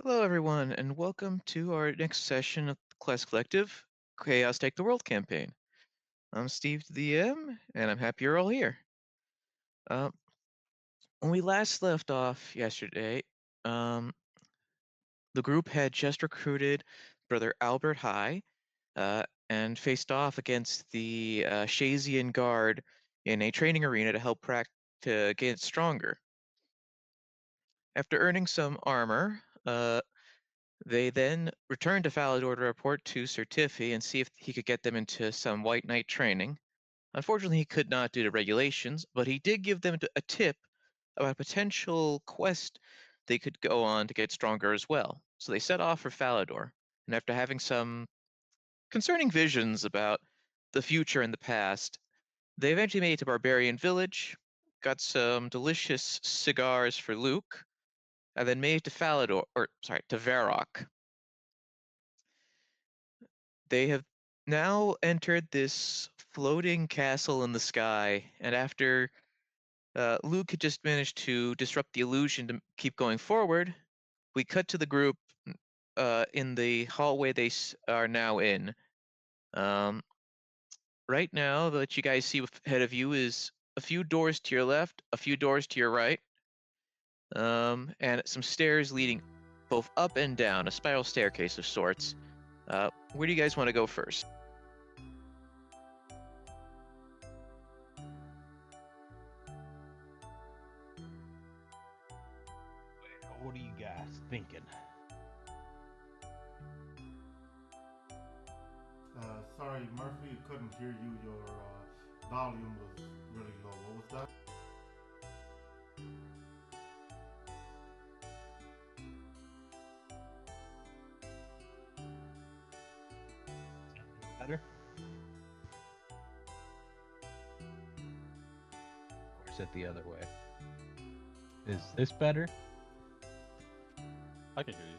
Hello, everyone, and welcome to our next session of the Quest Collective Chaos Take the World campaign. I'm Steve the DM, and I'm happy you're all here. Uh, when we last left off yesterday, um, the group had just recruited Brother Albert High and faced off against the Shazian Guard in a training arena to help to get stronger. After earning some armor, they then returned to Falador to report to Sir Tiffy and see if he could get them into some White Knight training. Unfortunately, he could not due to regulations, but he did give them a tip about a potential quest they could go on to get stronger as well. So they set off for Falador, and after having some concerning visions about the future and the past, they eventually made it to Barbarian Village, got some delicious cigars for Luke, and then made it to to Varrock. They have now entered this floating castle in the sky, and after Luke had just managed to disrupt the illusion to keep going forward, we cut to the group in the hallway are now in. Um, right now, what you guys see ahead of you is a few doors to your left, a few doors to your right, and some stairs leading both up and down, a spiral staircase of sorts. Where do you guys want to go first? What are you guys thinking? Sorry, Murphy, couldn't hear you. Your volume was really low. What was that? Better? Or is it the other way? Is this better? I can hear you.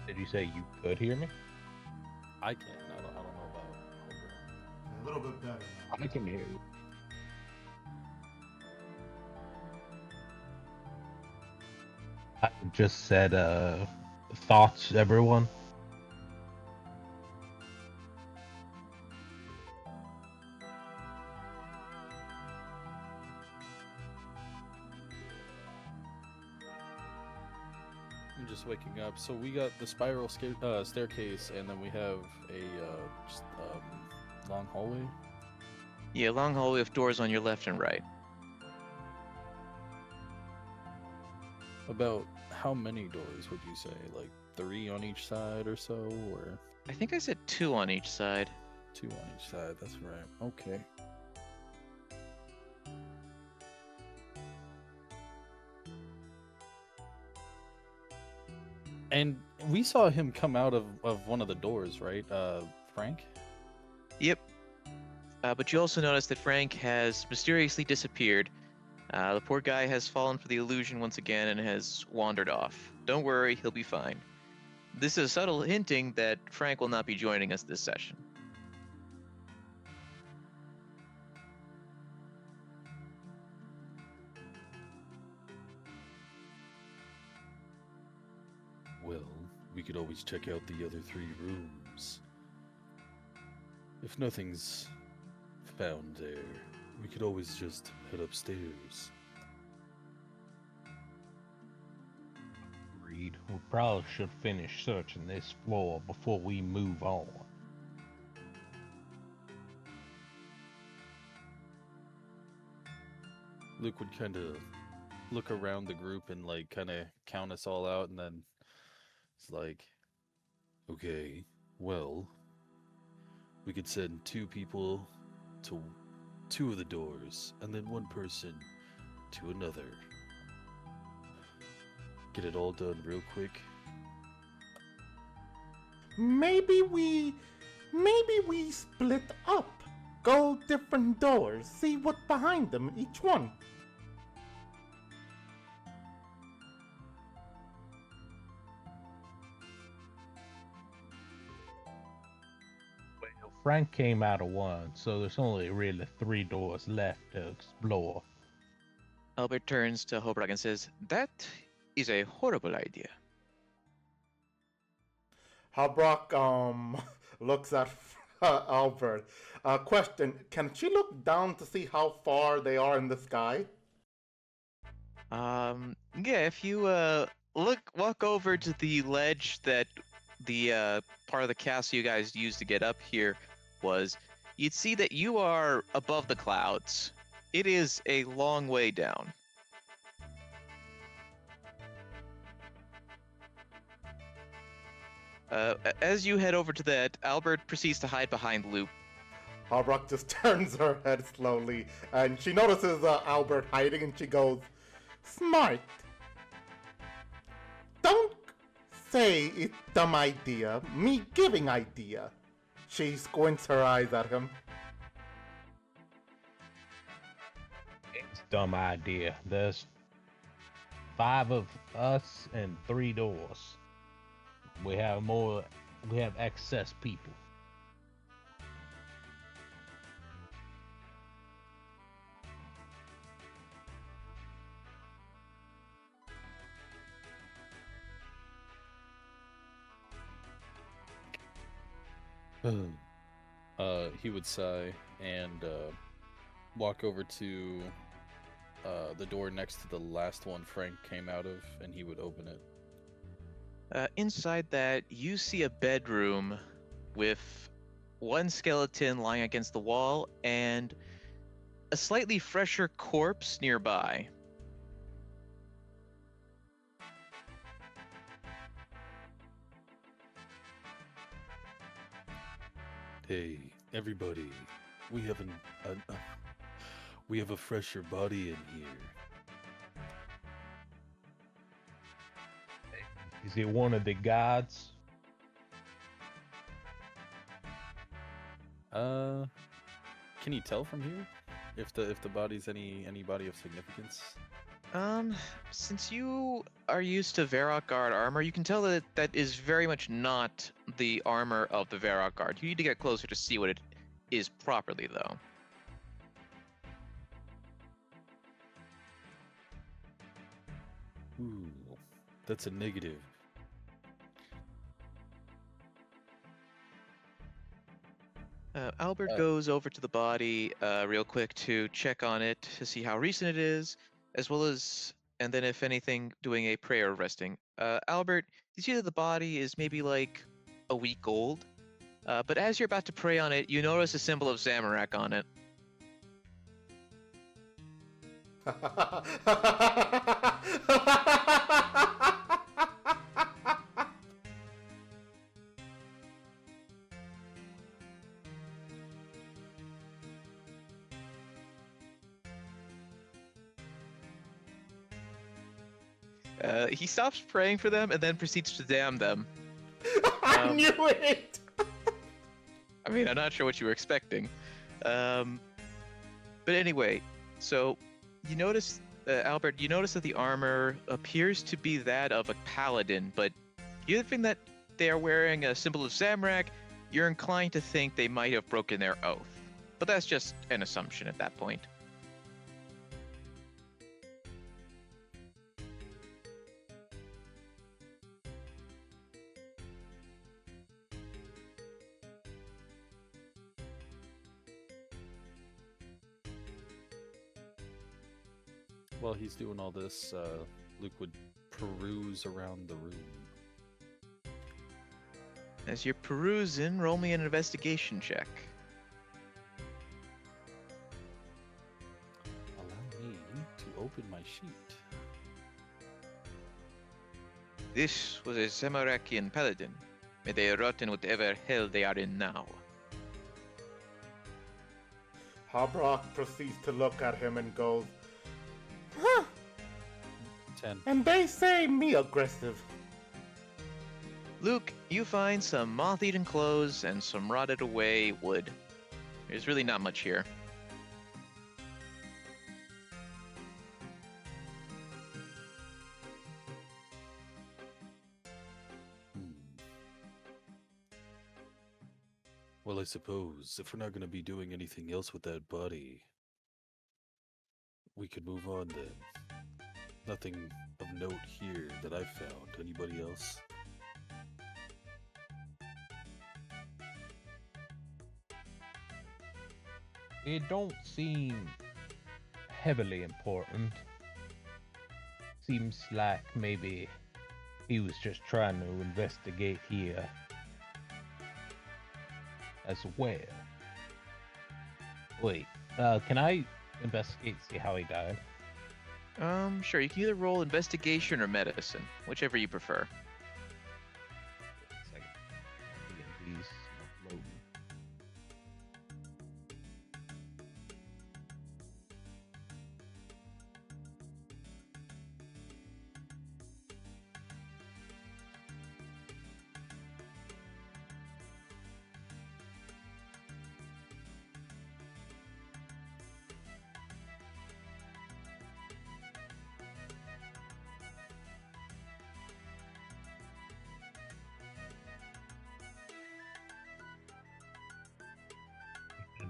Did you say you could hear me? I can. I don't know about Homebrew. A little bit better now. I can hear you. I just said, thoughts, everyone. I'm just waking up. So we got the spiral staircase, and then we have a long hallway. Yeah, long hallway with doors on your left and right. About how many doors would you say? Like 3 on each side or so, or I think I said 2 on each side. 2 on each side? That's right. Okay. And we saw him come out of one of the doors, right? Frank? Yep. But you also notice that Frank has mysteriously disappeared. The poor guy has fallen for the illusion once again and has wandered off. Don't worry, he'll be fine. This is subtle hinting that Frank will not be joining us this session. Well, we could always check out the other 3 rooms. If nothing's found there, we could always just head upstairs. Agreed. We probably should finish searching this floor before we move on. Luke would kind of look around the group and like kind of count us all out, and then it's like, okay, well, we could send 2 people to 2 of the doors, and then 1 person to another. Get it all done real quick. Maybe we, maybe we split up. Go different doors. See what's behind them, each one. Well, Frank came out of one, so there's only really 3 doors left to explore. Albert turns to Hobrock and says, "That is a horrible idea." Halbrock looks at Albert. Question: can she look down to see how far they are in the sky? Yeah, if you walk over to the ledge that the part of the castle you guys used to get up here was, you'd see that you are above the clouds. It is a long way down. As you head over to that, Albert proceeds to hide behind Loop. Halbrock just turns her head slowly, and she notices Albert hiding, and she goes, "Smart. Don't say it's dumb idea. Me giving idea." She squints her eyes at him. It's a dumb idea. There's 5 of us and 3 doors. We have excess people. He would sigh and walk over to the door next to the last one Frank came out of, and he would open it. Inside that, you see a bedroom with one skeleton lying against the wall and a slightly fresher corpse nearby. Hey, everybody, we have we have a fresher body in here. Is it one of the gods? Can you tell from here if the body's any body of significance? Since you are used to Varrock Guard armor, you can tell that that is very much not the armor of the Varrock Guard. You need to get closer to see what it is properly, though. Ooh, that's a negative. Albert goes over to the body real quick to check on it to see how recent it is, as well as, and then if anything, doing a prayer of resting. Albert, you see that the body is maybe like a week old, but as you're about to pray on it, you notice a symbol of Zamorak on it. He stops praying for them and then proceeds to damn them. I knew it! I mean, I'm not sure what you were expecting. But anyway, so you notice, Albert, you notice that the armor appears to be that of a paladin, but given that they are wearing a symbol of Zamorak, you're inclined to think they might have broken their oath. But that's just an assumption at that point. While he's doing all this, Luke would peruse around the room. As you're perusing, roll me an investigation check. Allow me to open my sheet. This was a Zamorakian paladin. May they rot in whatever hell they are in now. Halbrock proceeds to look at him and goes, "Huh, 10. and they say me aggressive." Luke, you find some moth-eaten clothes and some rotted away wood. There's really not much here. Well, I suppose if we're not going to be doing anything else with that body, we could move on then. Nothing of note here that I found. Anybody else? It don't seem heavily important. Seems like maybe he was just trying to investigate here as well. Wait, can I investigate to see how he died? Sure, you can either roll investigation or medicine, whichever you prefer. Second. D&D's not loading.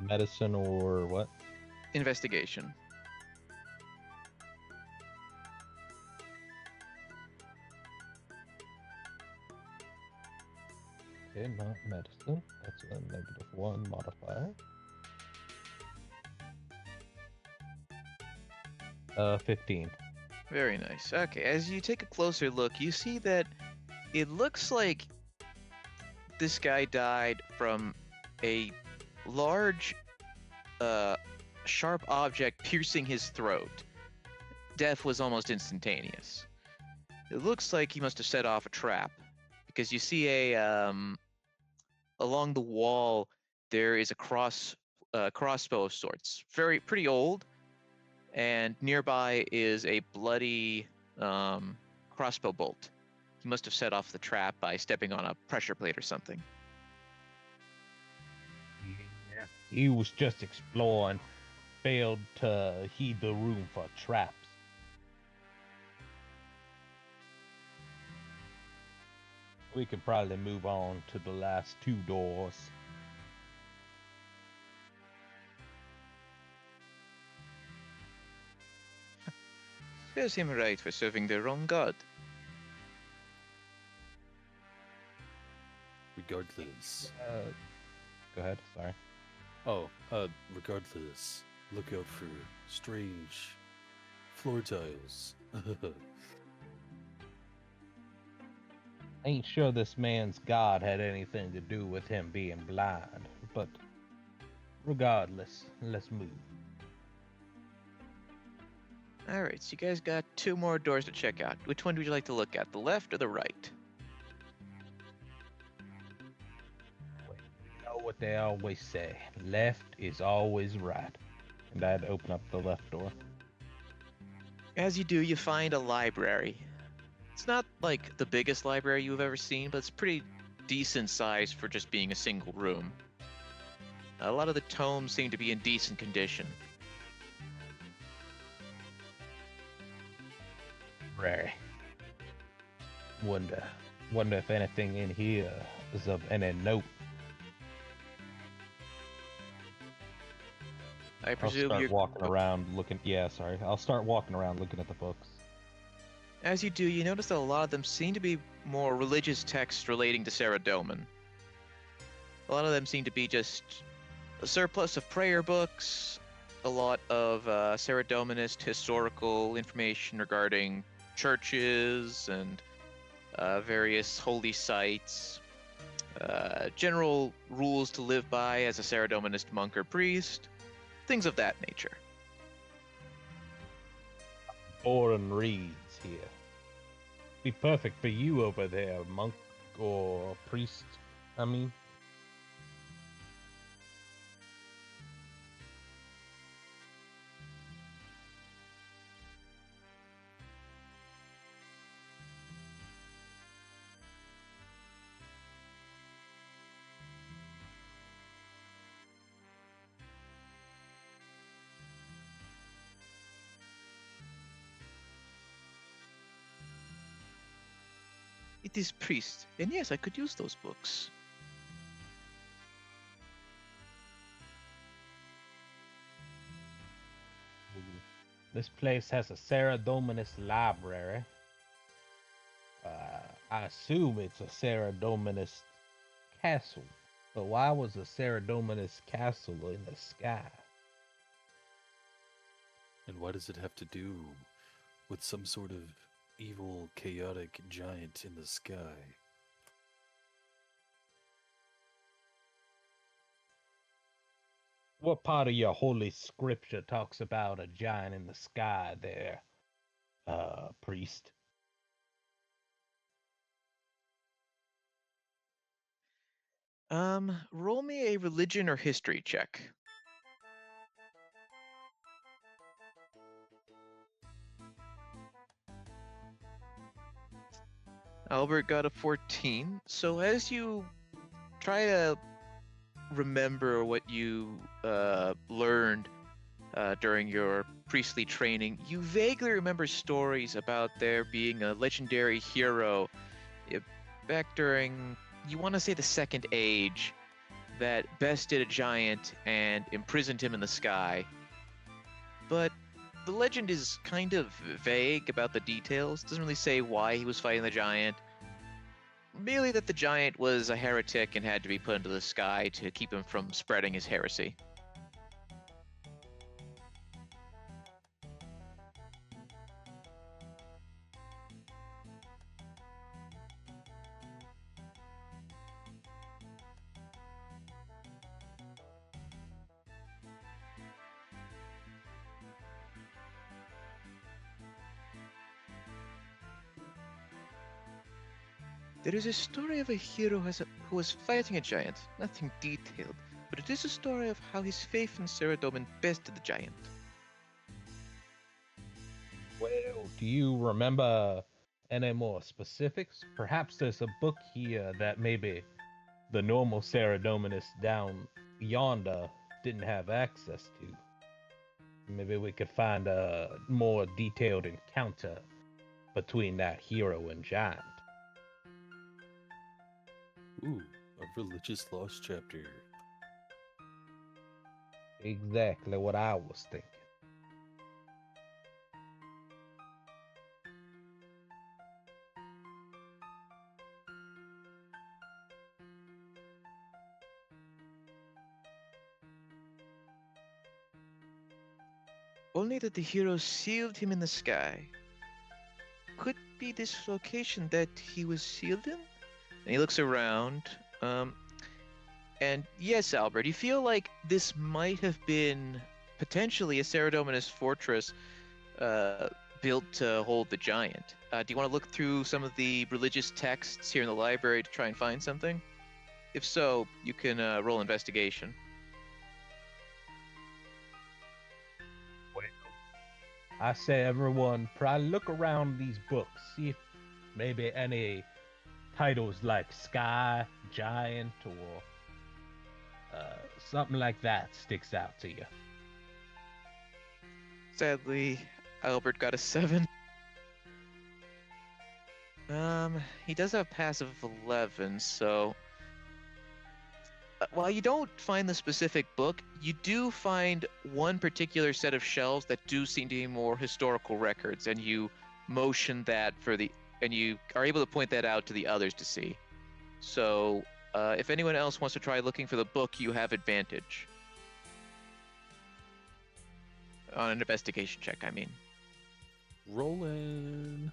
Medicine or what? Investigation. Okay, not medicine. That's a -1 modifier. 15. Very nice. Okay, as you take a closer look, you see that it looks like this guy died from a large, sharp object piercing his throat. Death was almost instantaneous. It looks like he must have set off a trap, because you see along the wall there is a crossbow of sorts, pretty old, and nearby is a bloody crossbow bolt. He must have set off the trap by stepping on a pressure plate or something. Yeah. He was just exploring, failed to heed the room for traps. We could probably move on to the last 2 doors. Serves him right for serving the wrong god. Regardless. Go ahead, sorry. Oh, regardless. Look out for strange floor tiles. Ain't sure this man's god had anything to do with him being blind, but regardless, let's move. Alright, so you guys got 2 more doors to check out. Which one would you like to look at, the left or the right? You know what they always say, left is always right. And I'd open up the left door. As you do, you find a library. It's not like the biggest library you've ever seen, but it's pretty decent size for just being a single room. A lot of the tomes seem to be in decent condition. Rare. Wonder if anything in here is of any note. I I'll presume start you're walking around looking. Yeah, sorry. I'll start walking around looking at the books. As you do, you notice that a lot of them seem to be more religious texts relating to Saradomin. A lot of them seem to be just a surplus of prayer books, a lot of Saradominist historical information regarding churches and various holy sites, general rules to live by as a Saradominist monk or priest, things of that nature. Boring reads here. Be perfect for you over there, monk or priest. I mean. It is priest, and yes, I could use those books. This place has a Saradominus library. I assume it's a Saradominus castle. But why was a Saradominus castle in the sky? And what does it have to do with some sort of evil, chaotic giant in the sky? What part of your holy scripture talks about a giant in the sky there, priest? Roll me a religion or history check. Albert got a 14. So as you try to remember what you learned during your priestly training, you vaguely remember stories about there being a legendary hero back during, you want to say, the Second Age, that bested a giant and imprisoned him in the sky. But the legend is kind of vague about the details. It doesn't really say why he was fighting the giant. Merely that the giant was a heretic and had to be put into the sky to keep him from spreading his heresy. There is a story of a hero who was fighting a giant, nothing detailed, but it is a story of how his faith in Saradomin bested the giant. Well, do you remember any more specifics? Perhaps there's a book here that maybe the normal Saradominus down yonder didn't have access to. Maybe we could find a more detailed encounter between that hero and giant. Ooh, a religious lost chapter. Exactly what I was thinking. Only that the hero sealed him in the sky. Could be this location that he was sealed in? And he looks around. And yes, Albert, you feel like this might have been potentially a Saradominus fortress built to hold the giant. Do you want to look through some of the religious texts here in the library to try and find something? If so, you can roll investigation. I say everyone probably look around these books, see if maybe any titles like Sky, Giant, or something like that sticks out to you. Sadly, Albert got a 7. He does have a pass of 11, so while you don't find the specific book, you do find one particular set of shelves that do seem to be more historical records, and you motion that and you are able to point that out to the others to see. So, if anyone else wants to try looking for the book, you have advantage. On an investigation check, I mean. Rolling.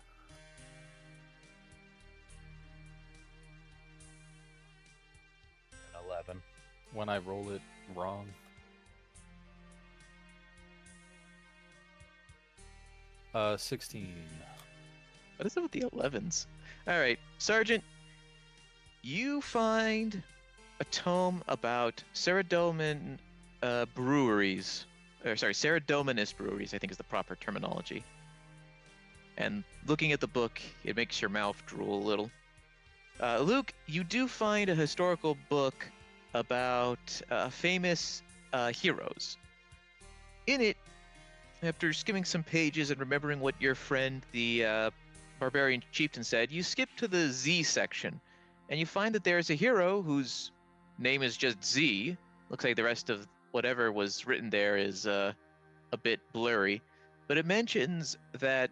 An 11. When I roll it wrong. Uh, 16. What is it with the 11s? All right, Sergeant, you find a tome about Saradomin breweries. Or sorry, Saradominus breweries, I think is the proper terminology. And looking at the book, it makes your mouth drool a little. Luke, you do find a historical book about famous heroes. In it, after skimming some pages and remembering what your friend, the barbarian chieftain, said, you skip to the Z section, and you find that there's a hero whose name is just Z. Looks like the rest of whatever was written there is a bit blurry. but it mentions that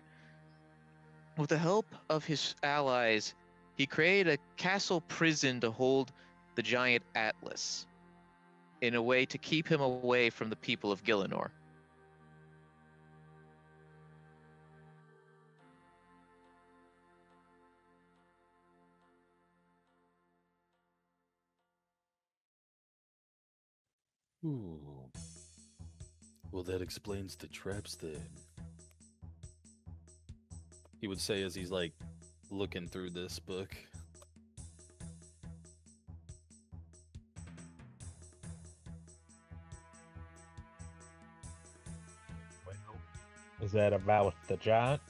with the help of his allies, he created a castle prison to hold the giant Atlas in a way to keep him away from the people of Gielinor. Ooh. Well, that explains the traps then. He would say as he's like looking through this book. Is that about the giant?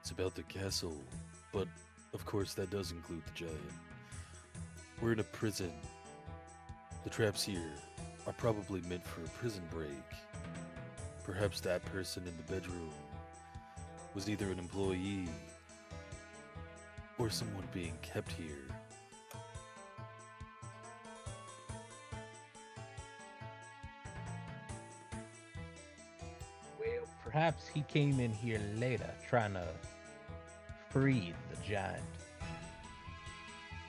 It's about the castle, but of course that does include the giant. We're in a prison. The traps here are probably meant for a prison break. Perhaps that person in the bedroom was either an employee or someone being kept here. Well, perhaps he came in here later trying to free the giant.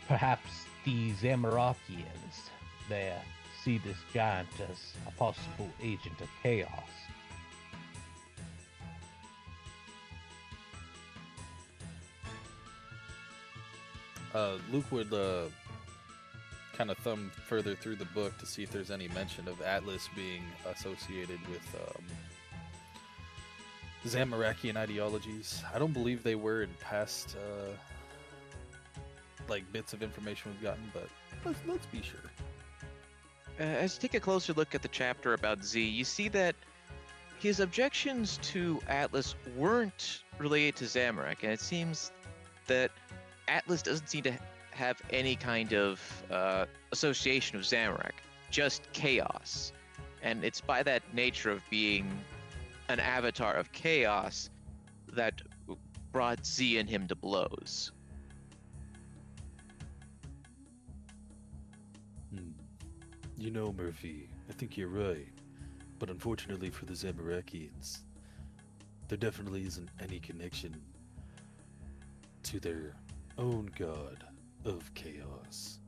Perhaps these Amarockians there see this giant as a possible agent of chaos. Luke would kind of thumb further through the book to see if there's any mention of Atlas being associated with Zamarakian ideologies. I don't believe they were in past like bits of information we've gotten, but let's be sure. As you take a closer look at the chapter about Z, you see that his objections to Atlas weren't related to Zamorak, and it seems that Atlas doesn't seem to have any kind of association with Zamorak, just chaos. And it's by that nature of being an avatar of chaos that brought Z and him to blows. You know, Murphy, I think you're right. But unfortunately for the Zamarakians, there definitely isn't any connection to their own god of chaos.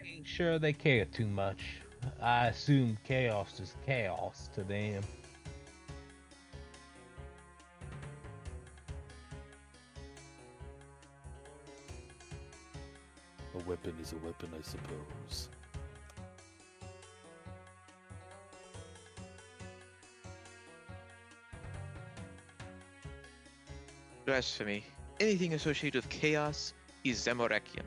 Ain't sure they care too much. I assume chaos is chaos to them. A weapon is a weapon, I suppose. Blasphemy. Anything associated with chaos is Zamorakian.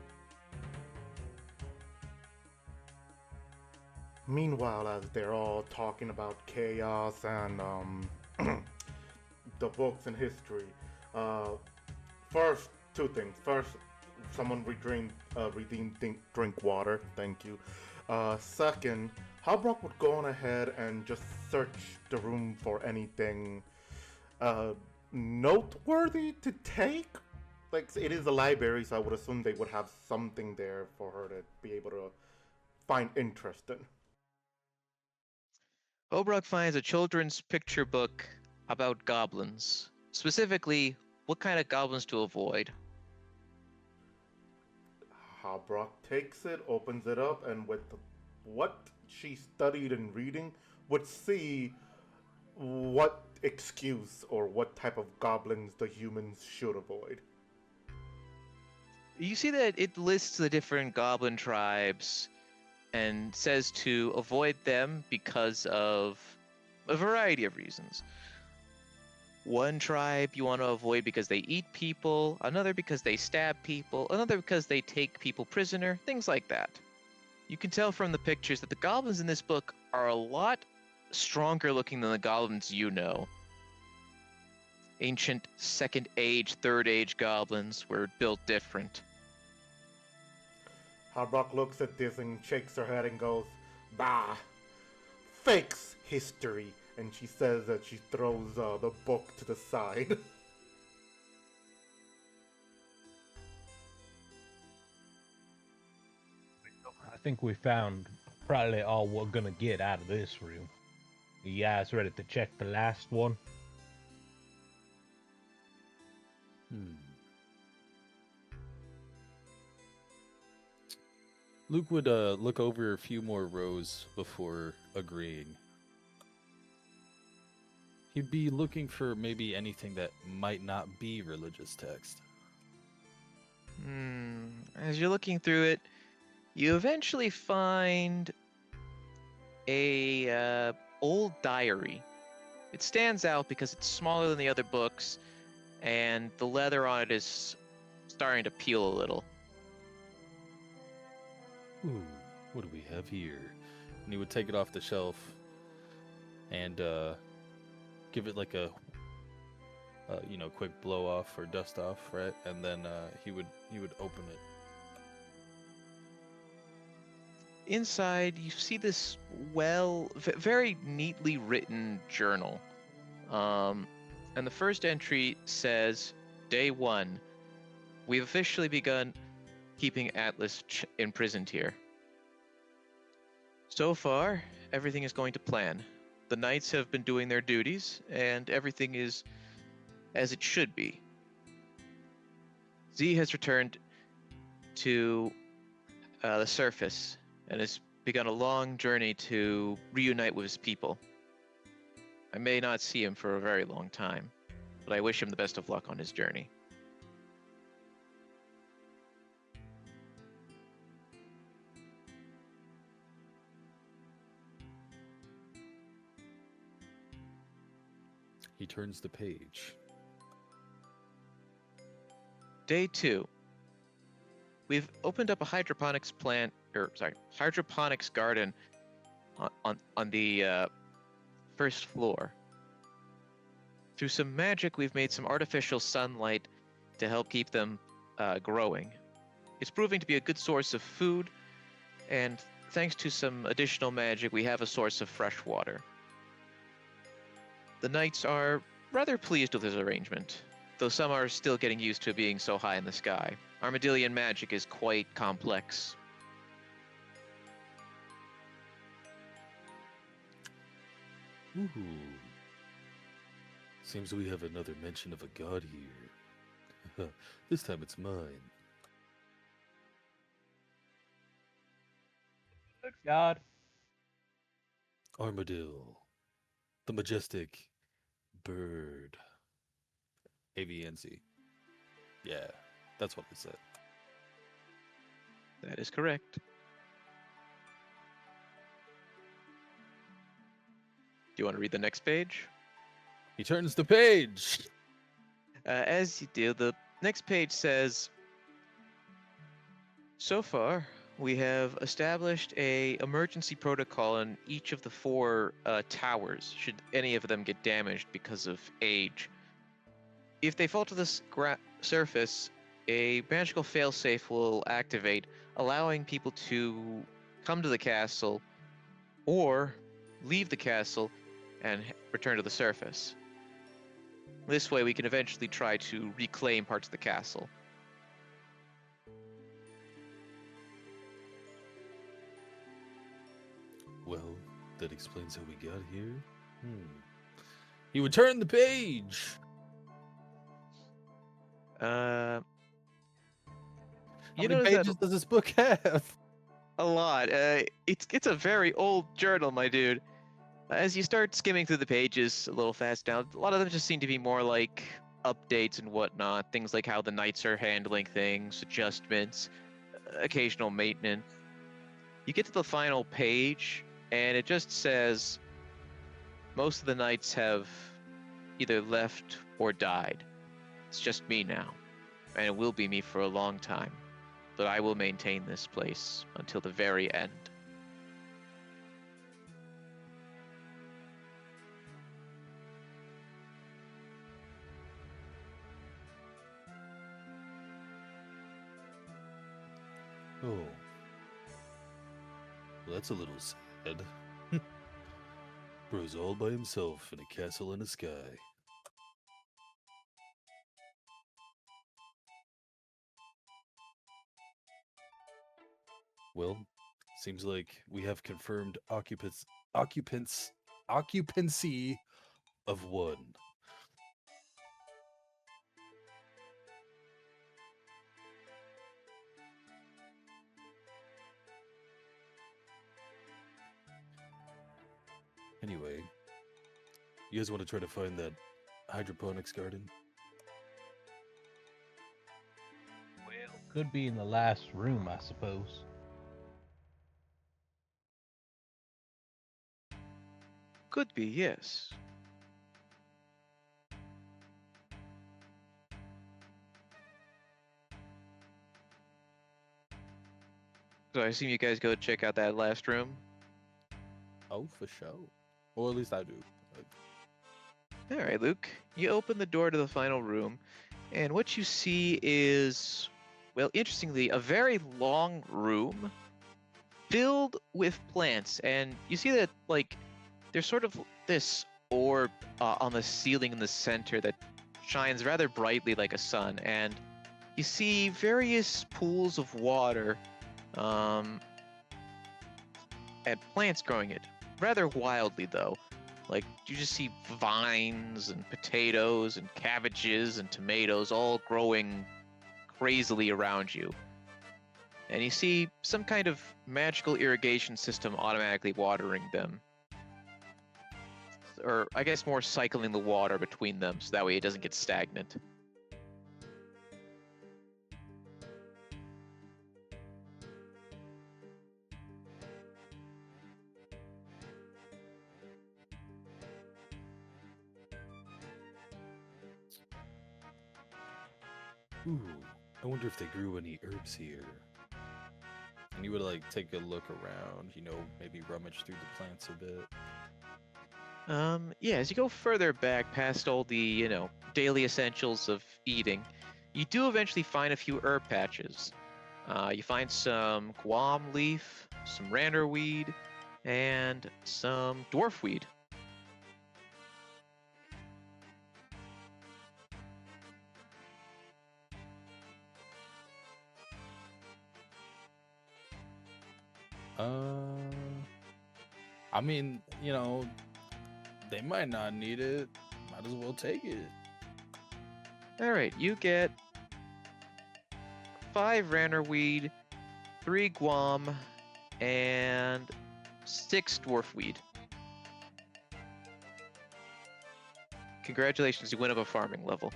Meanwhile, as they're all talking about chaos and the books and history, first, two things. First, someone redeemed drink water. Thank you. Second, Halbrook would go on ahead and just search the room for anything noteworthy to take. Like, it is a library, so I would assume they would have something there for her to be able to find interest in. Obrock finds a children's picture book about goblins. Specifically, what kind of goblins to avoid. Halbrook takes it, opens it up, and with what she studied and reading, would see what excuse or what type of goblins the humans should avoid. You see that it lists the different goblin tribes and says to avoid them because of a variety of reasons. One tribe you want to avoid because they eat people, another because they stab people, another because they take people prisoner, things like that. You can tell from the pictures that the goblins in this book are a lot stronger looking than the goblins you know. Ancient Second Age, Third Age goblins were built different. Halbrook looks at this and shakes her head and goes, "Bah, fakes history." And she says that she throws the book to the side. I think we found probably all we're gonna get out of this room. You guys ready to check the last one? Luke would look over a few more rows before agreeing. He'd be looking for maybe anything that might not be religious text. As you're looking through it, you eventually find a old diary. It stands out because it's smaller than the other books, and the leather on it is starting to peel a little. Ooh, what do we have here? And he would take it off the shelf and give it like a quick blow off or dust off, right? And then he would open it. Inside, you see this very neatly written journal. And the first entry says, Day 1. We've officially begun keeping Atlas imprisoned here. So far, everything is going to plan. The knights have been doing their duties, and everything is as it should be. Z has returned to the surface and has begun a long journey to reunite with his people. I may not see him for a very long time, but I wish him the best of luck on his journey. He turns the page. Day 2. We've opened up a hydroponics garden on the first floor. Through some magic, we've made some artificial sunlight to help keep them growing. It's proving to be a good source of food, and thanks to some additional magic, we have a source of fresh water. The knights are rather pleased with this arrangement, though some are still getting used to being so high in the sky. Armadillian magic is quite complex. Ooh. Seems we have another mention of a god here. This time it's mine. God. Armadillo. The majestic bird. AVNC. Yeah, that's what I said. That is correct. Do you want to read the next page? He turns the page! As you do, the next page says, so far, we have established a emergency protocol in each of the 4 towers, should any of them get damaged because of age. If they fall to the surface, a magical failsafe will activate, allowing people to come to the castle or leave the castle and return to the surface. This way we can eventually try to reclaim parts of the castle. Well, that explains how we got here. He would turn the page! How You many notice that pages does this book have? a lot. It's a very old journal, my dude. As you start skimming through the pages a little fast now, a lot of them just seem to be more like updates and whatnot. Things like how the knights are handling things, adjustments, occasional maintenance. You get to the final page, and it just says most of the knights have either left or died. It's just me now, and it will be me for a long time. But I will maintain this place until the very end. Oh. Well, that's a little sad. Bro's all by himself in a castle in the sky. Well, Seems like we have confirmed occupancy of one. Anyway, you guys want to try to find that hydroponics garden? Well, could be in the last room, I suppose. Could be, yes. So I assume you guys go check out that last room. Oh, for sure. Or at least I do. All right, Luke. You open the door to the final room, and what you see is, well, interestingly, a very long room filled with plants. And you see that, like, there's sort of this orb on the ceiling in the center that shines rather brightly like a sun. And you see various pools of water and plants growing it. Rather wildly, though. Like, you just see vines and potatoes and cabbages and tomatoes all growing crazily around you. And you see some kind of magical irrigation system automatically watering them. Or, I guess, more cycling the water between them so that way it doesn't get stagnant. Ooh, I wonder if they grew any herbs here. And you would like take a look around, maybe rummage through the plants a bit. Yeah, as you go further back past all the, daily essentials of eating, you do eventually find a few herb patches. You find some guam leaf, some randerweed, and some dwarfweed. I mean, they might not need it. Might as well take it. Alright, you get 5 randerweed, 3 guam, and 6 dwarfweed. Congratulations, you went up a farming level.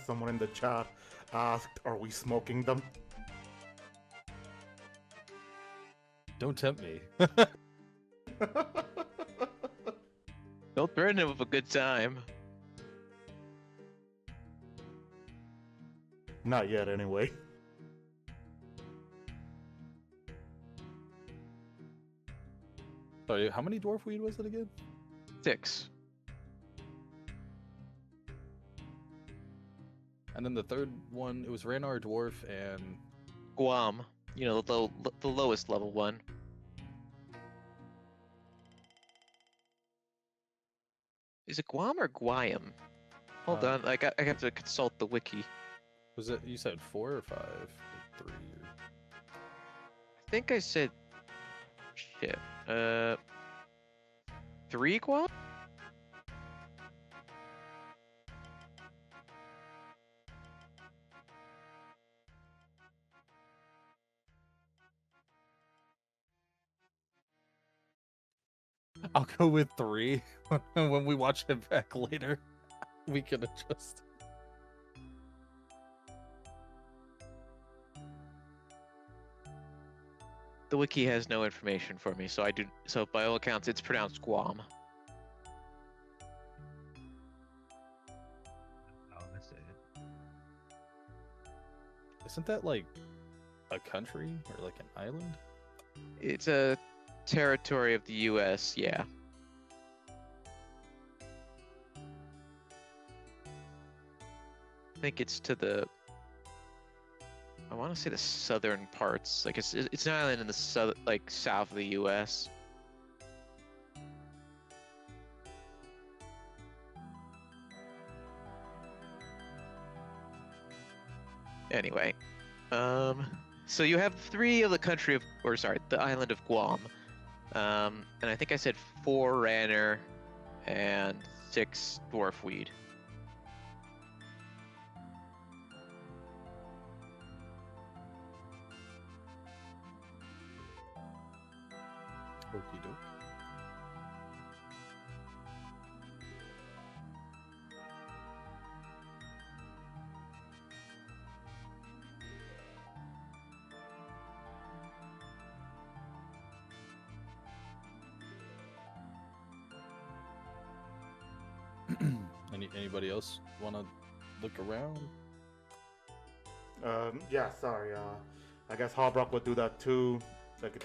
Someone in the chat asked, are we smoking them? Don't tempt me. Don't burn him with a good time. Not yet, anyway. Sorry, how many dwarfweed was it again? 6. And then the third one, it was Ranar Dwarf and... Guam, the lowest level one. Is it Guam or Guayam? Hold on, I have to consult the wiki. Was it, you said 4 or 5? Or 3? Or... I think I said... Shit. 3 Guam? I'll go with 3. When we watch it back later, we can adjust. The wiki has no information for me, so by all accounts, it's pronounced Guam. Oh, that's it. Isn't that like a country or like an island? It's a territory of the U.S., yeah. I think it's to the... I want to say the southern parts. Like it's an island in the south of the U.S. Anyway, so you have 3 of the country of, or sorry, the island of Guam. And I think I said 4 Ranner and 6 Dwarfweed. Okie doke. Anybody else want to look around? Yeah, sorry. I guess Harbrock would do that too. Like,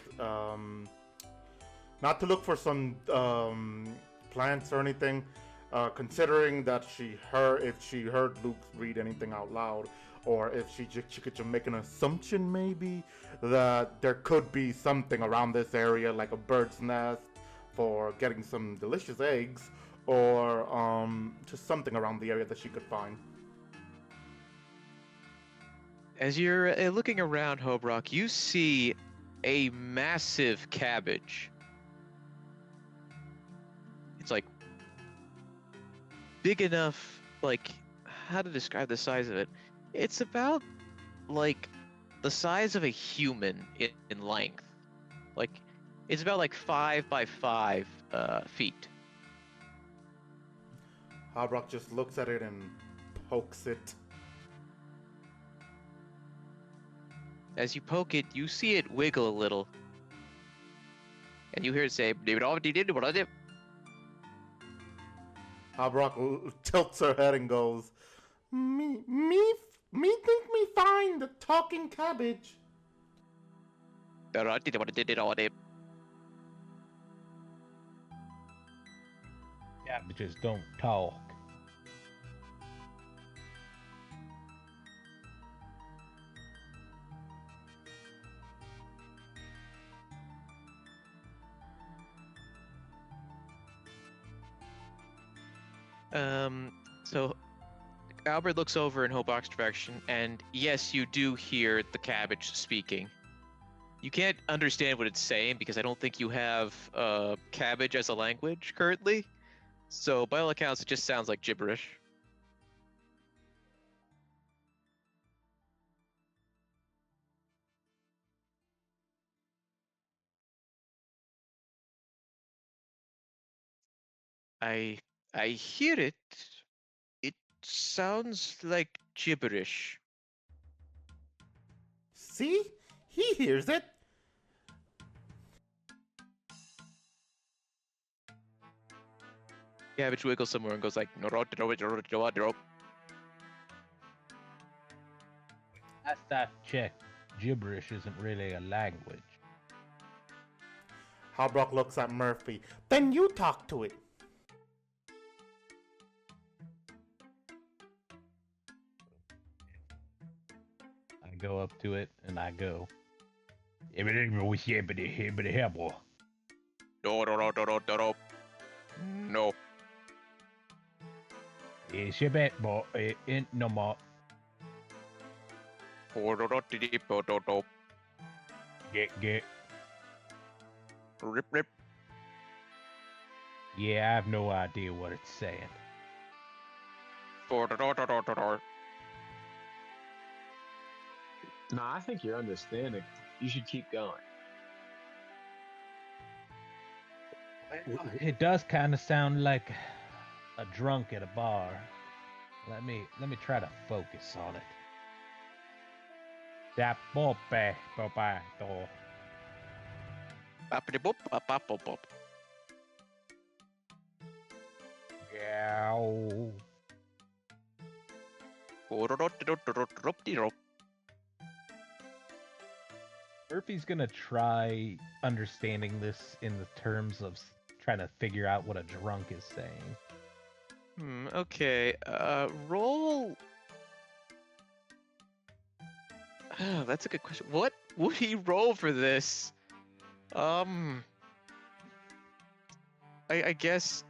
not to look for some plants or anything. Considering that if she heard Luke read anything out loud, or if she could just make an assumption maybe that there could be something around this area, like a bird's nest for getting some delicious eggs, or just something around the area that she could find. As you're looking around Hobrock, you see a massive cabbage. It's like big enough, like, how to describe the size of it? It's about like the size of a human in length. Like, it's about like 5 by 5 feet. Harbrock just looks at it and pokes it. As you poke it, you see it wiggle a little. And you hear it say, Harbrock tilts her head and goes, me think me find the talking cabbage. Cabbages don't talk. So Albert looks over in Hobrock's direction, and yes, you do hear the cabbage speaking. You can't understand what it's saying because I don't think you have cabbage as a language currently. So by all accounts, it just sounds like gibberish. I hear it. It sounds like gibberish. See? He hears it. Cabbage wiggles somewhere and goes like, Last I checked, gibberish isn't really a language. Harbrock looks at Murphy. Then you talk to it. I go up to it and I go, no. No. Get. Rip, rip. Yeah, I have no idea what it's saying. No, I think you're understanding. You should keep going. It does kind of sound like a drunk at a bar. Let me try to focus on it. Da bope bopa do. Yow. Murphy's gonna try understanding this in the terms of trying to figure out what a drunk is saying. Okay. Roll. Oh, that's a good question. What would he roll for this? I guess.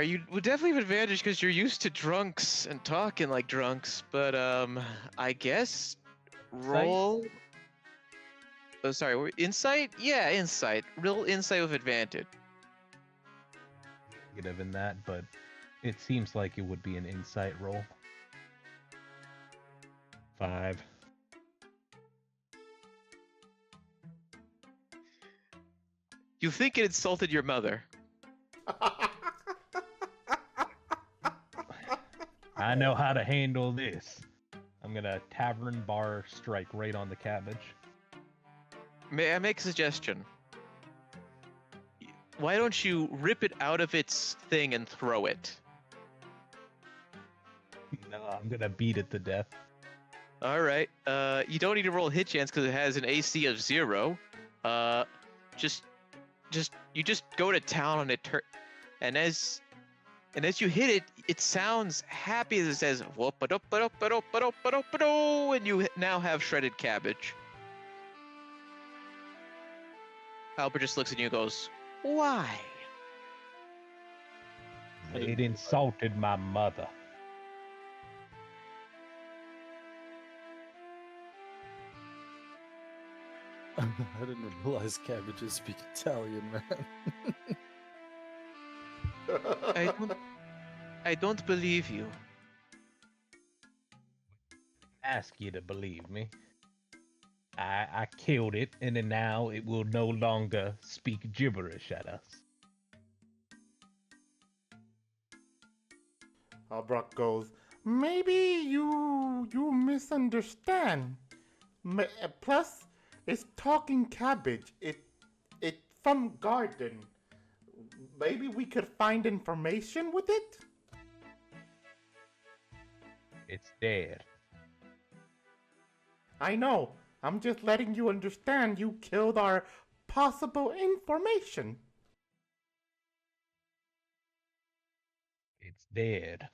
You would definitely have advantage because you're used to drunks and talking like drunks, but I guess roll. Oh, sorry, insight? Yeah, insight. Real insight with advantage. Negative in that, but it seems like it would be an insight roll. 5. You think it insulted your mother. I know how to handle this. I'm gonna tavern bar strike right on the cabbage. May I make a suggestion? Why don't you rip it out of its thing and throw it? No, I'm gonna beat it to death. All right. You don't need to roll a hit chance because it has an AC of 0. Just you just go to town on it, and as you hit it, it sounds happy as it says "whoop-a-doop-a-doop-a-doop-a-doop-a-doop," and you now have shredded cabbage. Albert just looks at you and goes, "Why?" It insulted my mother. I didn't realize cabbages speak Italian, man. I don't believe you. Ask you to believe me. I killed it, and then now it will no longer speak gibberish at us. Brock goes, maybe you misunderstand. Plus, it's talking cabbage. It's from garden. Maybe we could find information with it? It's dead. I know. I'm just letting you understand you killed our possible information. It's dead.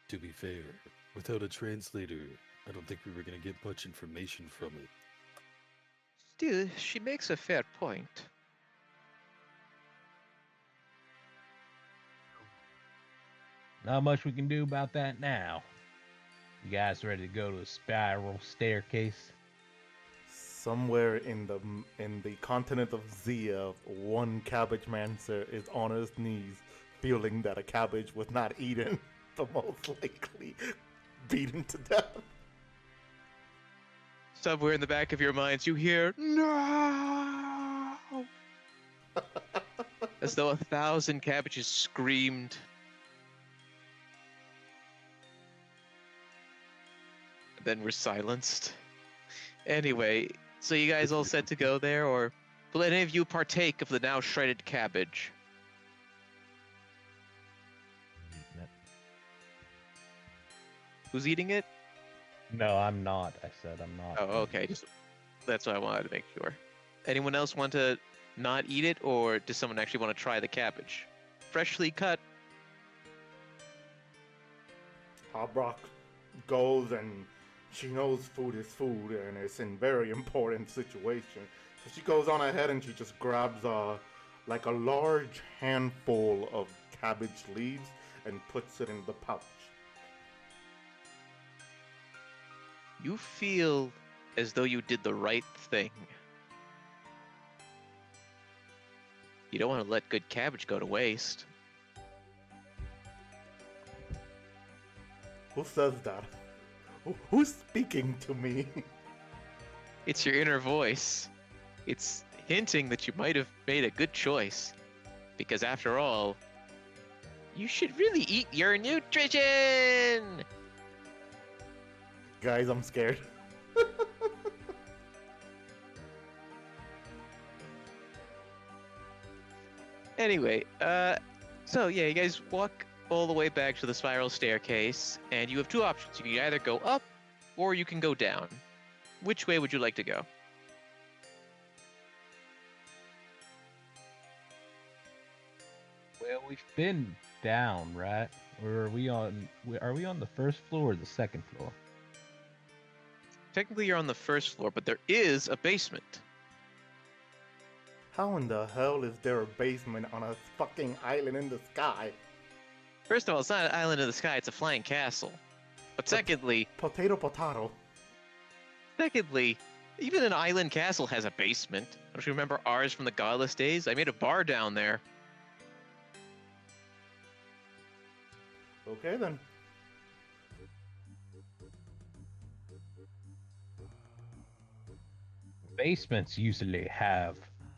To be fair, without a translator, I don't think we were going to get much information from it. Still, she makes a fair point. Not much we can do about that now. You guys ready to go to the spiral staircase? Somewhere in the continent of Zia, one cabbage mancer is on his knees, feeling that a cabbage was not eaten, but most likely beaten to death. Somewhere in the back of your minds, you hear "No!" as though 1,000 cabbages screamed. Then were silenced. Anyway, so you guys all set to go there, or will any of you partake of the now shredded cabbage? Who's eating it? No, I'm not. I said I'm not. Oh, okay. That's what I wanted to make sure. Anyone else want to not eat it, or does someone actually want to try the cabbage? Freshly cut. Brock goes and she knows food is food and it's in very important situation. So she goes on ahead and she just grabs like a large handful of cabbage leaves and puts it in the pouch. You feel as though you did the right thing. You don't want to let good cabbage go to waste. Who says that? Who's speaking to me? It's your inner voice. It's hinting that you might have made a good choice. Because after all, you should really eat your nutrition! Guys, I'm scared. Anyway, so yeah, you guys walk all the way back to the spiral staircase, and you have two options. You can either go up, or you can go down. Which way would you like to go? Well, we've been down, right? Or are we on the first floor or the second floor? Technically, you're on the first floor, but there is a basement. How in the hell is there a basement on a fucking island in the sky? First of all, it's not an island in the sky; it's a flying castle. But secondly, Potato. even an island castle has a basement. Don't you remember ours from the Godless days? I made a bar down there. Okay then. Basements usually have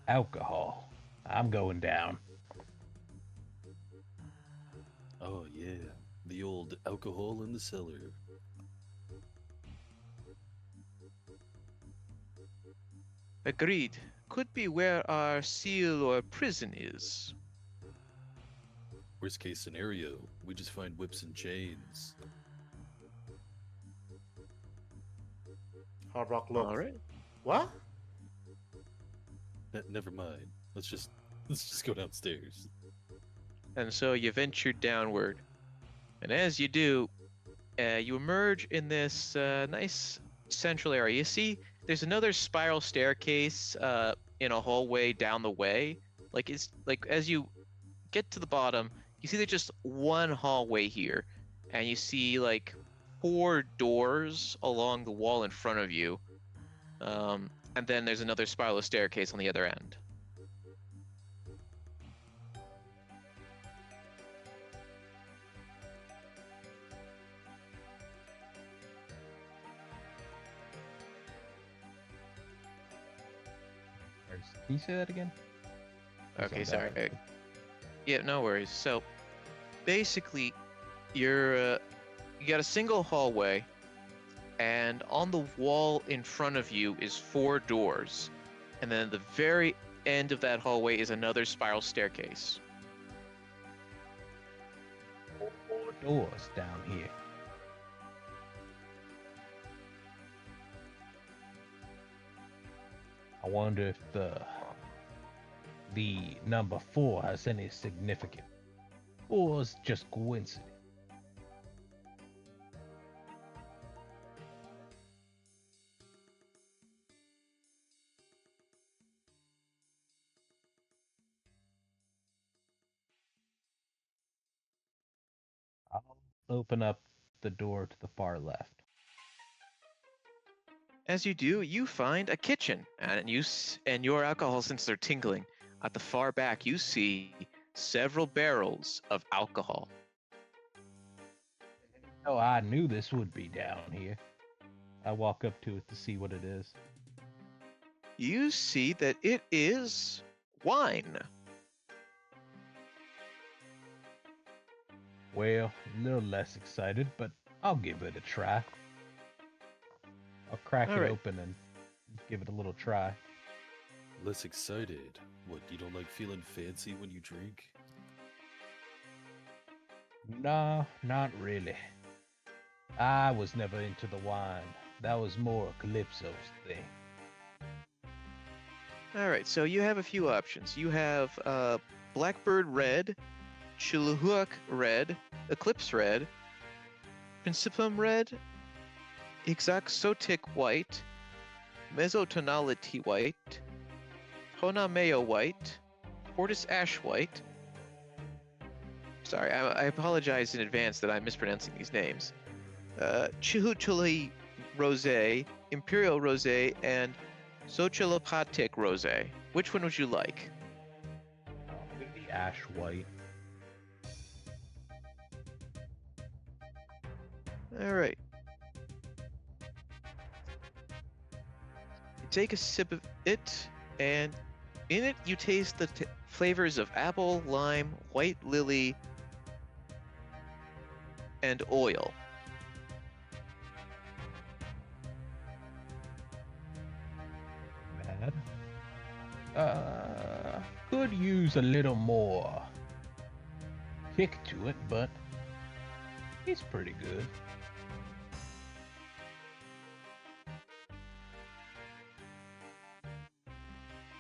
alcohol. I'm going down. Oh yeah, the old alcohol in the cellar. Agreed. Could be where our seal or prison is. Worst case scenario, we just find whips and chains. Hard Rock looks. All right. What? Never mind. Let's just go downstairs. And so you ventured downward. And as you do, you emerge in this nice central area. You see, there's another spiral staircase in a hallway down the way. Like it's like as you get to the bottom, you see there's just one hallway here, and you see like 4 doors along the wall in front of you. And then there's another spiral staircase on the other end. Can you say that again? Okay, sorry. Yeah, no worries. So, basically, you got a single hallway, and on the wall in front of you is 4 doors, and then at the very end of that hallway is another spiral staircase. 4 doors down here. I wonder if the number 4 has any significance, or is just coincidence. I'll open up the door to the far left. As you do, you find a kitchen, and your alcohol senses are tingling. At the far back, you see several barrels of alcohol. Oh, I knew this would be down here. I walk up to it to see what it is. You see that it is wine. Well, a little less excited, but I'll give it a try. I'll crack All it right. open and give it a little try. Less excited. What, you don't like feeling fancy when you drink? Nah, not really. I was never into the wine. That was more Calypso's thing. All right, so you have a few options. You have Blackbird Red, Chilliwack Red, Eclipse Red, Principum Red, Exotic White, Mesotonality White, Honameo White, Fortis Ash White. Sorry, I apologize in advance that I'm mispronouncing these names. Chihuahua Rosé, Imperial Rosé, and Xochitlopatic Rosé. Which one would you like? The ash white. All right. You take a sip of it, and in it you taste the flavors of apple, lime, white lily, and oil. Bad. Could use a little more kick to it, but it's pretty good.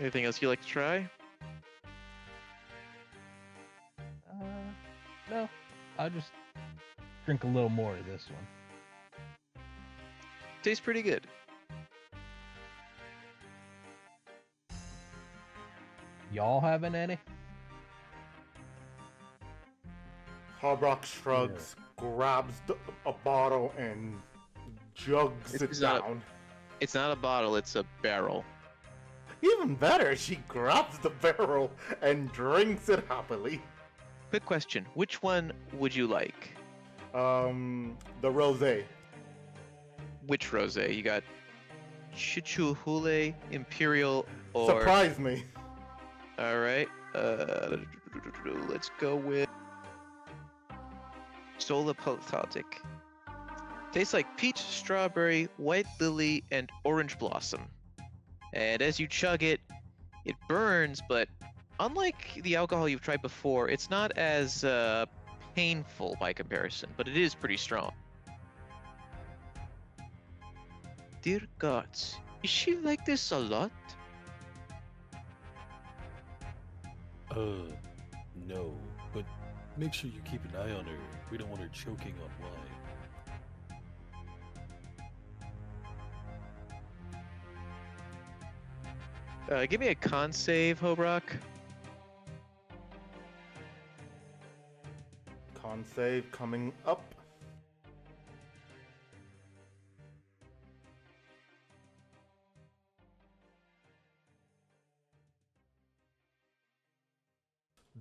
Anything else you like to try? No, I'll just drink a little more of this one. Tastes pretty good. Y'all having any? Harbrock shrugs, grabs a bottle, and jugs it It's not down. It's not a bottle, it's a barrel. Even better, she grabs the barrel and drinks it happily. Quick question, which one would you like? The rosé. Which rosé? You got Chichuhule, Imperial, or... Surprise me. Alright, let's go with... Sola Palathatic. Tastes like peach, strawberry, white lily, and orange blossom. And as you chug it, it burns, but unlike the alcohol you've tried before, it's not as painful by comparison, but it is pretty strong. Dear gods, is she like this a lot? No, but make sure you keep an eye on her. We don't want her choking on wine. Give me a con save, Hobrock. Con save coming up.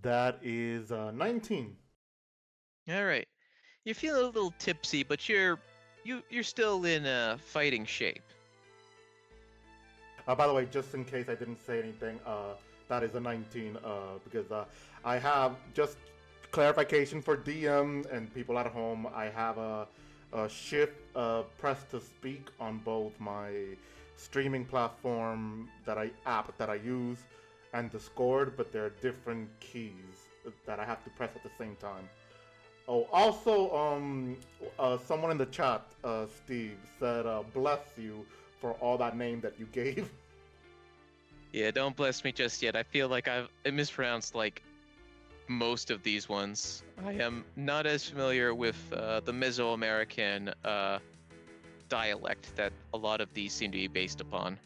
That is 19. All right, you're feeling a little tipsy, but you're still in fighting shape. By the way, just in case I didn't say anything, that is a 19 because I have just clarification for DM and people at home. I have a shift press to speak on both my streaming platform app that I use and Discord, but there are different keys that I have to press at the same time. Oh, also, someone in the chat, Steve, said bless you for all that name that you gave. Yeah, don't bless me just yet. I feel like I've mispronounced like most of these ones. I am not as familiar with the Mesoamerican dialect that a lot of these seem to be based upon.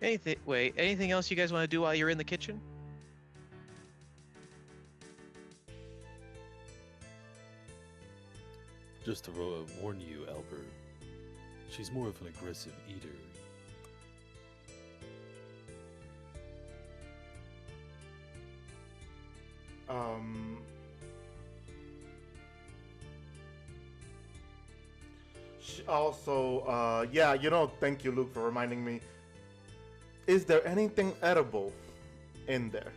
Anything else you guys want to do while you're in the kitchen? Just to warn you, Albert, she's more of an aggressive eater. Also, yeah, thank you, Luke, for reminding me. Is there anything edible in there?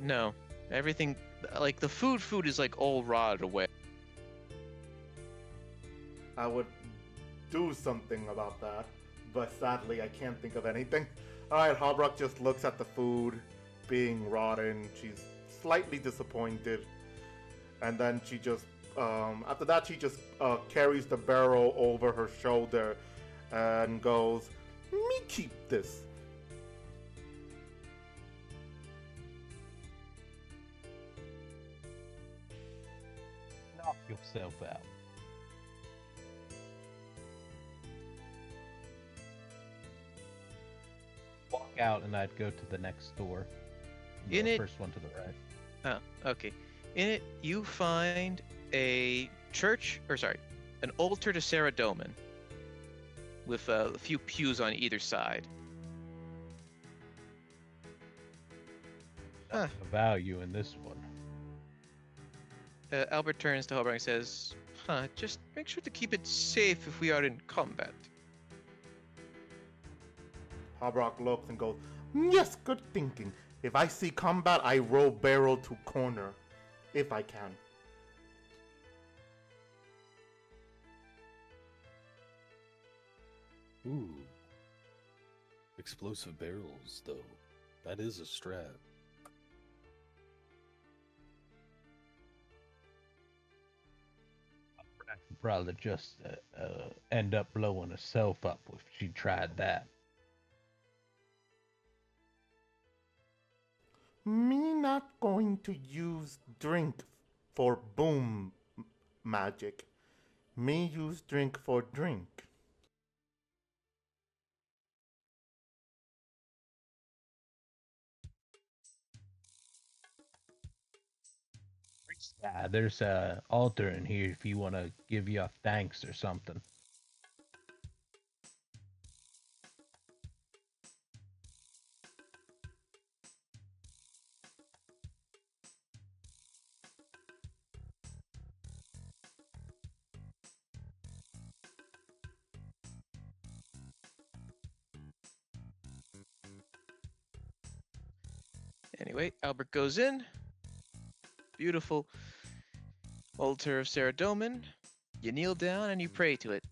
No. Everything, like the food is like all rotted away. I would do something about that, but sadly I can't think of anything. Alright, Hobrock just looks at the food being rotten. She's slightly disappointed. And then she just, after that, she just carries the barrel over her shoulder and goes, "Me keep this." Knock yourself out. Walk out and I'd go to the next door. In The it- first one to the right. Oh, okay. In it, you find an altar to Sarah Doman with a few pews on either side. The value in this one. Albert turns to Hobart and says, just make sure to keep it safe if we are in combat. Hobrock looks and goes, "Yes, good thinking. If I see combat, I roll barrel to corner. If I can." Ooh. Explosive barrels, though. That is a strat. Probably just end up blowing herself up if she tried that. Me not going to use drink for boom magic. Me use drink for drink. Yeah, there's a altar in here if you want to give you a thanks or something. Anyway, Albert goes in. Beautiful altar of Saradomin. You kneel down and you pray to it.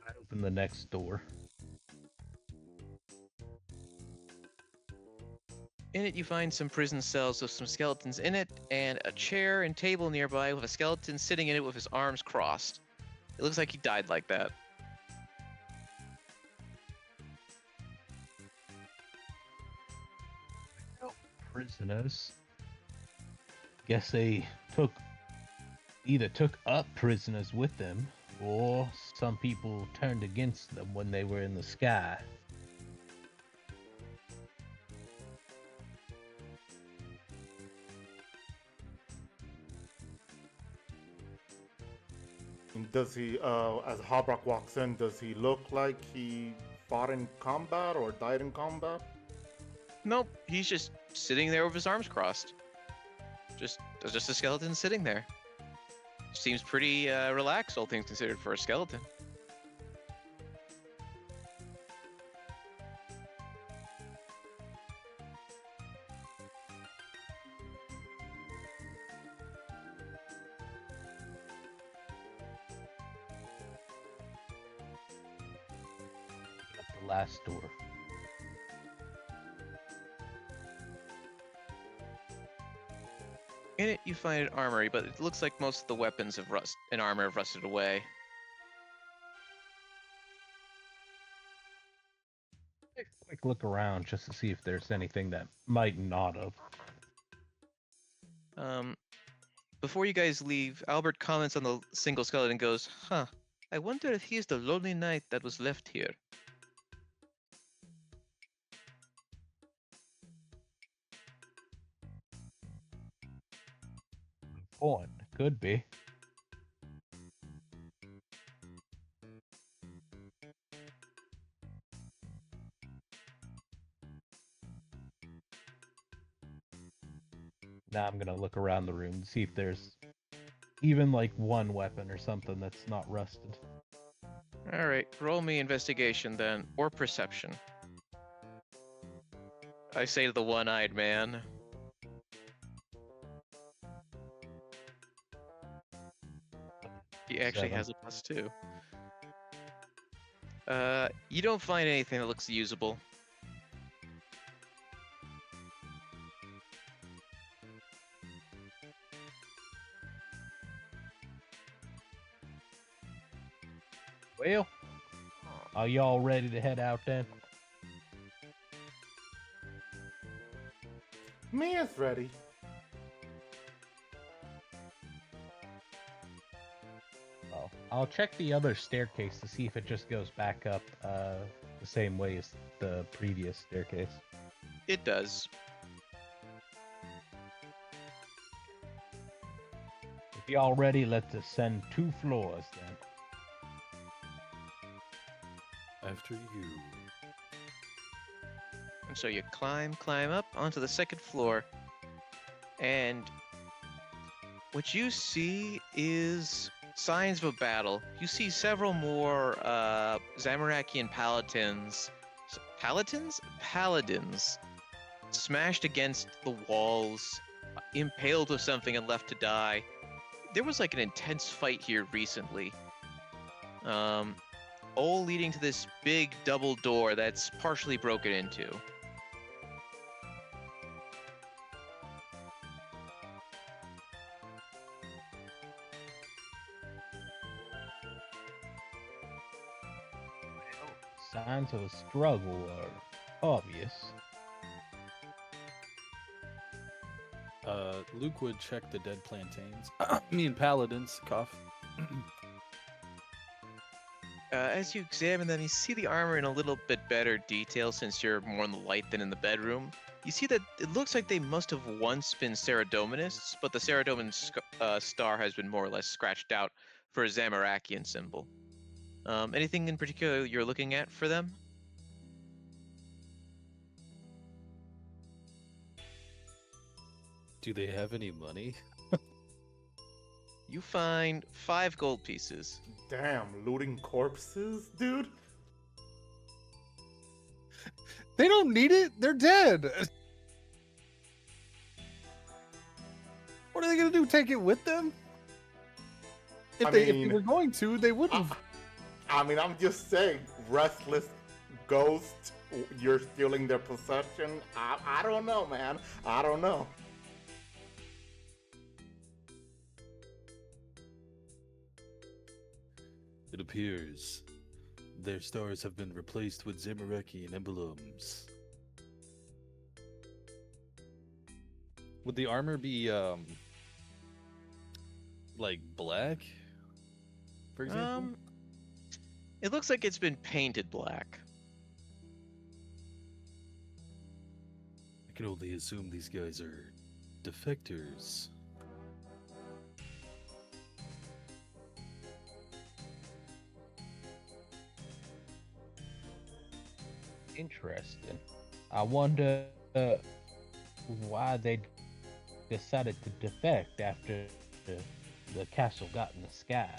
I open the next door. In it, you find some prison cells with some skeletons in it, and a chair and table nearby with a skeleton sitting in it with his arms crossed. It looks like he died like that. Prisoners. Guess they either took up prisoners with them, or some people turned against them when they were in the sky. Does he, as Harbrock walks in, does he look like he fought in combat or died in combat? Nope, he's just sitting there with his arms crossed. Just a skeleton sitting there. Seems pretty relaxed, all things considered, for a skeleton. Up the last door. In it, you find an armory, but it looks like most of the weapons of rust and armor have rusted away. Take a quick look around just to see if there's anything that might not have. Before you guys leave, Albert comments on the single skeleton and goes, "Huh, I wonder if he's the lonely knight that was left here." Point. Could be. Now I'm gonna look around the room to see if there's even like one weapon or something that's not rusted. Alright, roll me investigation then, or perception. I say to the one-eyed man. He actually 7. has a +2. You don't find anything that looks usable. Well, are y'all ready to head out then? Me is ready. Well, I'll check the other staircase to see if it just goes back up the same way as the previous staircase. It does. If y'all ready, let's ascend 2 floors then. After you. And so you climb up onto the second floor, and what you see is signs of a battle. You see several more Zamorakian paladins smashed against the walls, impaled with something and left to die. There was like an intense fight here recently. All leading to this big double door that's partially broken into. signs of a struggle are obvious. Luke would check the dead plantains. Me and paladins cough. As you examine them, you see the armor in a little bit better detail since you're more in the light than in the bedroom. You see that it looks like they must have once been Ceredomanists, but the Ceredoman star has been more or less scratched out for a Zamorakian symbol. Anything in particular you're looking at for them? Do they have any money? You find 5 gold pieces. Damn, looting corpses, dude. They don't need it. They're dead. What are they gonna do? Take it with them? If I they mean- were going to, they wouldn't. I mean, I'm just saying, restless ghost, you're stealing their possession. I don't know, man. I don't know. It appears their stars have been replaced with Zamorakian emblems. Would the armor be like black, for example? It looks like it's been painted black. I can only assume these guys are defectors. Interesting. I wonder why they decided to defect after the castle got in the sky.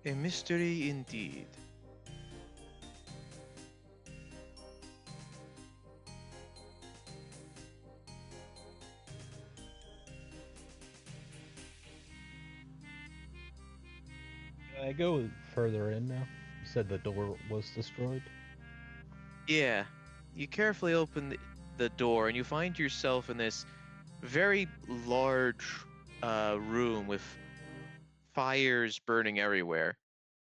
A mystery indeed. Can I go further in now? You said the door was destroyed? Yeah. You carefully open the door and you find yourself in this very large room with fires burning everywhere.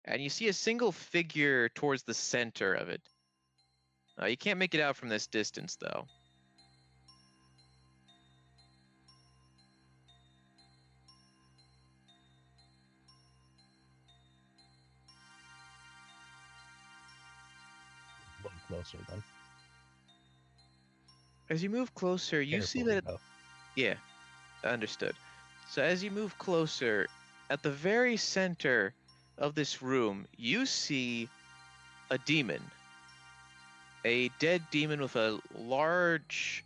And you see a single figure towards the center of it. You can't make it out from this distance, though. A little closer then. As you move closer, you see that... Carefully, Yeah, understood. So as you move closer, at the very center of this room, you see a demon. A dead demon with a large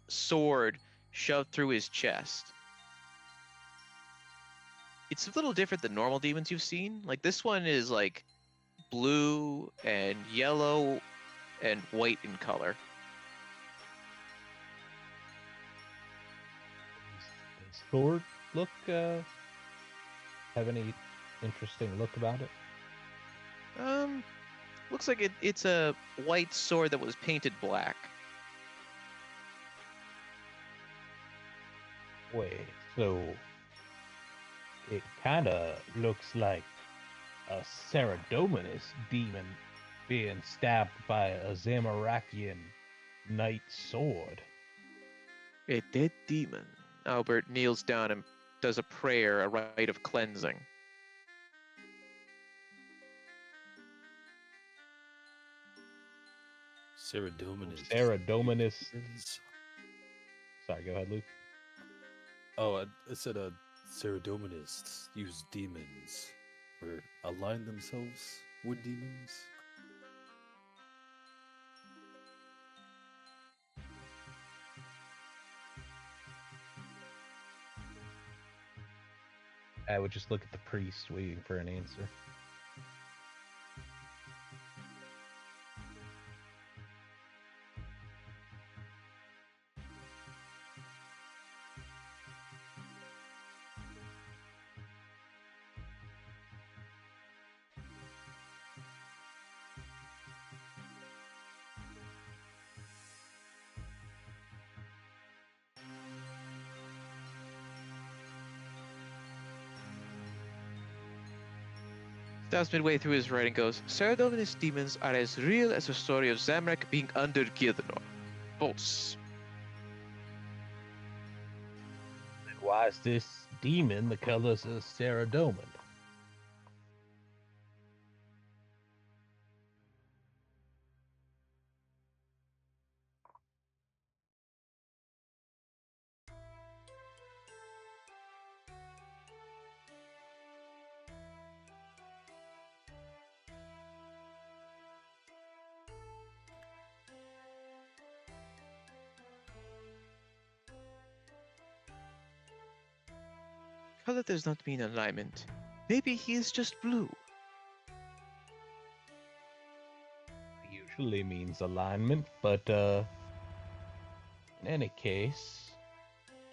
sword shoved through his chest. It's a little different than normal demons you've seen. Like, this one is like blue and yellow and white in color. Does sword look have any interesting look about it? Looks like it's a white sword that was painted black. Wait, so it kind of looks like a Ceredominus demon being stabbed by a Zamorakian knight sword. A dead demon. Albert kneels down and does a prayer, a rite of cleansing. Ceredominus. Sorry, go ahead, Luke. Oh, I said Ceredomanists use demons or align themselves with demons. I would just look at the priest waiting for an answer. Stops midway through his writing, goes, Saradominus demons are as real as the story of Zamorak being under Gielinor. False. Then why is this demon the colors of Saradomin? Color does not mean alignment. Maybe he is just blue. Usually means alignment, but in any case,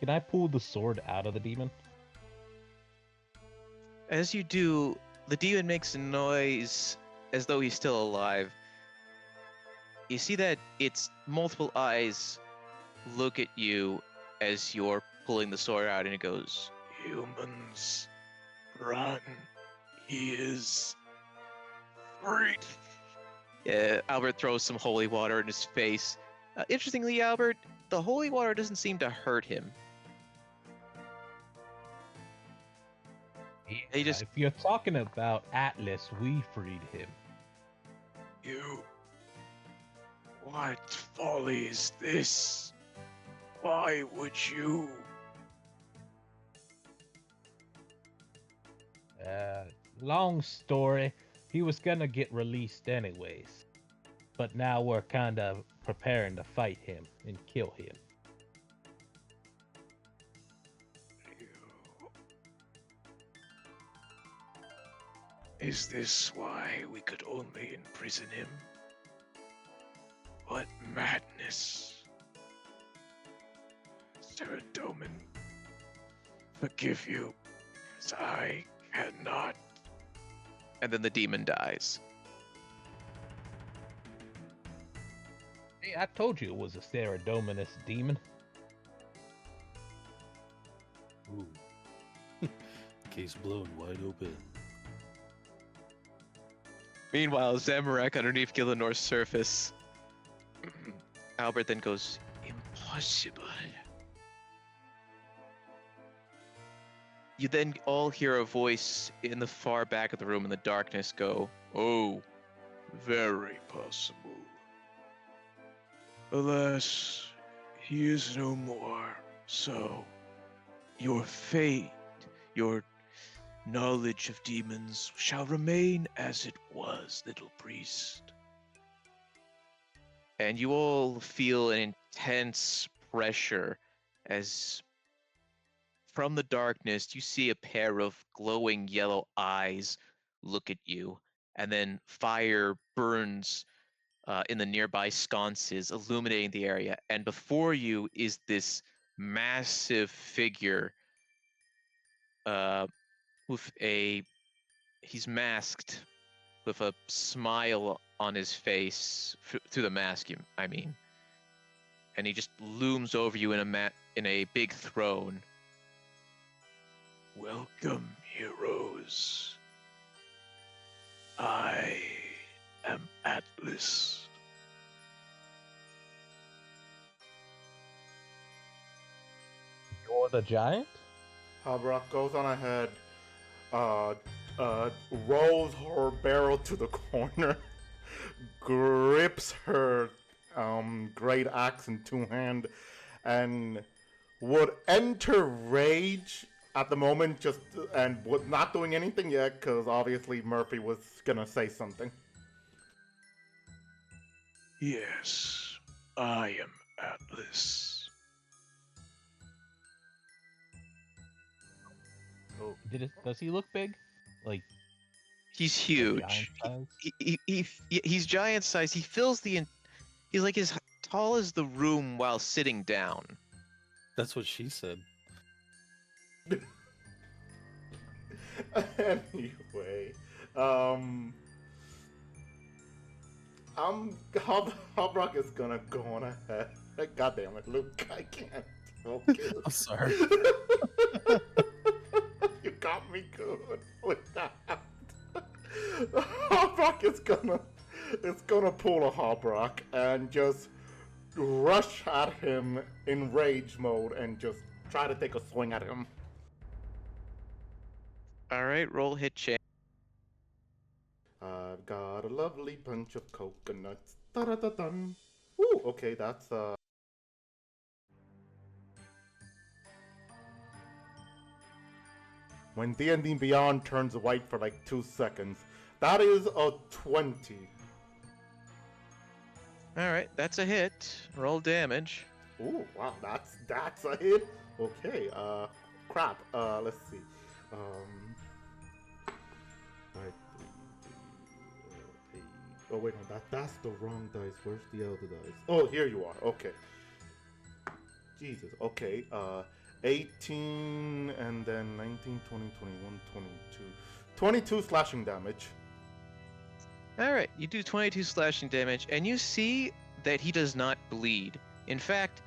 can I pull the sword out of the demon? As you do, the demon makes a noise as though he's still alive. You see that its multiple eyes look at you as you're pulling the sword out, and it goes, Humans, run. He is free. Albert throws some holy water in his face. Interestingly, Albert, the holy water doesn't seem to hurt him. He just... If you're talking about Atlas, we freed him. You... What folly is this? Why would you... Long story. He was gonna get released anyways. But now we're kind of preparing to fight him and kill him. Is this why we could only imprison him? What madness. Saradomin, forgive you, as I cannot. And then the demon dies. Hey, I told you it was a Saradominus demon. Ooh. Case blown wide open. Meanwhile, Zamorak underneath Gilinor's surface. Albert then goes, Impossible. You then all hear a voice in the far back of the room in the darkness go, Oh, very possible. Alas, he is no more, so your fate, your knowledge of demons shall remain as it was, little priest. And you all feel an intense pressure as from the darkness you see a pair of glowing yellow eyes look at you, and then fire burns in the nearby sconces, illuminating the area. And before you is this massive figure with he's masked with a smile on his face through the mask, I mean. And he just looms over you in a big throne. Welcome, heroes. I am Atlas. You're the giant? Habrak goes on ahead, rolls her barrel to the corner, grips her great axe in two hand, and would enter rage at the moment, and was not doing anything yet, because obviously Murphy was gonna say something. Yes, I am Atlas. Oh, does he look big? Like He's giant huge. size? He's giant size. He fills he's like as tall as the room while sitting down. That's what she said. Anyway, Habrak is gonna go on ahead. God damn it, Luke, I can't. Okay. I'm sorry. You got me good with that. Harbrock is gonna pull a Harbrock and just rush at him in rage mode and just try to take a swing at him. All right, roll hit chance. I've got a lovely bunch of coconuts. Da-da-da-dun. Ooh, okay, that's when D&D Beyond turns white for like 2 seconds. That is a 20. All right, that's a hit. Roll damage. Ooh, wow, that's a hit. Okay, crap. Let's see. Right, three, 8. Oh wait, no, that's the wrong dice. Where's the other dice? Oh, here you are. Okay. Jesus. Okay. 18 and then 19, 20, 21, 22. 22 slashing damage. All right, you do 22 slashing damage, and you see that he does not bleed. In fact,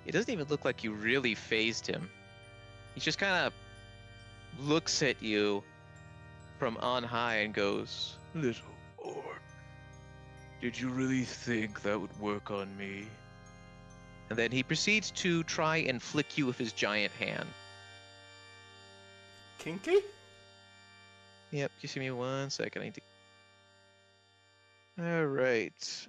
it doesn't even look like you really phased him. He just kind of looks at you from on high and goes, "Little orc, did you really think that would work on me?" And then he proceeds to try and flick you with his giant hand. Kinky? Yep, just give me 1 second. I need to... All right.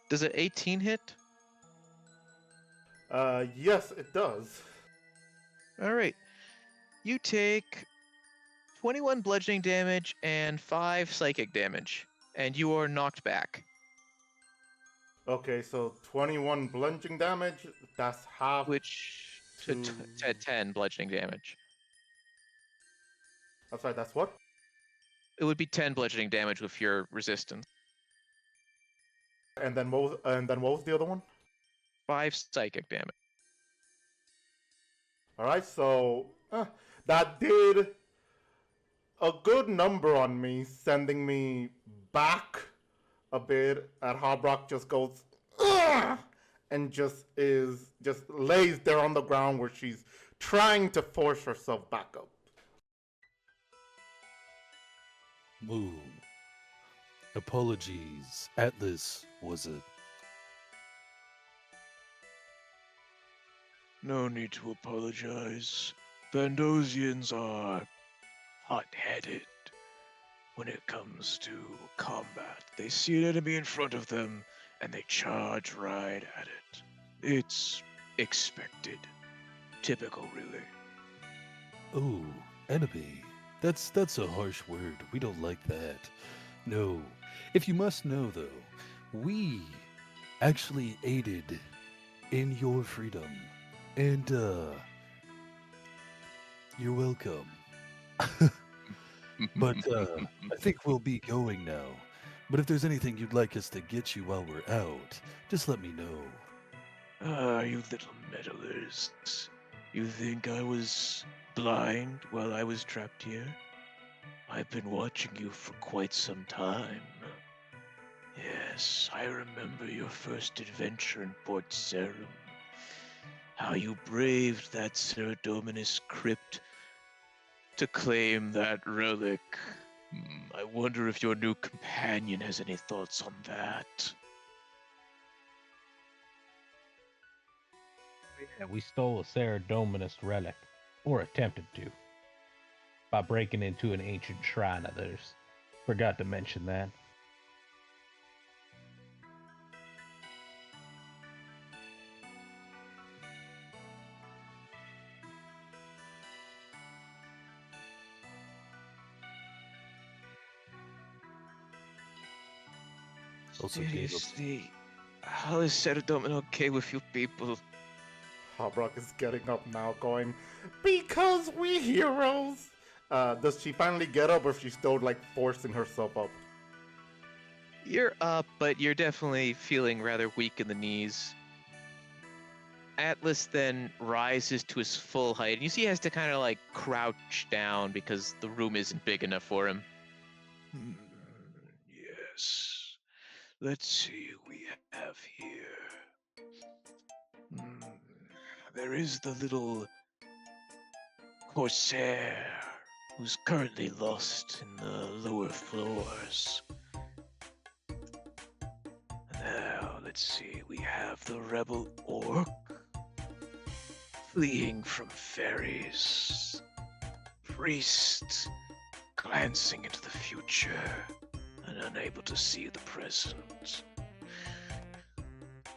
Does an 18 hit? Yes, it does. All right. You take 21 bludgeoning damage and 5 psychic damage, and you are knocked back. Okay, so 21 bludgeoning damage. That's half. Which to 10 bludgeoning damage. I'm sorry, that's what? It would be 10 bludgeoning damage with your resistance. And then what was the other one? 5 psychic damage. Alright, so that did a good number on me, sending me back a bit. And Harbrock just goes, "Ugh!" and just lays there on the ground where she's trying to force herself back up. Moo. Apologies. Atlas, was it? No need to apologize. Vandosians are hot-headed when it comes to combat. They see an enemy in front of them, and they charge right at it. It's expected. Typical, really. Oh, enemy. That's a harsh word. We don't like that. No. If you must know, though, we actually aided in your freedom. And, you're welcome. But, I think we'll be going now. But if there's anything you'd like us to get you while we're out, just let me know. Ah, you little meddlers. You think I was blind while I was trapped here? I've been watching you for quite some time. Yes, I remember your first adventure in Port Sarum. How you braved that Seradominus crypt to claim that relic. I wonder if your new companion has any thoughts on that. Yeah, we stole a Seradominus relic, or attempted to, by breaking into an ancient shrine of theirs. Forgot to mention that. Also gave up. Seriously, how is Seradomin okay with you people? Harbrock is getting up now, going, "Because we heroes." Does she finally get up, or is she still like forcing herself up? You're up, but you're definitely feeling rather weak in the knees. Atlas then rises to his full height, and you see he has to kind of like crouch down because the room isn't big enough for him. Yes. Let's see who we have here. Hmm, there is the little corsair who's currently lost in the lower floors. Now, let's see, we have the rebel orc fleeing from fairies, priest glancing into the future and unable to see the present.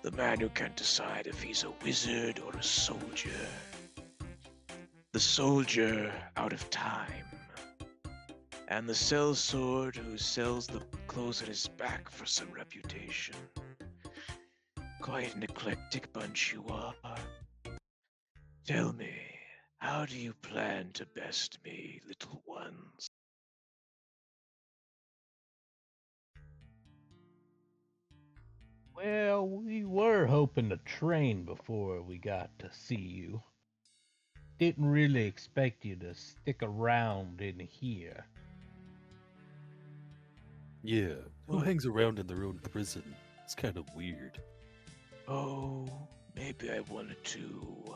The man who can't decide if he's a wizard or a soldier. The soldier out of time. And the sellsword who sells the clothes on his back for some reputation. Quite an eclectic bunch you are. Tell me, how do you plan to best me, little ones? Well, we were hoping to train before we got to see you. Didn't really expect you to stick around in here. Yeah, who What? hangs around in their own prison? It's kind of weird. Oh, maybe I wanted to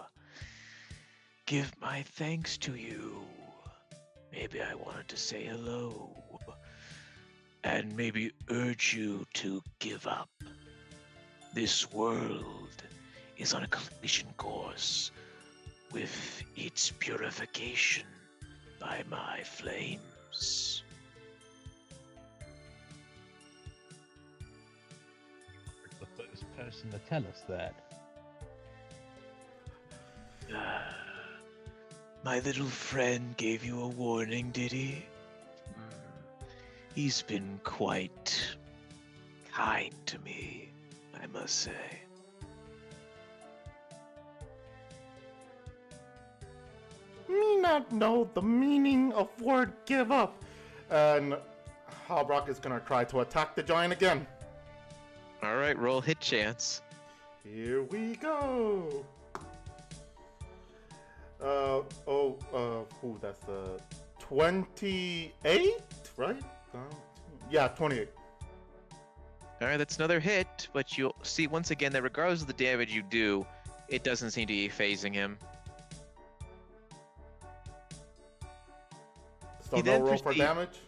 give my thanks to you. Maybe I wanted to say hello. And maybe urge you to give up. This world is on a collision course with its purification by my flames. You're the first person to tell us that. My little friend gave you a warning, did he? He's been quite kind to me, I must say. Me not know the meaning of word give up. And Halbrock is gonna try to attack the giant again. All right, roll hit chance. Here we go. That's 28, right? Yeah, 28. All right, that's another hit, but you'll see once again that regardless of the damage you do, it doesn't seem to be phasing him. So He no then roll for proceed- damage?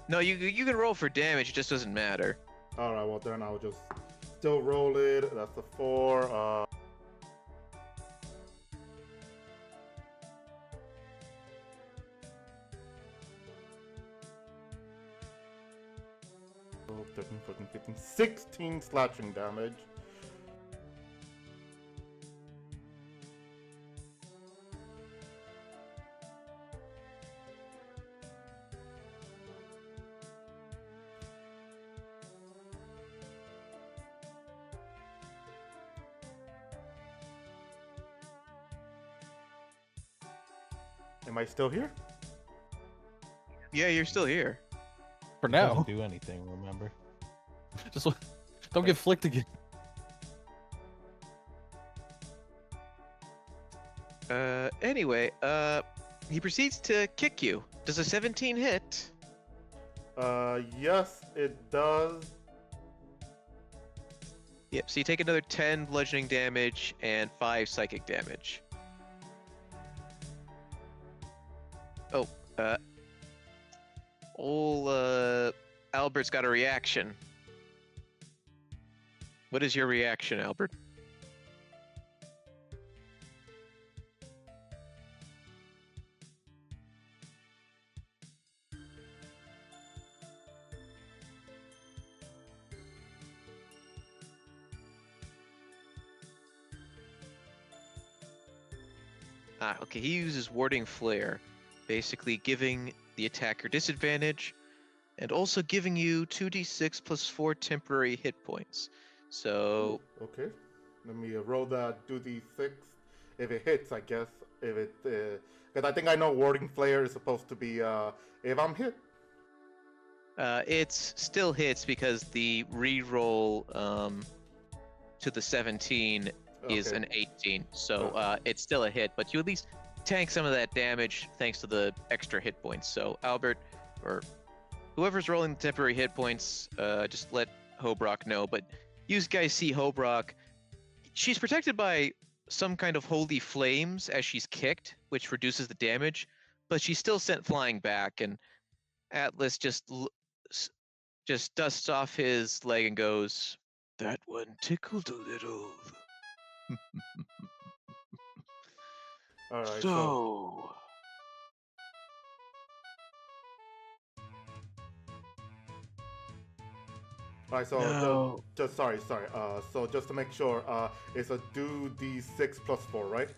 No, you can roll for damage, it just doesn't matter. Alright, well then I'll just still roll it. That's a 4. 13, 14, 15, 16 slashing damage. Am I still here? Yeah, you're still here. For now, Doesn't do anything, remember? just don't get flicked again. Anyway, he proceeds to kick you. Does a 17 hit? Yes, it does. Yep, so you take another 10 bludgeoning damage and 5 psychic damage. Oh, Albert's got a reaction. What is your reaction, Albert? Okay, he uses Warding Flare, basically giving the attacker disadvantage, and also giving you 2d6 plus 4 temporary hit points. So, Okay. Let me roll that 2d6. If it hits, I guess. If it, because I think I know warding flare is supposed to be if I'm hit. it's still hits because the reroll to the 17 is Okay. an 18. So it's still a hit, but you at least tank some of that damage thanks to the extra hit points. So Albert, or whoever's rolling the temporary hit points, just let Hobrock know. But you guys see Hobrock, she's protected by some kind of holy flames as she's kicked, which reduces the damage, but she's still sent flying back. And Atlas just dusts off his leg and goes, That one tickled a little. All right, So, all right, so now, just sorry. So just to make sure, it's a do d6 plus 4, right?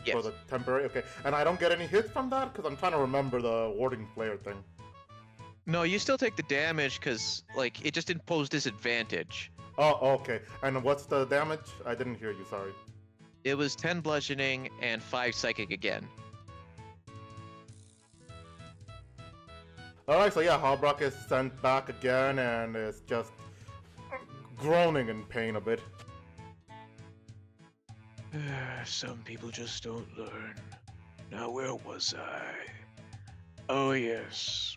yes. For the temporary, okay. And I don't get any hits from that because I'm trying to remember the warding flare thing. No, you still take the damage because, like, it just imposed disadvantage. Oh, okay. And what's the damage? I didn't hear you. Sorry. It was 10 bludgeoning and 5 psychic again. All right, so yeah, Hallbrock is sent back again and is just groaning in pain a bit. some people just don't learn. Now, where was I? Oh, yes.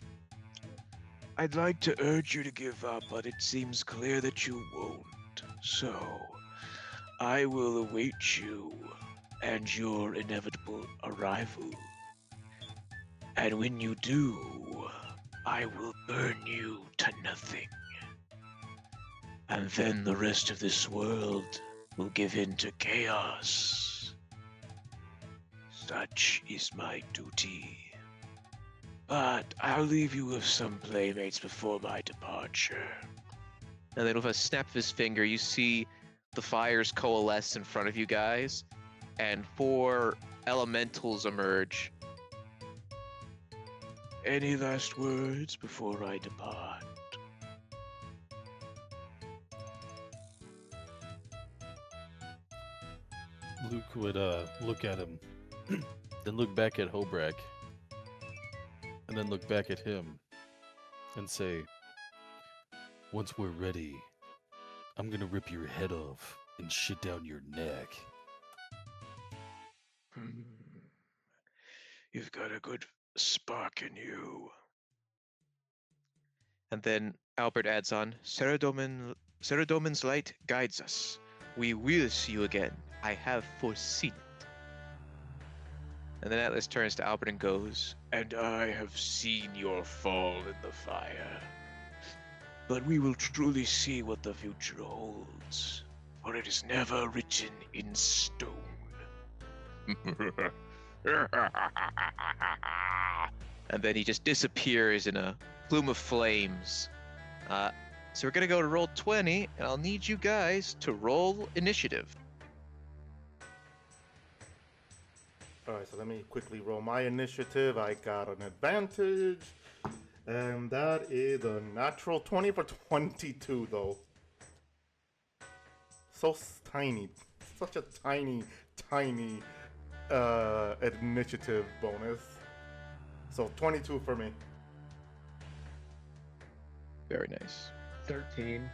I'd like to urge you to give up, but it seems clear that you won't. So, I will await you and your inevitable arrival. And when you do, I will burn you to nothing. And then the rest of this world will give in to chaos. Such is my duty. But I'll leave you with some playmates before my departure. And then with a snap of his finger, you see the fires coalesce in front of you guys, and 4 elementals emerge. Any last words before I depart? Luke would look at him, then look back at Hobrak, and then look back at him, and say, "Once we're ready, I'm gonna rip your head off and shit down your neck." You've got a good spark in you. And then Albert adds on, Seradomin's light guides us. We will see you again. I have foreseen it. And then Atlas turns to Albert and goes, And I have seen your fall in the fire. But we will truly see what the future holds, for it is never written in stone. And then he just disappears in a plume of flames. So we're going to go to roll 20, and I'll need you guys to roll initiative. Alright, so let me quickly roll my initiative. I got an advantage. And that is a natural 20 for 22, though. So tiny. Such a tiny initiative bonus. So 22 for me. Very nice. 13.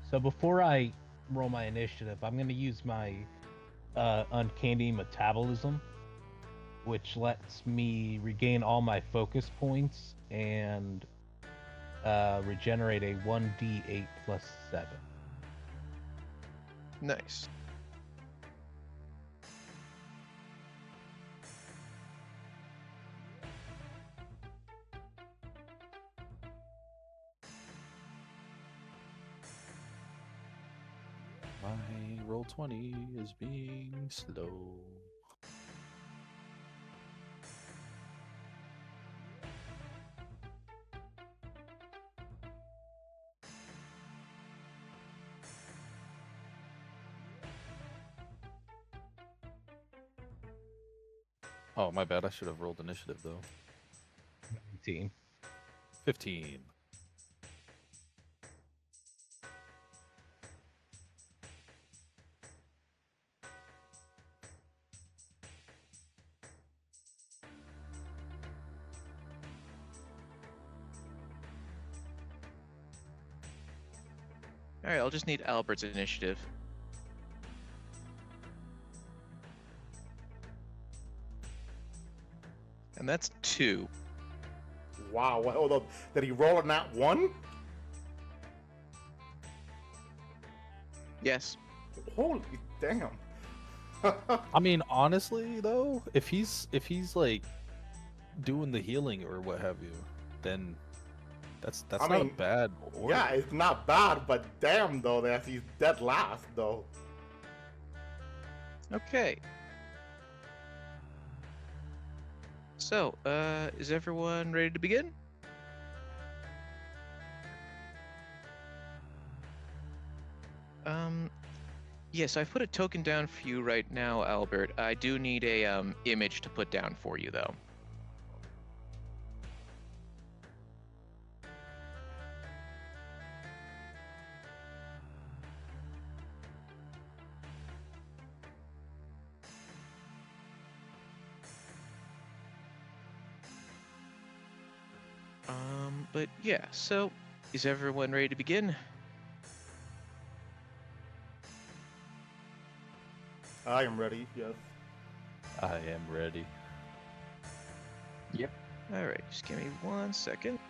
So before I roll my initiative, I'm going to use my uncanny metabolism, which lets me regain all my focus points and regenerate a 1d8 plus 7. Nice. My roll 20 is being slow. Oh, my bad. I should have rolled initiative, though. 19. 15. All right, I'll just need Albert's initiative. And that's 2. Wow, hold up. Did he roll a nat 1? Yes. Holy damn. I mean, honestly though, if he's like doing the healing or what have you, then that's I not a mean, bad order. Yeah, it's not bad, but damn though, that he's dead last though. Okay. So, is everyone ready to begin? Yes, I've put a token down for you right now, Albert. I do need a image to put down for you, though. But yeah, so is everyone ready to begin? I am ready, yes. I am ready. All right, just give me 1 second.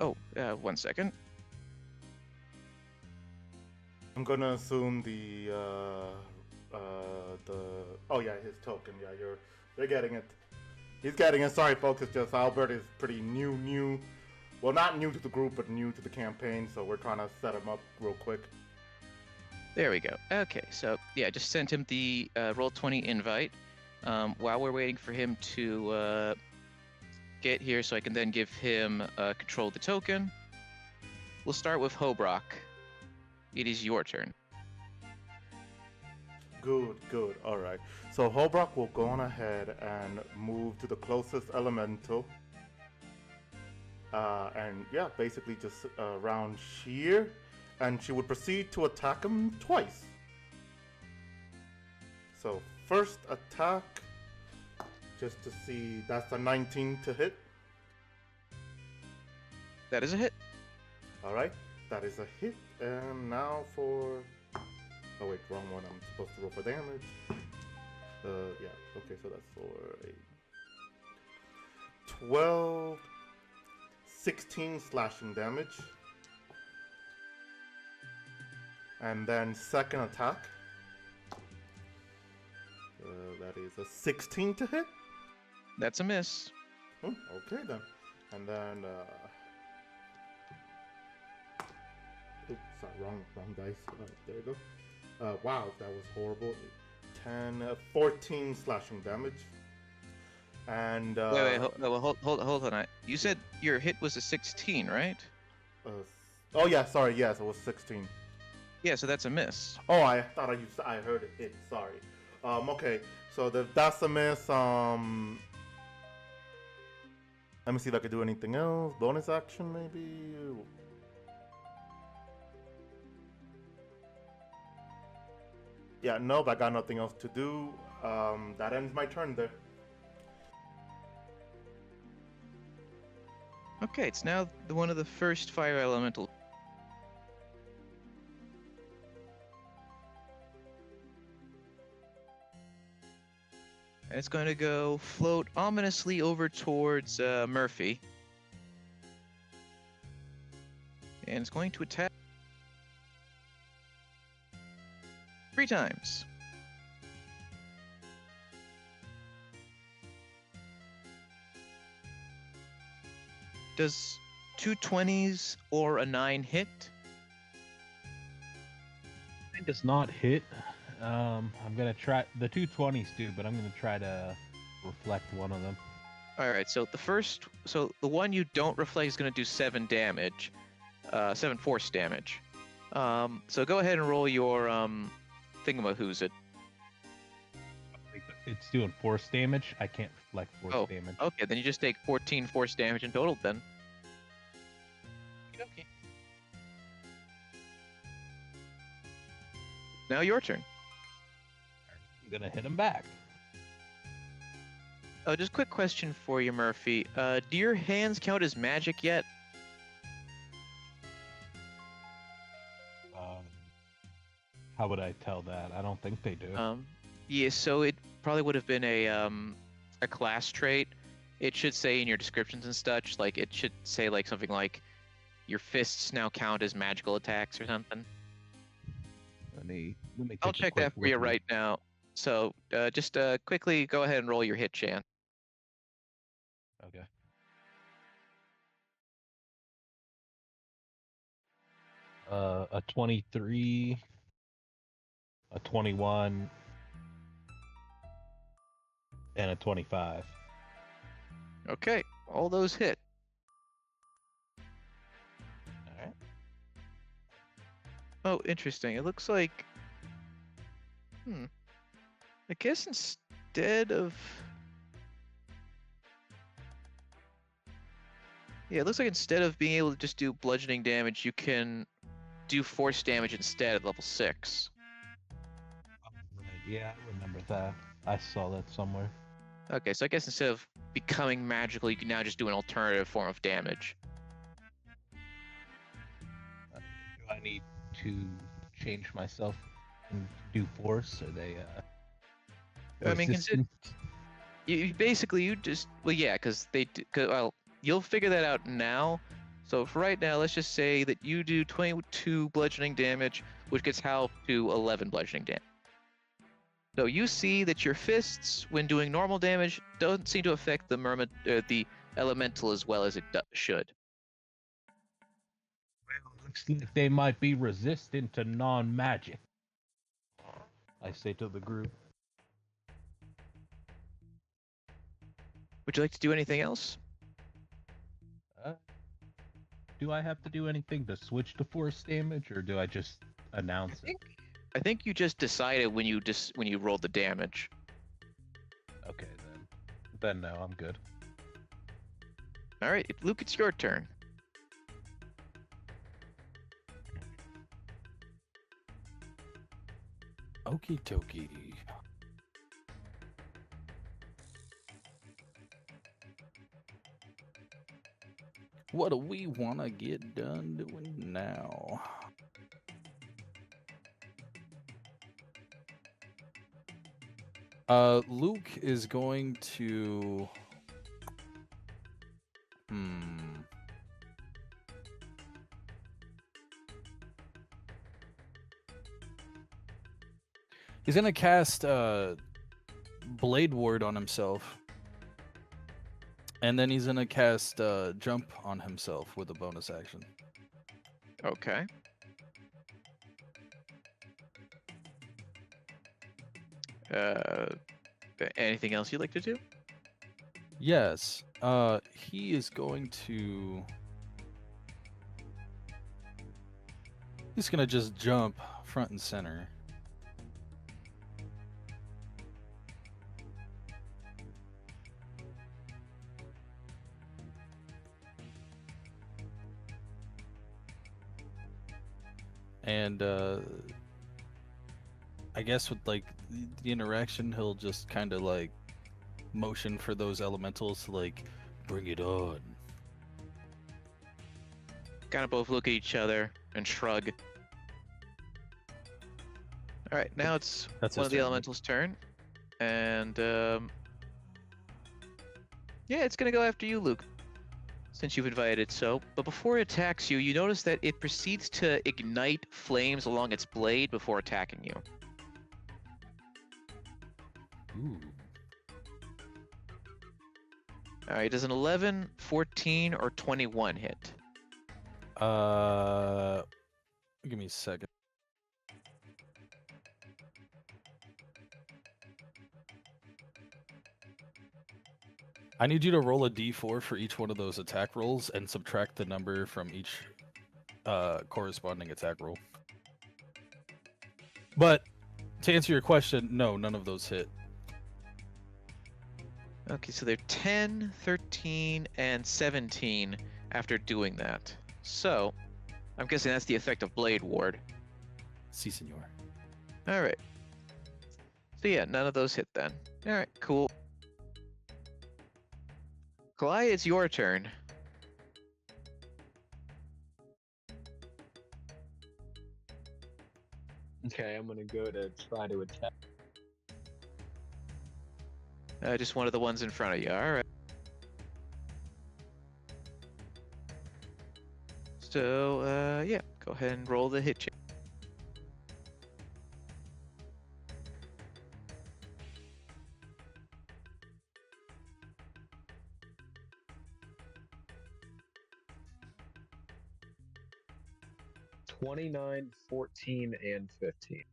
Oh, 1 second. I'm gonna assume oh yeah, his token. Yeah, you're getting it. He's getting it. Sorry, folks. It's just Albert is pretty new. Well, not new to the group, but new to the campaign. So we're trying to set him up real quick. There we go. Okay, so yeah, just sent him the Roll20 invite. While we're waiting for him to get here, so I can then give him control of the token. We'll start with Hobrock. It is your turn. Good. All right. So Holbrook will go on ahead and move to the closest elemental. And yeah, basically just around here. And she would proceed to attack him twice. So first attack, just to see, that's a 19 to hit. That is a hit. All right, that is a hit. And now for, oh wait, wrong one. I'm supposed to roll for damage. Yeah. Okay, so that's for a 12, 16 slashing damage. And then second attack. That is a 16 to hit. That's a miss. Okay then. And then oops, sorry, wrong dice. There you go. Wow, that was horrible. 10, 14 slashing damage. And Wait, hold on. You said your hit was a 16, right? oh yeah, sorry, yes, it was 16. Yeah, so that's a miss. Oh, I thought I heard it hit. Sorry. Okay, so that's a miss. Let me see if I could do anything else. Bonus action, maybe. Yeah, nope, I got nothing else to do. That ends my turn there. Okay, it's now one of the first fire elemental. And it's going to go float ominously over towards Murphy. And it's going to attack 3 times. Does 2 20s or a 9 hit? It does not hit. I'm gonna try the 220s do, but I'm gonna try to reflect one of them. All right, so the one you don't reflect is going to do 7 damage, 7 force damage. So go ahead and roll your thingamahoo's it? It's doing force damage. I can't reflect force Oh, damage. okay, then you just take 14 force damage in total then. Okay. Now your turn. I'm gonna hit him back. Oh, just a quick question for you, Murphy. Do your hands count as magic yet? How would I tell that? I don't think they do. Yeah, so it probably would have been a class trait. It should say in your descriptions and such, like it should say like something like your fists now count as magical attacks or something. Let me I'll take a check quick that for you look at it. right now. So just quickly go ahead and roll your hit chance. Okay. A 23, a 21, and a 25. Okay, all those hit. All right. Oh, interesting. It looks like, I guess instead of, yeah, it looks like instead of being able to just do bludgeoning damage, you can do force damage instead at level 6. Right. Yeah, I remember that. I saw that somewhere. Okay, so I guess instead of becoming magical, you can now just do an alternative form of damage. Do I need to change myself and do force? Are they I mean, resistant? you basically you just yeah, because well, you'll figure that out now. So for right now, let's just say that you do 22 bludgeoning damage, which gets halved to 11 bludgeoning damage. So you see that your fists, when doing normal damage, don't seem to affect the elemental as well as it should. Looks like they might be resistant to non-magic. I say to the group. Would you like to do anything else? Do I have to do anything to switch to force damage, or do I just announce it? I think you just decided when you rolled the damage. Okay, then no, I'm good. All right, Luke, it's your turn. Okie dokie. What do we want to get done doing now? Luke is going to... He's gonna cast Blade Ward on himself. And then he's gonna cast Jump on himself with a bonus action. Okay. Anything else you'd like to do? Yes. He is going to... He's gonna just jump front and center. And I guess with like the interaction, he'll just kind of like motion for those elementals to like bring it on. Kind of both look at each other and shrug. All right, now it's That's one his of the turn, right? elementals' turn, and yeah, it's gonna go after you, Luke, since you've invited it so. But before it attacks you, you notice that it proceeds to ignite flames along its blade before attacking you. Ooh. All right, does an 11, 14, or 21 hit? Give me a second. I need you to roll a d4 for each one of those attack rolls and subtract the number from each corresponding attack roll. But To answer your question, no, none of those hit. Okay, so they're 10, 13, and 17 after doing that. So, I'm guessing that's the effect of Blade Ward. Si, senor. Alright. So yeah, none of those hit then. Alright, cool. Kalai, it's your turn. Okay, I'm gonna go to try to attack. Just one of the ones in front of you, alright. So, yeah, go ahead and roll the hit check. $29, $14, and $15.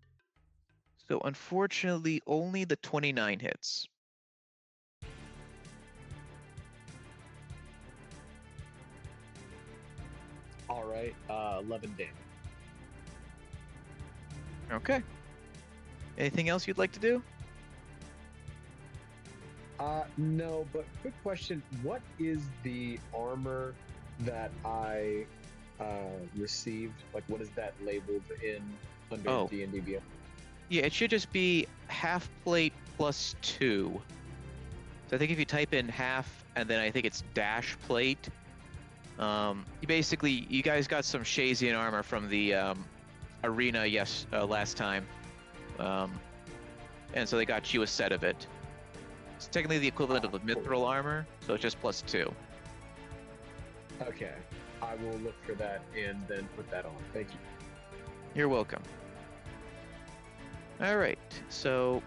So unfortunately, only the 29 hits. All right, 11 damage. Okay. Anything else you'd like to do? No, but quick question: what is the armor that I received? Like, what is that labeled in under D&D Beyond? Yeah, it should just be half plate plus 2. So I think if you type in half and then I think it's dash plate, you guys got some Shazian armor from the arena last time, and so they got you a set of it. It's technically the equivalent of a mithril armor, so it's just plus 2. Okay, I will look for that and then put that on. Thank you. You're welcome. All right, so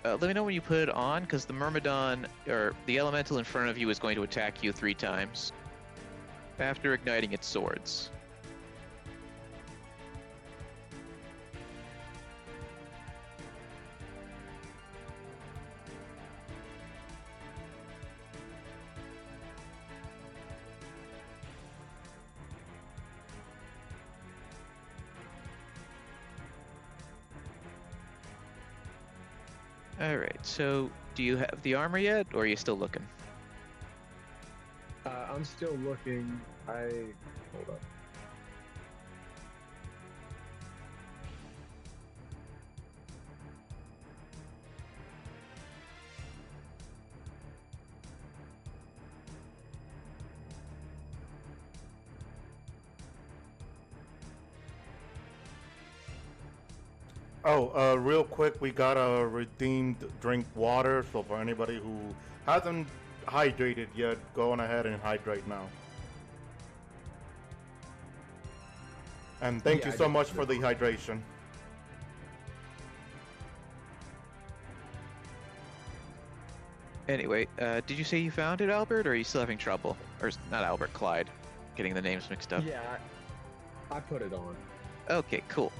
let me know when you put it on, because the Myrmidon, or the elemental in front of you, is going to attack you 3 times after igniting its swords. All right, so do you have the armor yet, or are you still looking? I'm still looking. Hold up. Oh, real quick, we got a redeemed drink water. So for anybody who hasn't hydrated yet, go on ahead and hydrate now. And thank Yeah, you I so just much did. for the hydration. Anyway, did you say you found it, Albert, or are you still having trouble? Or not Albert, Clyde, getting the names mixed up. Yeah, I put it on. Okay, cool.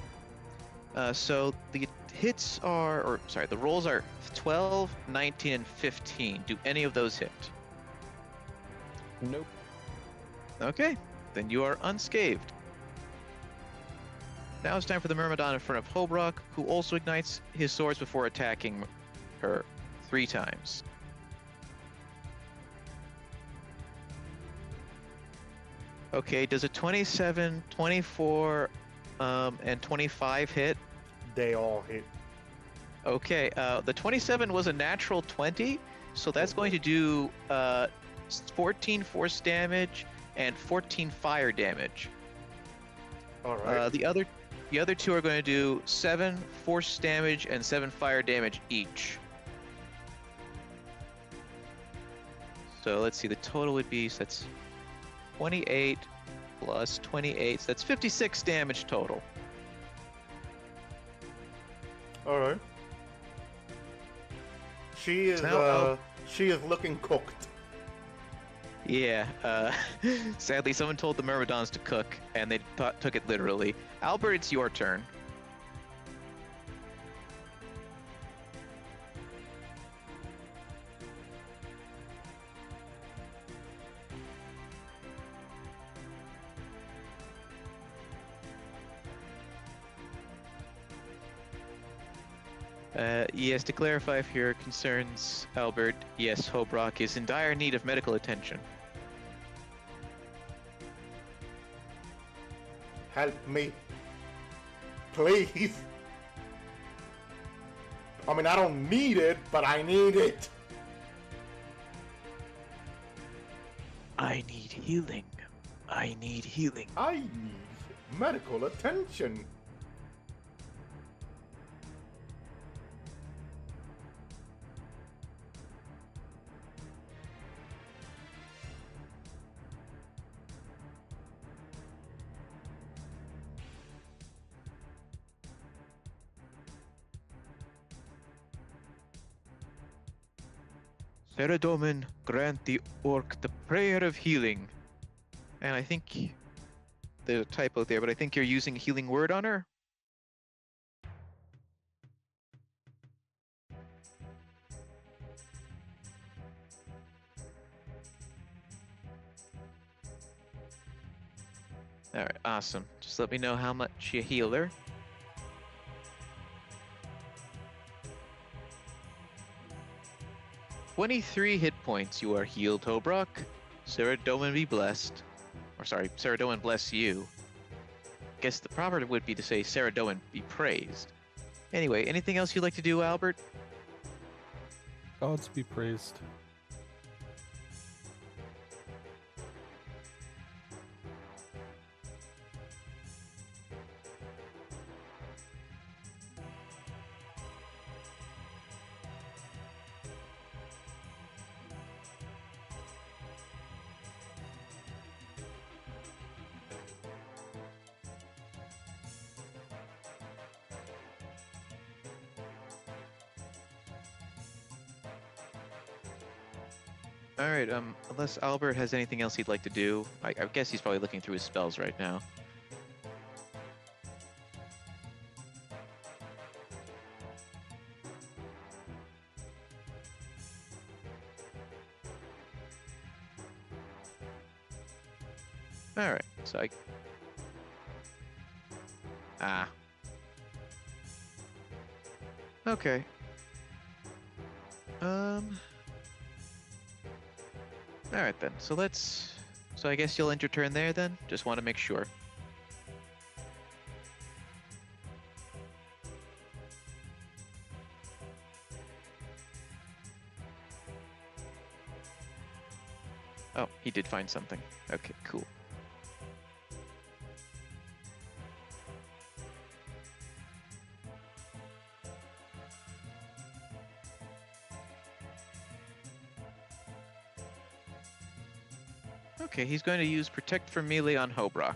So the hits are, or sorry, the rolls are 12, 19, and 15. Do any of those hit? Nope. Okay, then you are unscathed. Now it's time for the Myrmidon in front of Hobrock, who also ignites his swords before attacking her 3 times. Okay, does a 27, 24, and 25 hit? They all hit. Okay, the 27 was a natural 20, so that's going to do 14 force damage and 14 fire damage. All right. The other 2 are going to do 7 force damage and 7 fire damage each. So let's see, the total would be, so that's 28 plus 28, so that's 56 damage total. All right. She is looking cooked. Yeah, sadly someone told the Myrmidons to cook, and they took it literally. Albert, it's your turn. Yes, to clarify for your concerns, Albert, yes, Hobrock is in dire need of medical attention. Help me. Please. I mean, I don't need it, but I need it. I need healing. I need healing. I need medical attention. Saradomin, grant the orc the prayer of healing. And I think there's a typo there, but I think you're using healing word on her. Alright, awesome. Just let me know how much you heal her. "23 hit points you are healed, Hobrock. Saradomin be blessed." Or sorry, Saradomin bless you. Guess the proper would be to say Saradomin be praised. Anyway, anything else you'd like to do, Albert? Gods be praised. Alright, unless Albert has anything else he'd like to do. I guess he's probably looking through his spells right now. Alright, so I... Ah. Okay. Alright then, so let's... So I guess you'll end your turn there then? Just want to make sure. Oh, he did find something. Okay, cool. Okay, he's going to use Protect from Melee on Hobrock.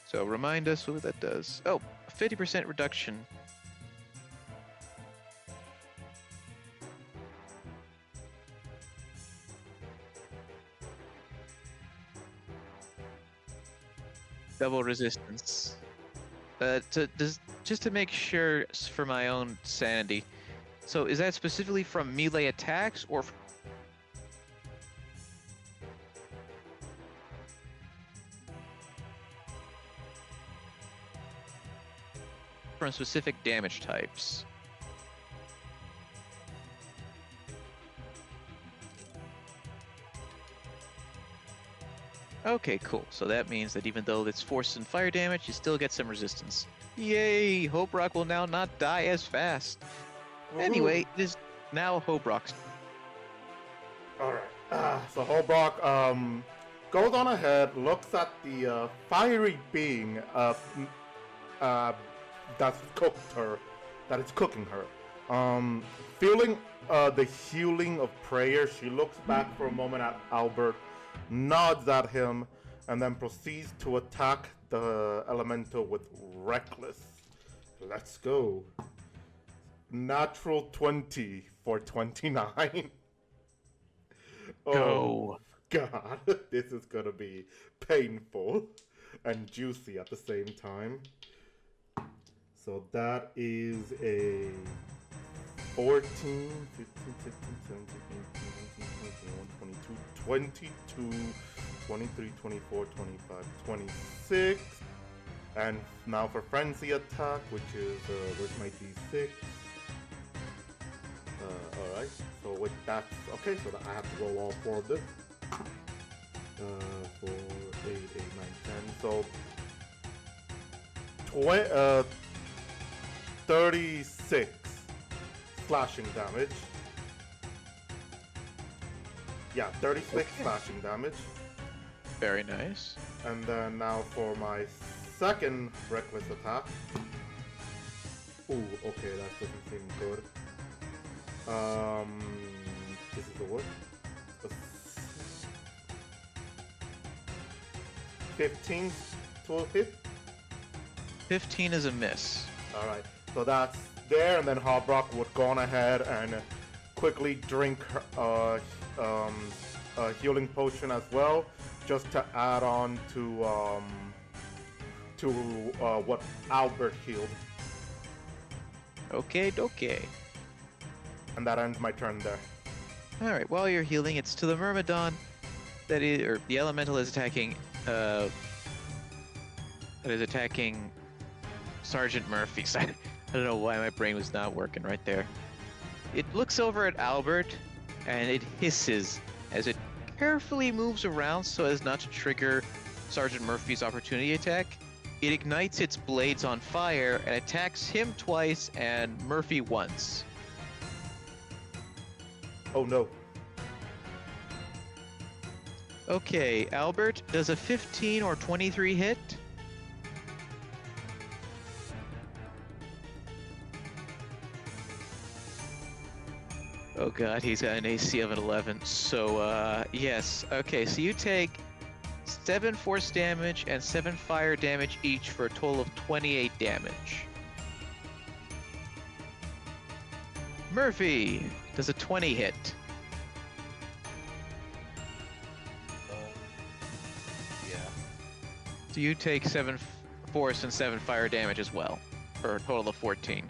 So remind us what that does. Oh, 50% reduction. Double resistance. Just to make sure for my own sanity. So is that specifically from melee attacks or from specific damage types? Okay, cool. So that means that even though it's force and fire damage, you still get some resistance. Yay! Hobrock will now not die as fast. Anyway, it is now Hobrock's. Alright. So Hobrock goes on ahead, looks at the fiery being that's cooked her, that is cooking her. Feeling the healing of prayer, she looks back for a moment at Albert, nods at him, and then proceeds to attack the elemental with Reckless. Let's go. Natural 20 for 29. Oh Go. God, this is gonna be painful and juicy at the same time. So that is a 14, 15, 16, 17, 18, 19, 20, 21, 22, 23, 24, 25, 26. And now for frenzy attack, which is where's my d6? All right. So with that, okay. So that I have to roll all 4 of this. 4, 8, 8, 9, 10. So 36 slashing damage. Yeah, 36 slashing damage. Very nice. And then now for my second reckless attack. Ooh, okay, that doesn't seem good. This is the worst. 15 to hit. 15 is a miss. Alright, so that's there, and then Hobrock would go on ahead and quickly drink a healing potion as well, just to add on to what Albert healed. Okay. And that ends my turn there. All right. While you're healing, it's to the Myrmidon that is, or the Elemental is attacking. That is attacking Sergeant Murphy. I don't know why my brain was not working right there. It looks over at Albert, and it hisses as it carefully moves around so as not to trigger Sergeant Murphy's opportunity attack. It ignites its blades on fire and attacks him twice and Murphy once. Oh no. Okay, Albert, does a 15 or 23 hit? Oh god, he's got an AC of an 11. So, yes. Okay, so you take 7 force damage and 7 fire damage each for a total of 28 damage. Murphy, does a 20 hit? Yeah. So you take 7 force and 7 fire damage as well, for a total of 14.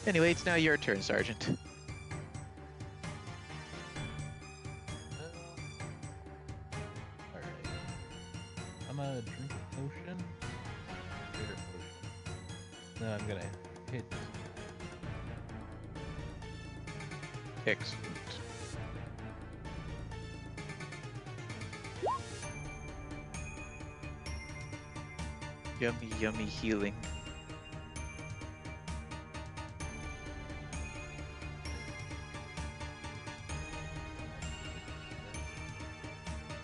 Anyway, it's now your turn, Sergeant. Alright. I'm gonna drink a potion. Bitter potion. No, I'm gonna hit. Excellent. Yummy, yummy healing.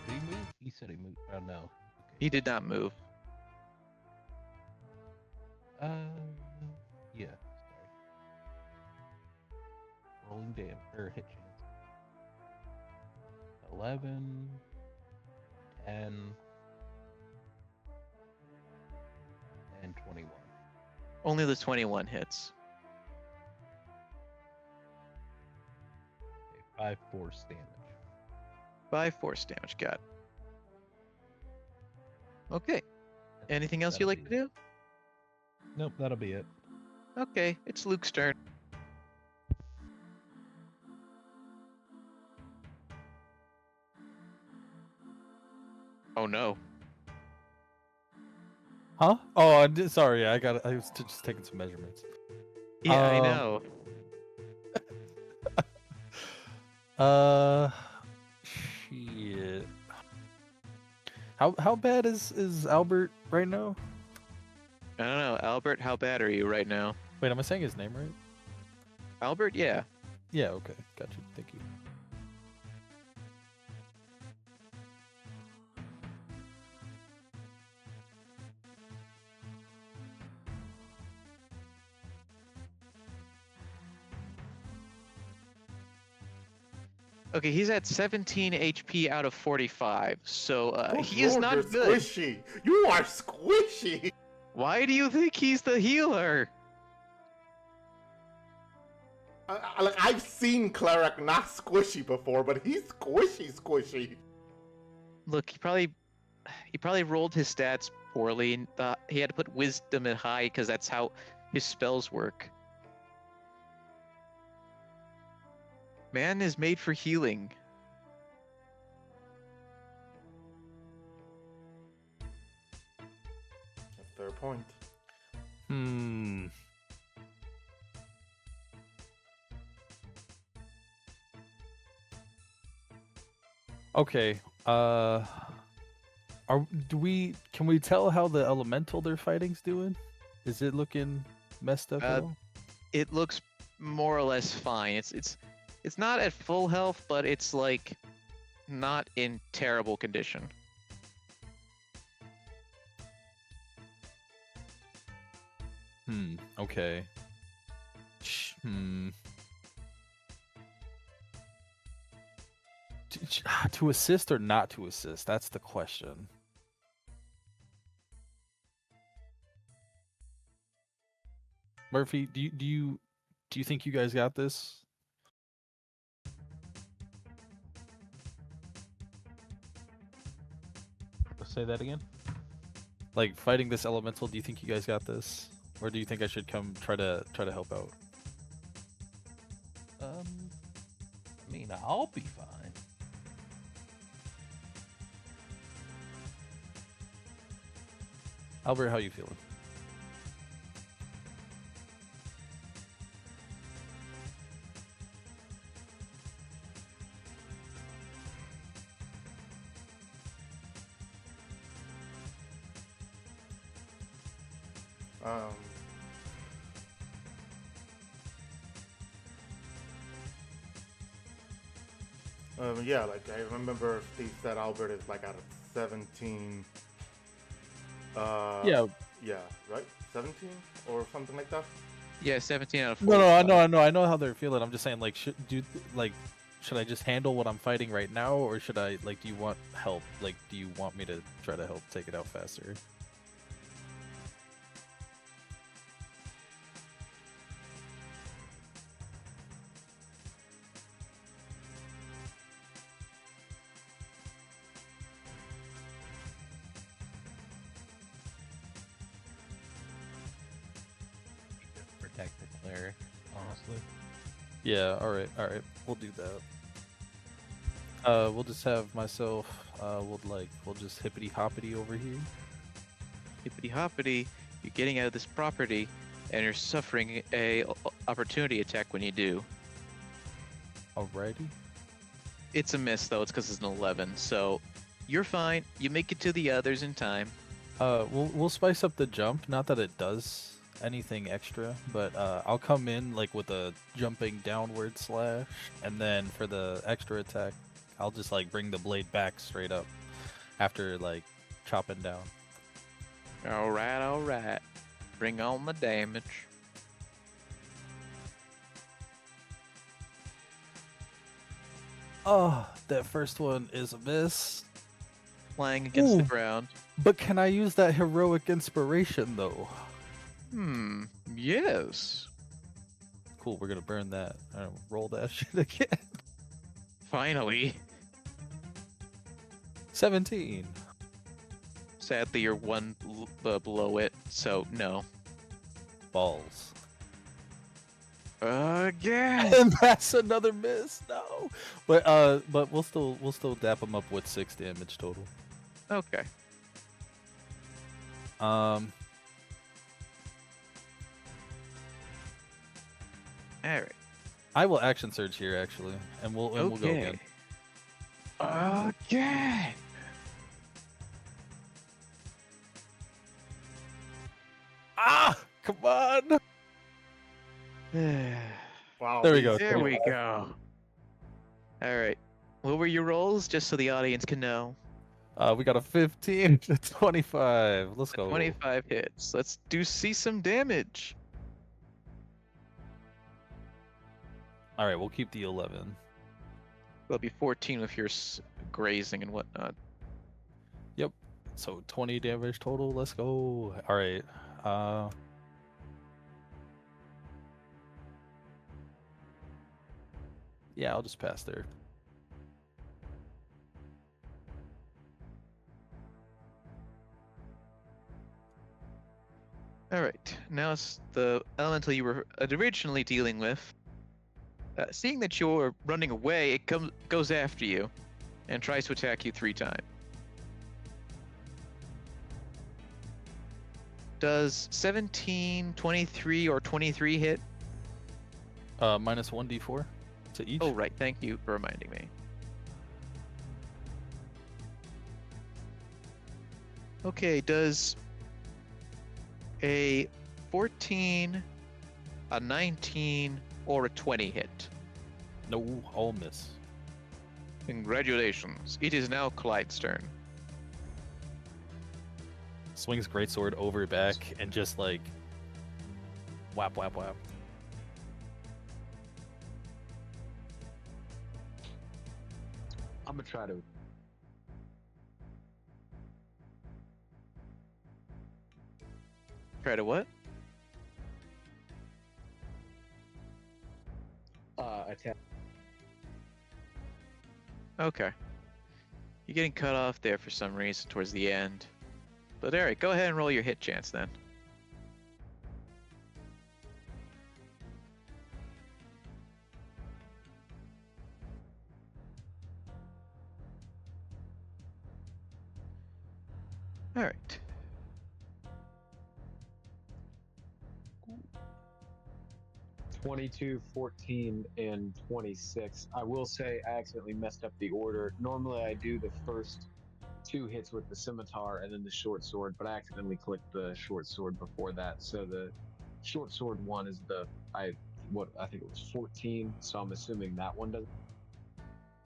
Did he move? He said he moved. Oh no. He did not move. Yeah. Sorry. Rolling damage or hit chance. 11, 10, and 21. Only the 21 hits. Okay, 5 force damage. 5 force damage, got it. Okay. Anything else you'd That'll like to be do? Nope, that'll be it. Okay, it's Luke's turn. Oh no. Huh? Oh, I did, sorry. I was just taking some measurements. Yeah, I Um, know. Shit. How bad is Albert right now? I don't know. Albert, how bad are you right now? Wait, am I saying his name right? Albert, yeah. Yeah. Okay. Got you. Thank you. Okay, he's at 17 HP out of 45, so Good he is Lord, not you're good. Squishy. You are squishy. Why do you think he's the healer? Like I've seen Cleric not squishy before, but he's squishy. Look, he probably rolled his stats poorly and thought he had to put wisdom at high because that's how his spells work. Man is made for healing. A fair point. Hmm. Okay. Can we tell how the elemental they're fighting's doing? Is it looking messed up at Uh, all? It looks more or less fine. It's not at full health, but it's like not in terrible condition. Okay. Hmm. To assist or not to assist? That's the question. Murphy, do you think you guys got this? Say that again. Like fighting this elemental, do you think you guys got this? Or do you think I should come try to help out? I mean, I'll be fine. Albert, how you feeling? Um, yeah, like I remember Steve said Albert is like out of 17. Yeah. Yeah, right? 17 or something like that? Yeah, 17 out of No, 45. I know how they're feeling. I'm just saying, like, should I just handle what I'm fighting right now, or should I, like, do you want help? Like, do you want me to try to help take it out faster? Protect the cleric, honestly. Yeah. All right. We'll do that. We'll just have myself. We'll just hippity hoppity over here. Hippity hoppity, you're getting out of this property, and you're suffering a opportunity attack when you do. Alrighty. It's a miss though. It's because it's an 11. So you're fine. You make it to the others in time. We'll spice up the jump. Not that it does anything extra, but I'll come in like with a jumping downward slash, and then for the extra attack, I'll just like bring the blade back straight up after like chopping down. All right. Bring on the damage. Oh, that first one is a miss. Flying against the Ooh. ground. But can I use that heroic inspiration though? Yes. Cool, we're gonna burn that. Roll that shit again. Finally. 17. Sadly, you're one below it, so no. Balls. Again. And that's another miss. No. But we'll still dap him up with 6 damage total. Okay. Um. All right. I will action surge here actually, and we'll go again. Again. Ah, come on. Wow. There we go. There we go. All right. What were your rolls, just so the audience can know? We got a 15 to 25. Let's go. 25 hits. Let's see some damage. All right, we'll keep the 11. That'll be 14 with your grazing and whatnot. Yep. So 20 damage total. Let's go. All right. Yeah, I'll just pass there. All right. Now it's the elemental you were originally dealing with. Seeing that you're running away, it goes after you and tries to attack you 3 times. Does 17, 23, or 23 hit? Minus 1d4 to each. Oh, right. Thank you for reminding me. Okay, does a 14, a 19, or a 20 hit? No, all miss. Congratulations. It is now Clyde's turn. Swings greatsword over back and just like whap whap whap. I'm gonna try to. Try to what? Attack. Okay. You're getting cut off there for some reason towards the end. But alright, go ahead and roll your hit chance then. Alright. 22, 14, and 26. I will say I accidentally messed up the order. Normally I do the first 2 hits with the scimitar and then the short sword, but I accidentally clicked the short sword before that. So the short sword one is I think it was 14. So I'm assuming that one doesn't.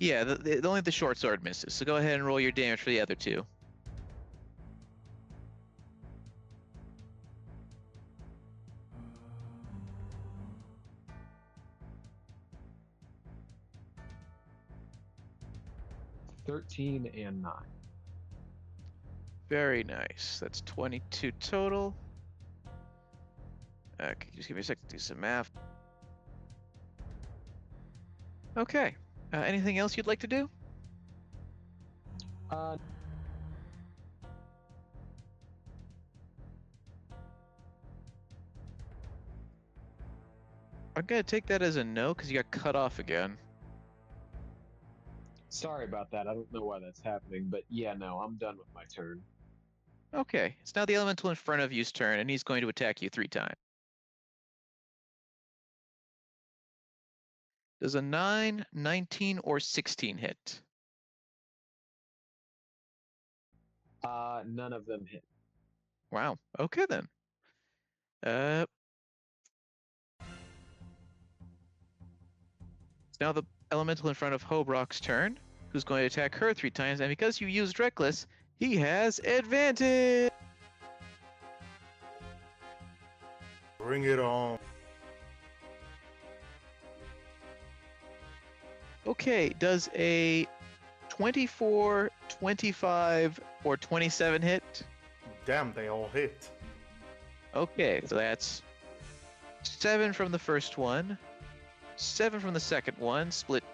Yeah, only the short sword misses. So go ahead and roll your damage for the other 2. $13 and $9. Very nice. That's 22 total. Okay, just give me a sec to do some math. Okay. Anything else you'd like to do? I'm gonna take that as a no because you got cut off again. Sorry about that. I don't know why that's happening, but yeah, no, I'm done with my turn. Okay, it's now the elemental in front of you's turn, and he's going to attack you 3 times. Does a 9, 19, or 16 hit? None of them hit. Wow. Okay then. It's now the elemental in front of Hobrock's turn, who's going to attack her 3 times, and because you used Reckless, he has advantage! Bring it on. Okay, does a 24, 25, or 27 hit? Damn, they all hit. Okay, so that's 7 from the first one, 7 from the second one, split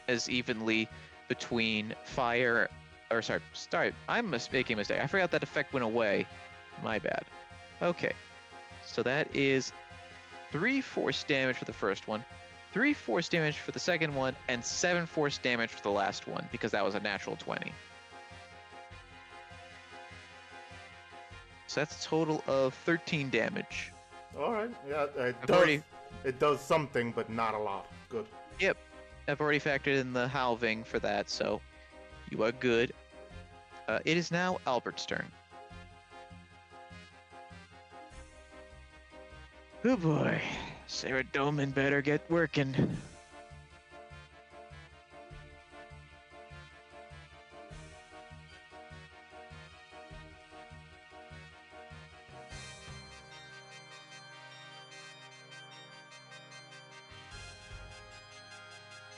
as evenly between fire, or sorry, I'm making a mistake. I forgot that effect went away. My bad. Okay, so that is 3 force damage for the first one, 3 force damage for the second one, and 7 force damage for the last one, because that was a natural 20. So that's a total of 13 damage. All right, yeah, already- it does something, but not a lot. Good. Yep, I've already factored in the halving for that, so you are good. It is now Albert's turn. Oh boy, Sarah Doman better get working.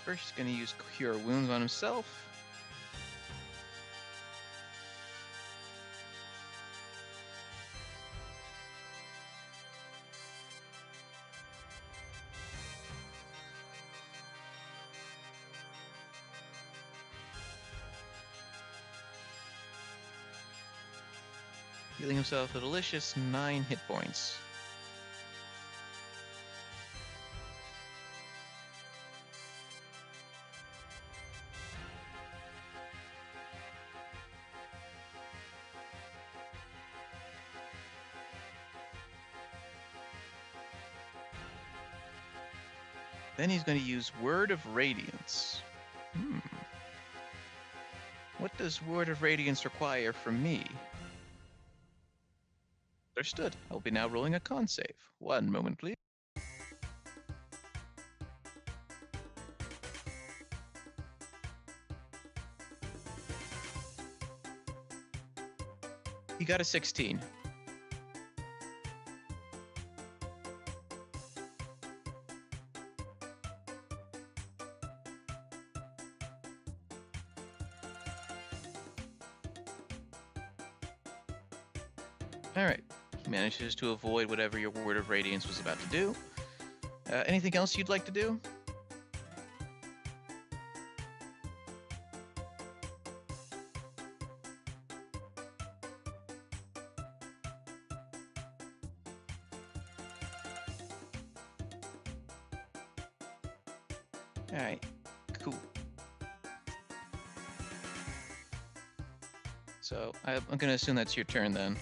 First, he's gonna use Cure Wounds on himself. Healing himself a delicious 9 hit points. Then he's going to use Word of Radiance. What does Word of Radiance require from me? Understood. I'll be now rolling a con save. One moment, please. He got a 16. Alright. He manages to avoid whatever your Word of Radiance was about to do. Anything else you'd like to do? Alright, cool. So, I'm gonna assume that's your turn then.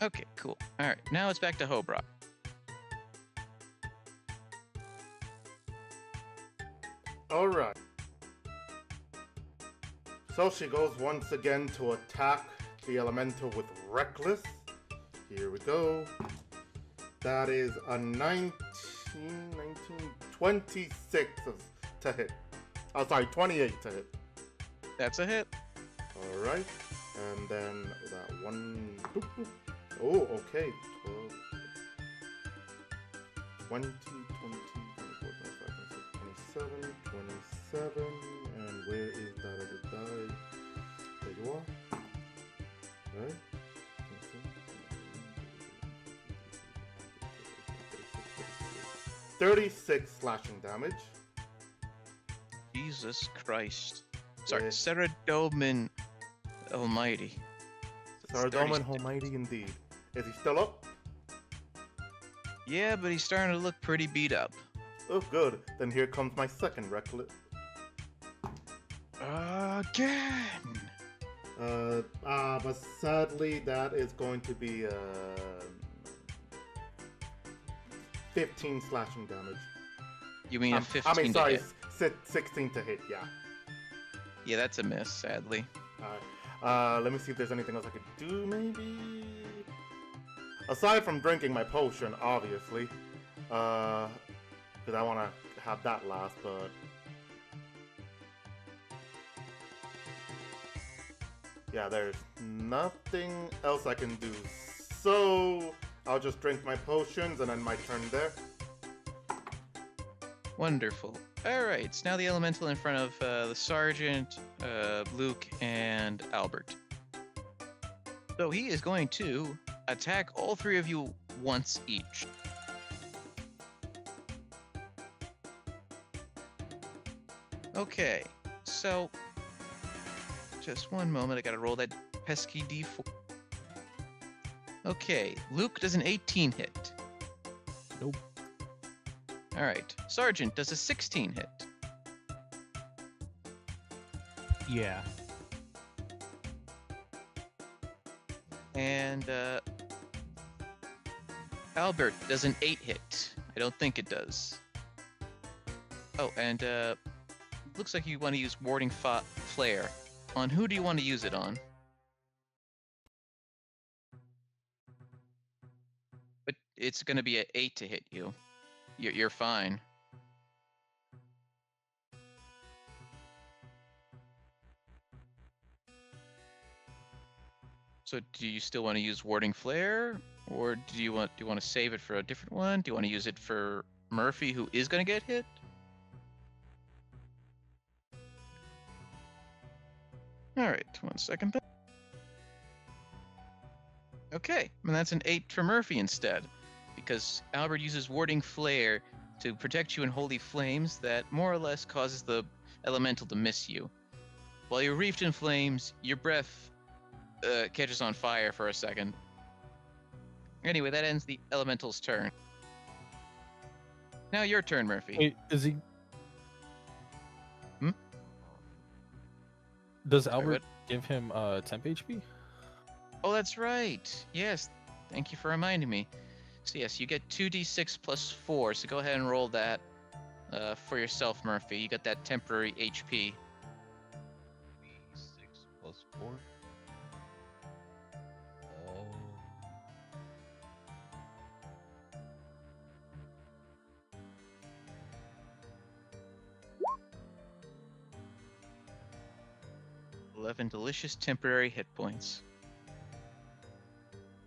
Okay, cool. Alright, now it's back to Hobrock. Alright. So she goes once again to attack the elemental with Reckless. Here we go. That is a 26 to hit. Oh, sorry, 28 to hit. That's a hit. Alright. And then that one. Boop, boop. Oh, okay. 12, 20, 24, 25, 26, 27, 27. And where is that other die? There you are. Right? 36 slashing damage. Jesus Christ. Sorry, Yeah. Saradomin Almighty. Saradomin Almighty indeed. Is he still up? Yeah, but he's starting to look pretty beat up. Oh, good. Then here comes my second Reckless. Again! But sadly, that is going to be 15 slashing damage. You mean a 15 I mean, to sorry, hit? 16 to hit, yeah. Yeah, that's a miss, sadly. Let me see if there's anything else I could do, maybe? Aside from drinking my potion, obviously. Because I want to have that last, but... yeah, there's nothing else I can do. So, I'll just drink my potions and then my turn there. Wonderful. Alright, it's now the elemental in front of the sergeant, Luke, and Albert. So he is going to attack all three of you once each. Okay, so just one moment, I gotta roll that pesky d4. Okay, Luke does an 18 hit. Nope. Alright, Sergeant does a 16 hit. Yeah. And Albert does an 8 hit. I don't think it does. Oh, and looks like you want to use Warding Flare. On who do you want to use it on? But it's going to be an 8 to hit you. You're fine. So do you still want to use Warding Flare, or do you want to save it for a different one? Do you want to use it for Murphy, who is going to get hit? All right, 1 second. Okay, and that's an 8 for Murphy instead, because Albert uses Warding Flare to protect you in holy flames that more or less causes the elemental to miss you. While you're reefed in flames, your breath catches on fire for a second. Anyway, that ends the elemental's turn. Now your turn, Murphy. Wait, is he? Hmm? Does Sorry, Albert what? give him temp HP? Oh, that's right. Yes, Thank you for reminding me. So yes, you get 2d6 plus 4, so go ahead and roll that for yourself, Murphy. You got that temporary HP. 6 plus 4. Uh, 11 delicious temporary hit points.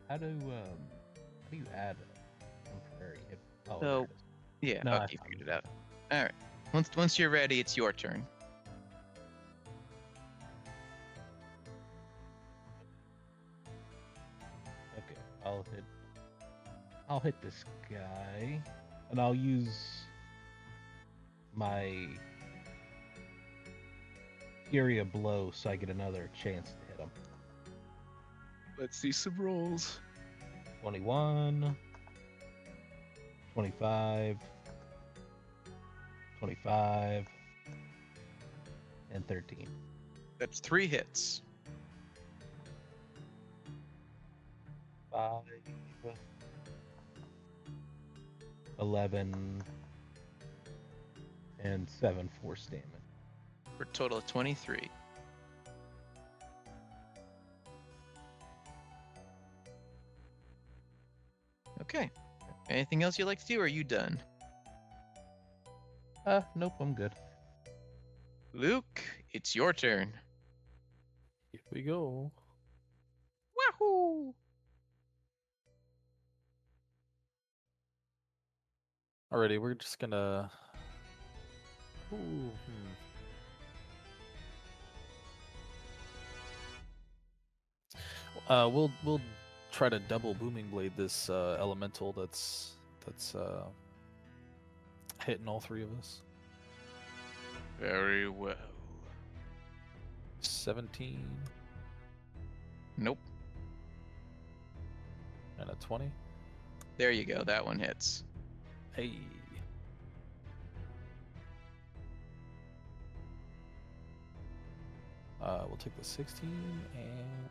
how do you add a temporary hit? Oh, So, there it is. yeah, No, okay, I you found figured it. it out. All right. Once you're ready, it's your turn. Okay, I'll hit this guy, and I'll use my Fury of Blow so I get another chance to hit him. Let's see some rolls. 21, 25, 25, and 13. That's 3 hits. 5, 11, and 7 force damage. For a total of 23. Okay. Anything else you'd like to do, or are you done? Nope, I'm good. Luke, it's your turn. Here we go. Wahoo! Alrighty, we're just gonna. Ooh, we'll try to double booming blade this elemental that's hitting all 3 of us. Very well. 17 Nope. and a 20. There you go. That one hits. Hey. We'll take the 16 and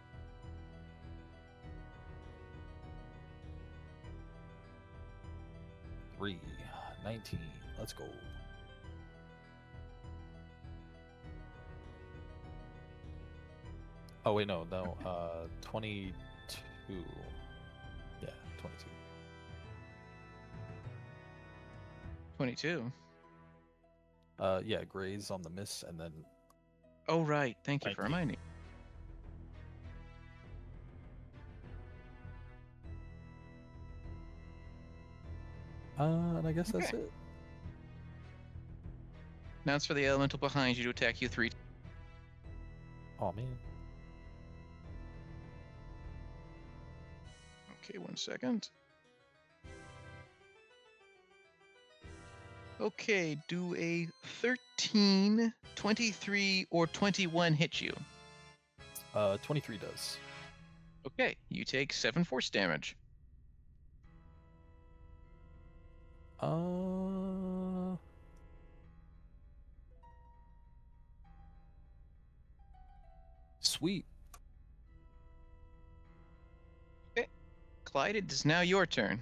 3, 19. Let's go. Oh wait, no, 22. Yeah, 22. 22. Yeah, graze on the miss, and then Oh, right. Thank you Thank for you. reminding me. and I guess that's Okay. it. Now it's for the elemental behind you to attack you 3 times. Oh man. Okay, 1 second. Okay, do a 13, 23, or 21 hit you? 23 does. Okay, you take 7 force damage. Sweet. Okay, Clyde, it is now your turn.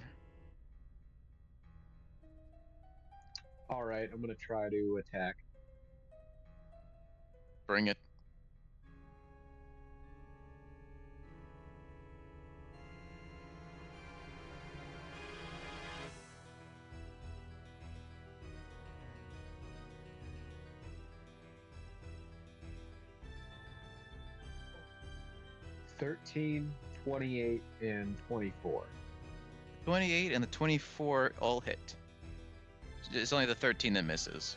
All right, I'm gonna try to attack. Bring it. $13, 28, and 24. 28 and the 24 all hit. It's only the 13 that misses.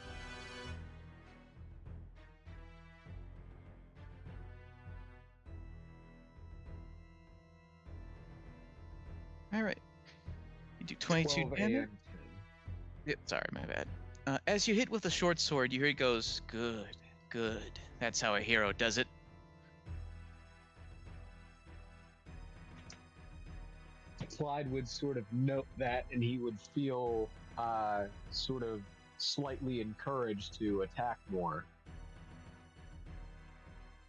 All right. You do 22 12 damage. and 10. Yep, sorry, my bad. As you hit with the short sword, you hear it goes, good, good. That's how a hero does it. Clyde would sort of note that, and he would feel sort of slightly encouraged to attack more.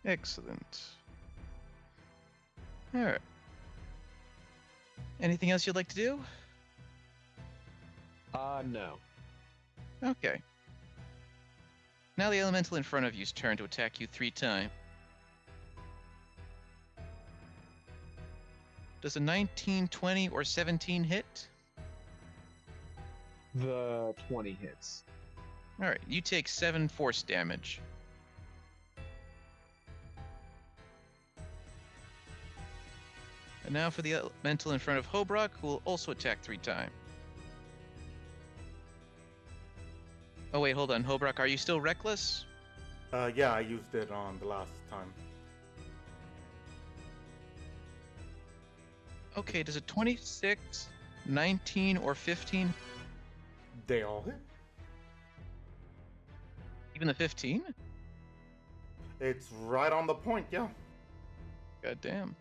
Excellent. All right. Anything else you'd like to do? No. Okay. Now the elemental in front of you's turn to attack you 3 times. Does a 19, 20, or 17 hit? The 20 hits. Alright, you take 7 force damage. And now for the elemental in front of Hobrock, who will also attack 3 times. Oh wait, hold on. Hobrock, are you still reckless? Yeah, I used it on the last time. Okay, does a 26, 19, or 15? They all hit. Even the 15? It's right on the point, yeah. God damn.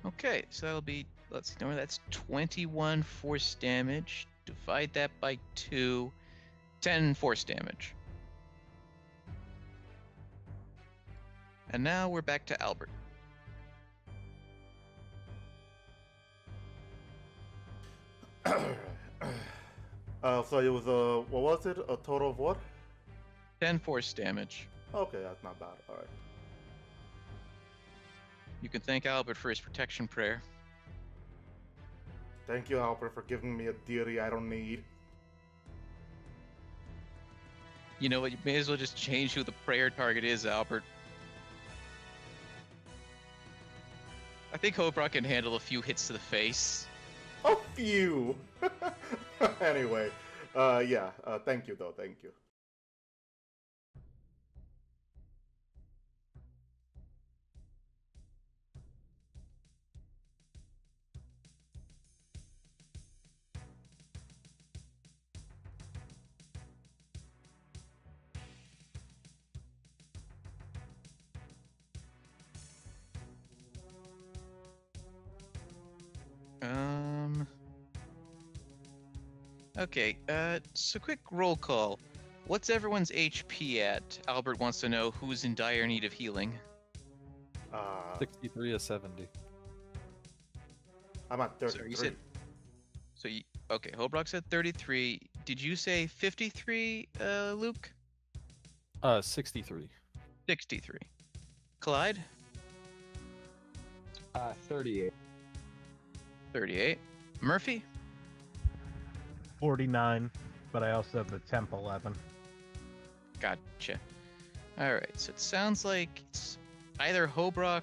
Okay, so that'll be, let's see, no, that's 21 force damage. Divide that by 2, 10 force damage. And now we're back to Albert. So it was what was it? A total of what? 10 force damage. Okay, that's not bad. All right. You can thank Albert for his protection prayer. Thank you, Albert, for giving me a deity I don't need. You know what, you may as well just change who the prayer target is, Albert. I think Hobrock can handle a few hits to the face. A few. Anyway, yeah. Thank you, though. Thank you. Okay, so quick roll call. What's everyone's HP at? Albert wants to know who's in dire need of healing. 63 to 70. I'm at 33. Sorry, you said... So you... Okay, Hobrock said 33. Did you say 53, Luke? 63. 63. Clyde? 38. 38. Murphy? 49, but I also have the temp 11. Gotcha. Alright, so it sounds like it's either Hobrock,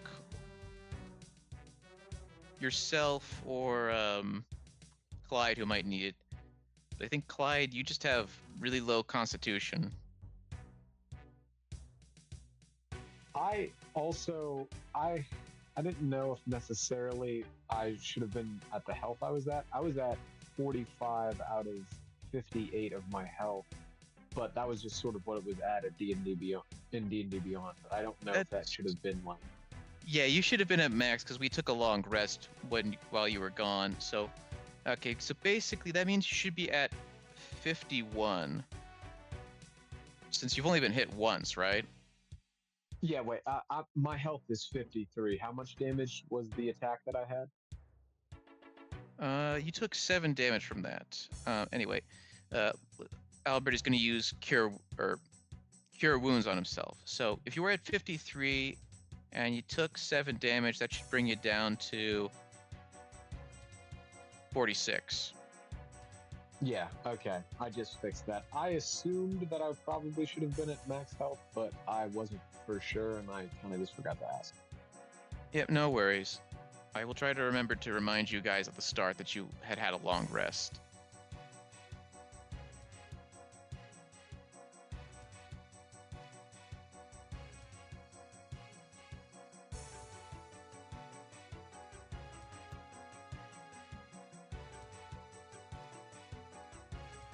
yourself, or Clyde who might need it. But I think, Clyde, you just have really low constitution. I also I didn't know if necessarily I should have been at the health I was at. I was at 45 out of 58 of my health, but that was just sort of what it was at D&D Beyond. In D&D Beyond, but I don't know if that should have been like. Yeah, you should have been at max because we took a long rest while you were gone. So, okay, so basically that means you should be at 51, since you've only been hit once, right? Yeah, wait. My health is 53. How much damage was the attack that I had? You took 7 damage from that. Anyway, Albert is going to use cure wounds on himself. So if you were at 53 and you took 7 damage, that should bring you down to 46. Yeah, okay. I just fixed that. I assumed that I probably should have been at max health, but I wasn't for sure, and I kind of just forgot to ask. Yep, no worries. I will try to remember to remind you guys at the start that you had a long rest.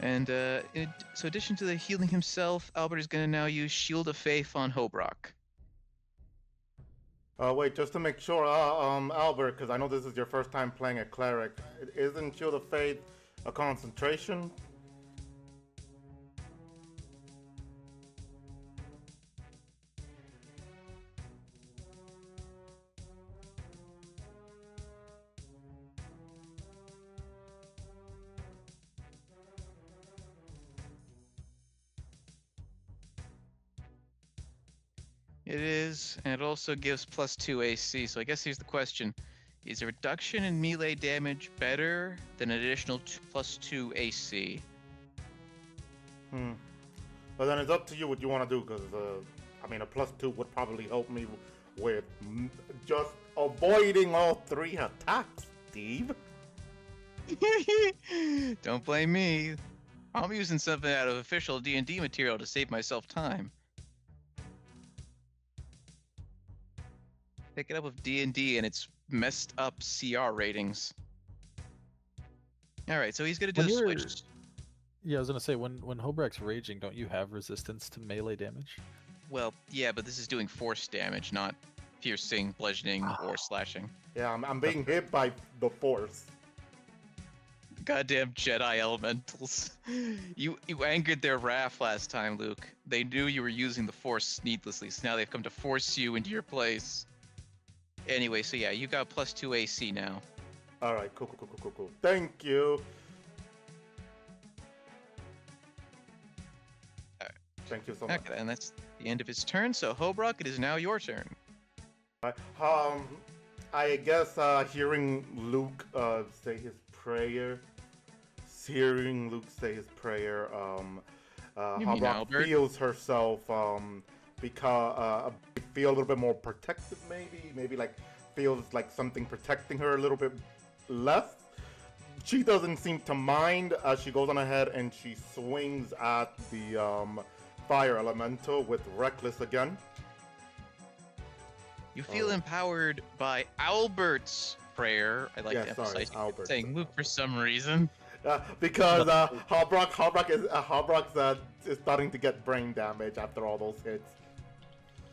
And so in addition to the healing himself, Albert is going to now use Shield of Faith on Hobrock. Wait, just to make sure, Albert, because I know this is your first time playing a cleric. Isn't Shield of Faith a concentration? It is, and it also gives +2 AC. So I guess here's the question: is a reduction in melee damage better than an additional +2 AC? But then it's up to you what you want to do, because I mean, a +2 would probably help me with just avoiding all 3 attacks, Steve. Don't blame me. I'm using something out of official D&D material to save myself time. Pick it up with D&D and its messed up CR ratings. All right, so he's gonna do When the you're- switch. Yeah, I was gonna say when Hobrak's raging, don't you have resistance to melee damage? Well, yeah, but this is doing force damage, not piercing, bludgeoning, or slashing. Yeah, I'm being hit by the Force. Goddamn Jedi elementals. You angered their wrath last time, Luke. They knew you were using the force needlessly, so now they've come to force you into your place. Anyway, so yeah, you got +2 AC now. All right, cool. Thank you. Alright. Thank you so much. Okay, and that's the end of his turn. So Hobrock, it is now your turn. I guess hearing Luke say his prayer, You mean Hobrock Albert? feels herself feel a little bit more protected, maybe like feels like something protecting her a little bit less. She doesn't seem to mind as she goes on ahead and she swings at the fire elemental with Reckless again. You feel Oh. empowered by Albert's prayer. I like Yeah, to sorry, emphasize Albert. saying Luke for some reason. Because Hobrock is starting to get brain damage after all those hits.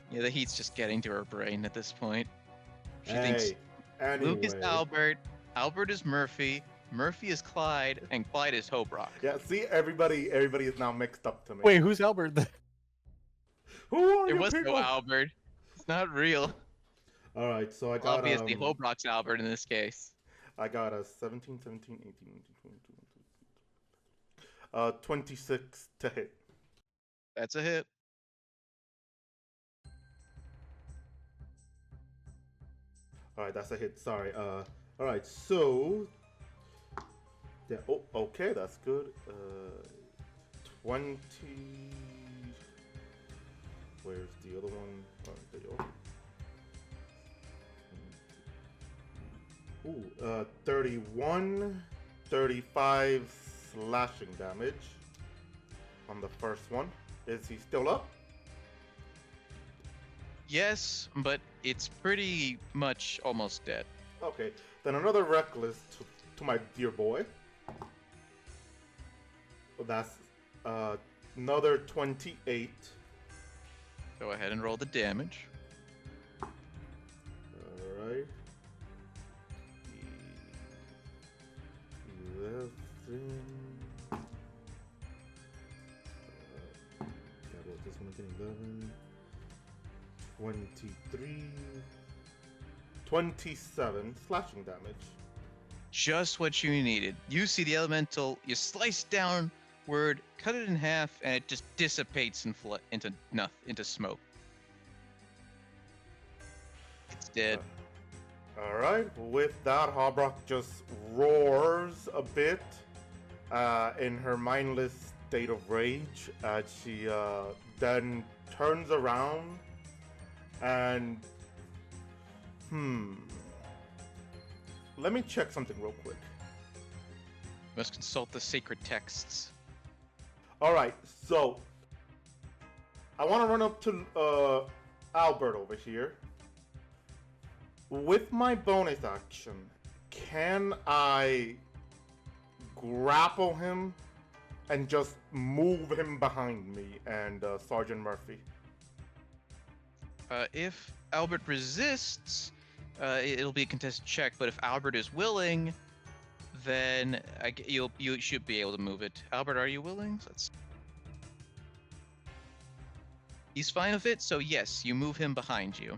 Yeah, the heat's just getting to her brain at this point. She Hey, thinks Luke is anyway. Albert, Albert is Murphy, Murphy is Clyde, and Clyde is Hobrock. Yeah, see, everybody is now mixed up to me. Wait, who's Albert? Who are There you was people? no Albert. It's not real. All right, so I got Obviously, Hobrock's Albert in this case. I got a 17, 17, 18, 19, 20, 26 to hit. That's a hit. All right, that's a hit. Sorry. All right, so yeah. Oh, okay, that's good. 20. Where's the other one? Oh, there you are. Ooh, 31, 35 slashing damage on the first one. Is he still up? Yes, but it's pretty much almost dead. Okay, then another Reckless to my dear boy. That's another 28. Go ahead and roll the damage. Alright. 11. That was this one again. 11. 23. 27 slashing damage. Just what you needed. You see the elemental, you slice downward, cut it in half, and it just dissipates into smoke. It's dead. Alright, with that, Hobrock just roars a bit in her mindless state of rage as she then turns around and let me check something real quick. Must consult the sacred texts. Alright, so I want to run up to Albert over here. With my bonus action, can I grapple him and just move him behind me and Sergeant Murphy? If Albert resists, it'll be a contested check. But if Albert is willing, then you should be able to move it. Albert, are you willing? He's fine with it. So yes, you move him behind you.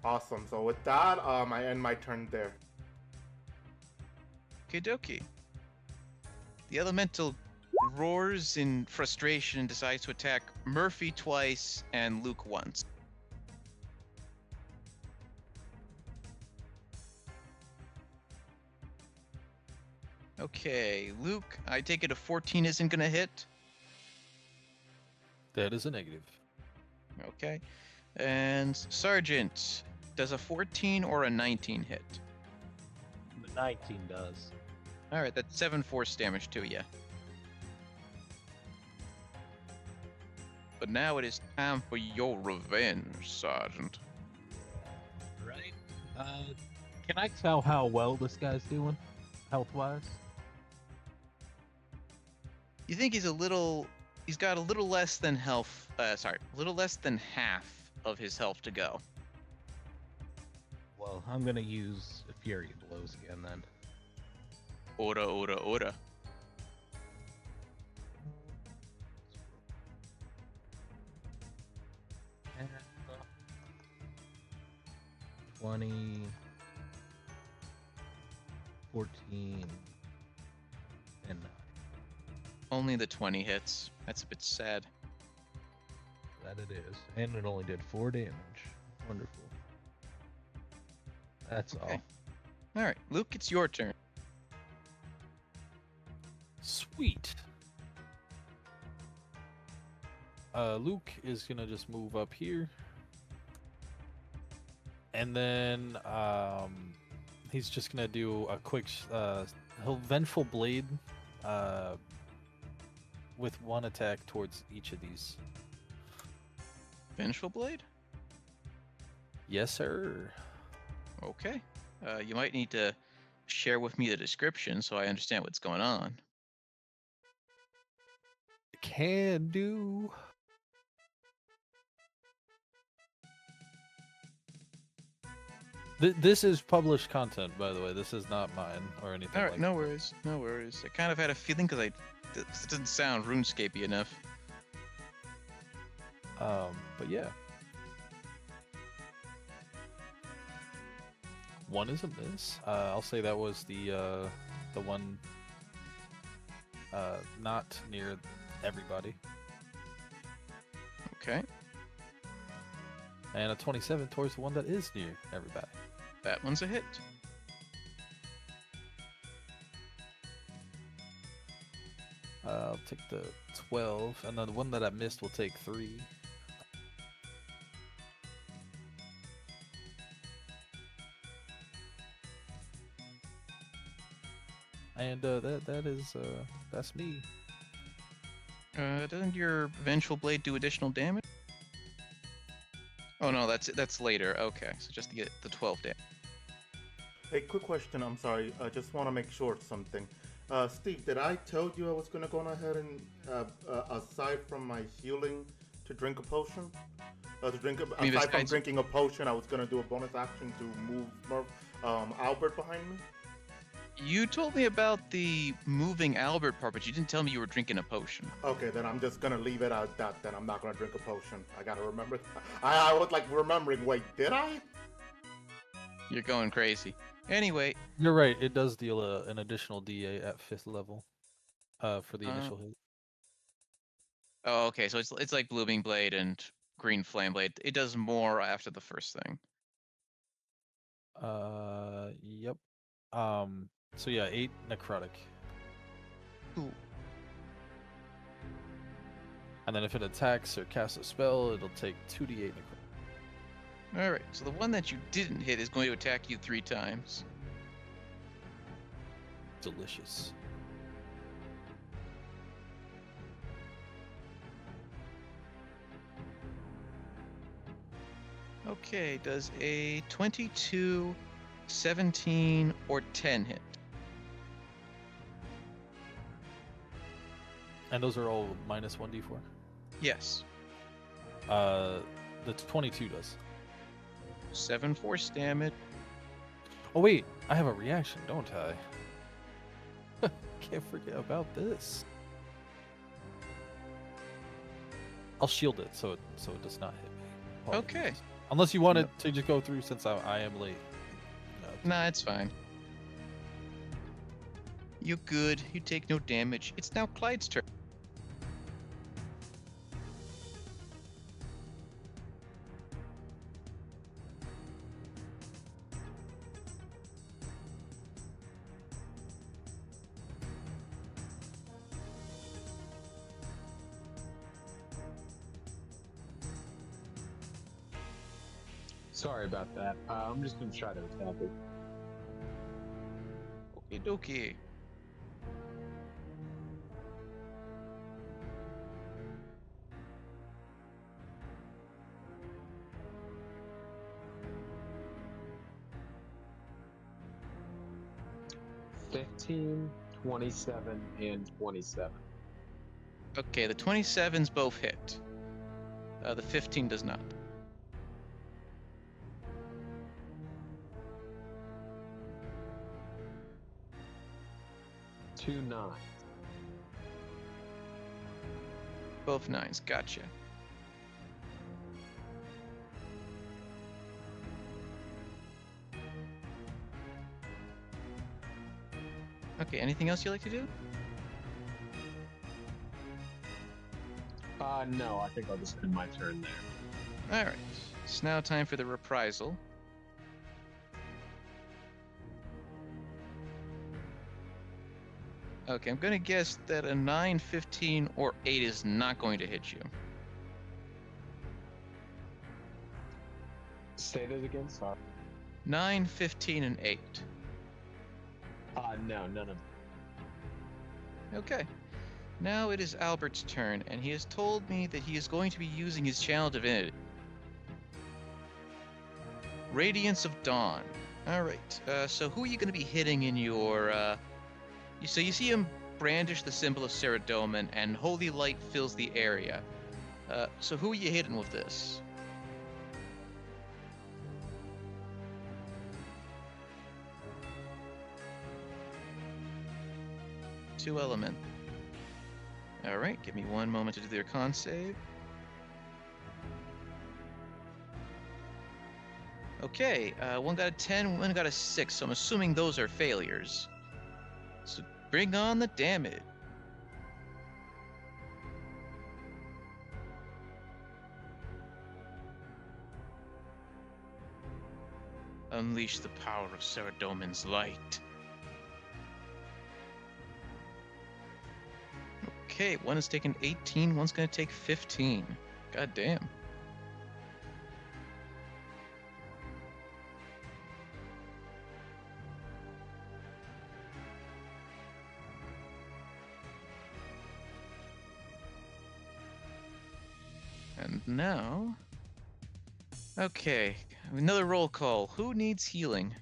Awesome. So with that, I end my turn there. Okie-dokie. The elemental roars in frustration and decides to attack Murphy twice and Luke once. Okay, Luke, I take it a 14 isn't gonna hit. That is a negative. Okay. And Sergeant, does a 14 or a 19 hit? The 19 does. All right, that's 7 force damage to you. But now it is time for your revenge, Sergeant. Right. Can I tell how well this guy's doing, health-wise? You think he's got a little less than a little less than half of his health to go. Well, I'm gonna use Fury Blows again then. Order. And, 20, 14, and 9. Only the 20 hits. That's a bit sad. That it is. And it only did 4 damage. Wonderful. That's Okay. all. All right, Luke, it's your turn. Sweet. Luke is gonna just move up here, and then he's just gonna do a quick he'll vengeful blade with one attack towards each of these. Vengeful Blade? Yes, sir. Okay. You might need to share with me the description so I understand what's going on. Can do. This is published content, by the way. This is not mine or anything. All right, like no worries, no worries. I kind of had a feeling because this doesn't sound RuneScapey enough. But yeah. One is a miss. I'll say that was the one not near everybody. Okay, And a 27 towards the one that is near everybody. that one's a hit. I'll take the 12, and then the one that I missed will take 3. And that's me. Doesn't your Vengeful Blade do additional damage? Oh no, that's later. Okay, so just to get the 12 damage. Hey, quick question. I'm sorry. I just want to make sure of something. Steve, did I tell you I was going to go ahead and, aside from my healing, to drink a potion? Aside from besides- drinking a potion, I was going to do a bonus action to move Albert behind me? You told me about the moving Albert part, but you didn't tell me you were drinking a potion. Okay, then I'm just going to leave it at that. Then I'm not going to drink a potion. I got to remember. I was like remembering, wait, did I? You're going crazy. Anyway, You're right. It does deal an additional DA at 5th level for the initial hit. oh, okay, so it's like Blooming Blade and Green Flame Blade. It does more after the first thing. Yep. So yeah, 8 necrotic. Cool. And then if it attacks or casts a spell, it'll take 2d8 necrotic. All right, so the one that you didn't hit is going to attack you 3 times. Delicious. Okay, does a 22, 17, or 10 hit? And those are all minus 1d4? Yes. The 22 does. 7 force damage. Oh wait, I have a reaction, don't I? Can't forget about this. I'll shield it so it does not hit me. Okay. Unless you wanted to just go through since I am late. Nah, it's fine. You good. You take no damage. It's now Clyde's turn. Sorry about that. I'm just gonna try to attack it. Okie dokie. $15, $27, and $27. Okay, the 27s both hit. The 15 does not. Two 9s. Both 9s, gotcha. Okay, anything else you'd like to do? No, I think I'll just end my turn there. Alright, it's now time for the reprisal. Okay, I'm gonna guess that a 9, 15, or 8 is not going to hit you. Say that again, sorry. 9, 15, and 8. No, none of them. Okay. Now it is Albert's turn, and he has told me that he is going to be using his channel divinity. Radiance of Dawn. Alright, so who are you going to be hitting in your, So you see him brandish the symbol of Saradomin, and holy light fills the area. So who are you hitting with this? Two element. Alright, give me one moment to do their con save. Okay, one got a 10, one got a 6, so I'm assuming those are failures. So bring on the damage. Unleash the power of Saradomin's light. Okay, one is taking 18, one's gonna take 15. God damn. And now... Okay, another roll call. Who needs healing?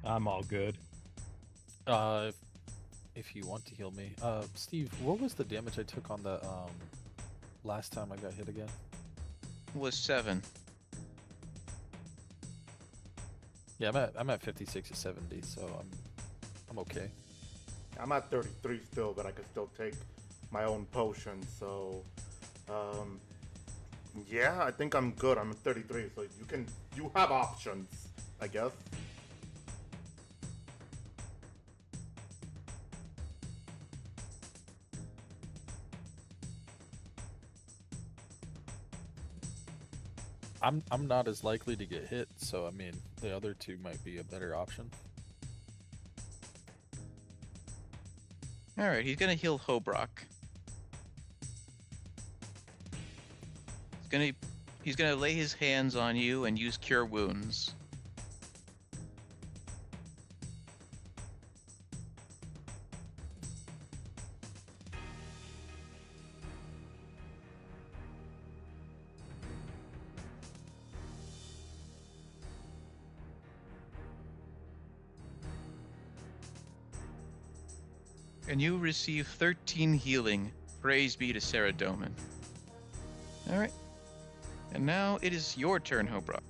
I'm all good. If you want to heal me, Steve, what was the damage I took on the last time I got hit again? Was 7. Yeah, I'm at 56 to 70, so I'm okay. I'm at 33 still, but I can still take my own potion. So, yeah, I think I'm good. I'm at 33, so you have options, I guess. I'm not as likely to get hit, so I mean the other two might be a better option. Alright, he's gonna heal Hobrock. He's gonna lay his hands on you and use Cure Wounds. And you receive 13 healing. Praise be to Saradomin. Alright. And now it is your turn, Hobrock.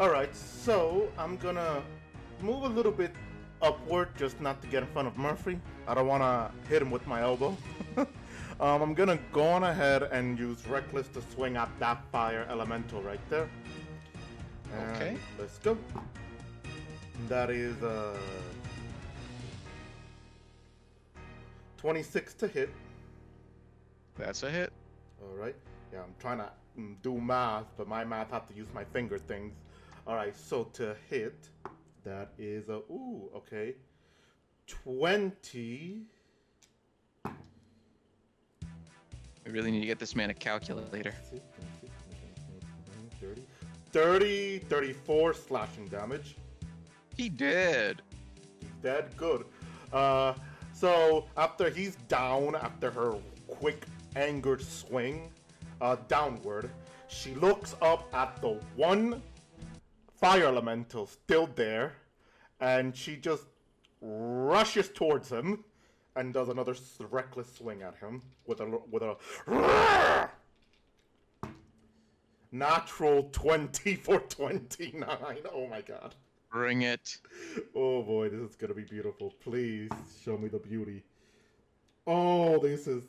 Alright, so I'm gonna move a little bit upward, just not to get in front of Murphy. I don't wanna hit him with my elbow. I'm gonna go on ahead and use Reckless to swing at that fire elemental right there. And Okay. let's go. That is 26 to hit. That's a hit. Alright. Yeah, I'm trying to do math, but my math have to use my finger things. All right, so to hit, that is a ooh, okay, 20. We really need to get this man a calculator. 30, 34 slashing damage. He did. He's dead. Good. So after he's down, after her quick angered swing downward, she looks up at the one fire elemental still there, and she just rushes towards him and does another reckless swing at him with a natural 20 for 29. Oh my god. Bring it. Oh boy, this is gonna be beautiful. Please show me the beauty. Oh, this is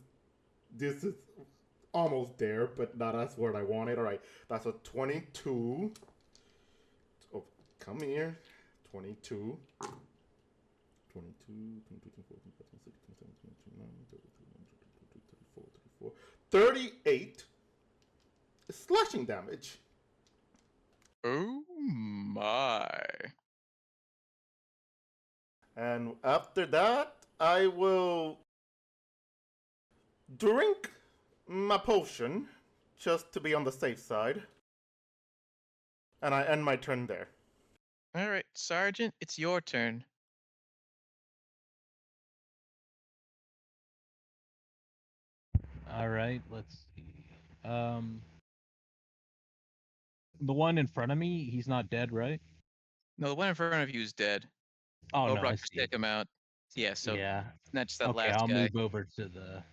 almost there, but not as where I want it. All right, that's a 22. Oh, come here. 22. 38 slashing damage. Oh my. And after that, I will drink my potion just to be on the safe side. And I end my turn there. All right, Sergeant, it's your turn. All right, let's see. The one in front of me, he's not dead, right? No, the one in front of you is dead. Oh no, I Obrock see. took him out. Yeah, so Yeah. not just that Okay, last I'll guy. move over to the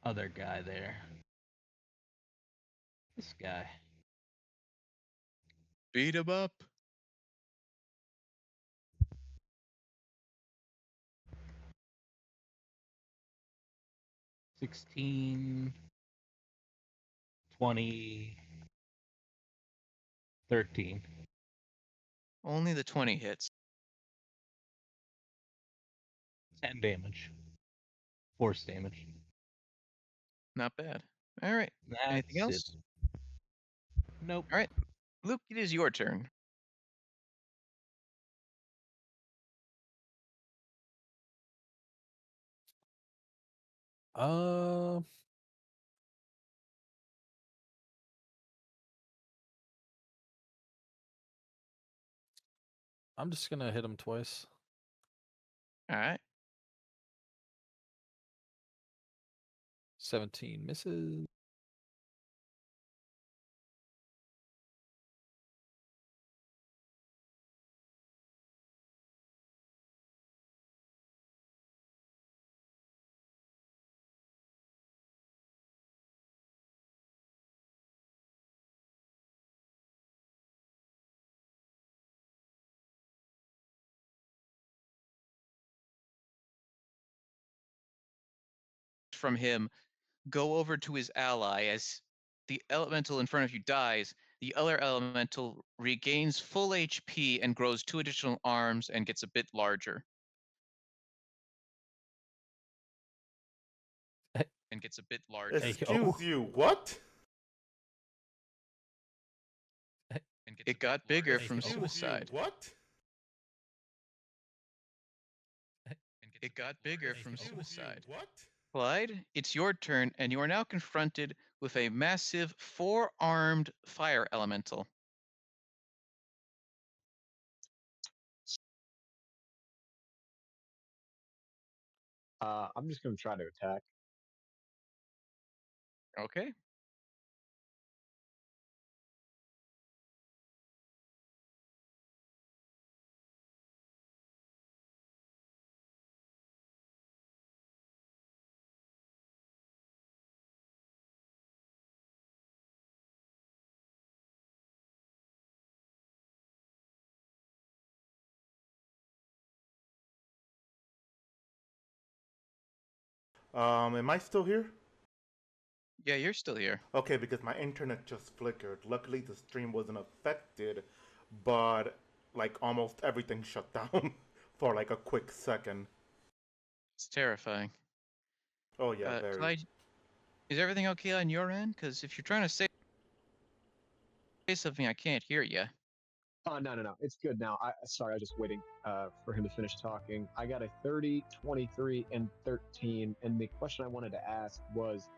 other guy there. This guy. Beat him up. $16, 20, 13. Only the 20 hits. 10 damage. Force damage. Not bad. All right. Anything That's else? it. Nope. All right. Luke, it is your turn. Uh, I'm just gonna hit him twice. All right. 17 misses. From him, go over to his ally. As the elemental in front of you dies, the other elemental regains full HP and grows 2 additional arms and gets a bit larger. And gets a bit larger. Excuse you, what? It got bigger from Excuse you, suicide. what? It got bigger from Excuse you, suicide. what? Clyde, it's your turn, and you are now confronted with a massive 4-armed fire elemental. I'm just going to try to attack. Okay. Am I still here? Yeah, you're still here. Okay, because my internet just flickered. Luckily, the stream wasn't affected, but like almost everything shut down for like a quick second. It's terrifying. Oh yeah, very. Clyde, Is everything okay on your end? Because if you're trying to say something, I can't hear you. No. It's good now. Sorry, I was just waiting for him to finish talking. I got a 30, 23, and 13. And the question I wanted to ask was,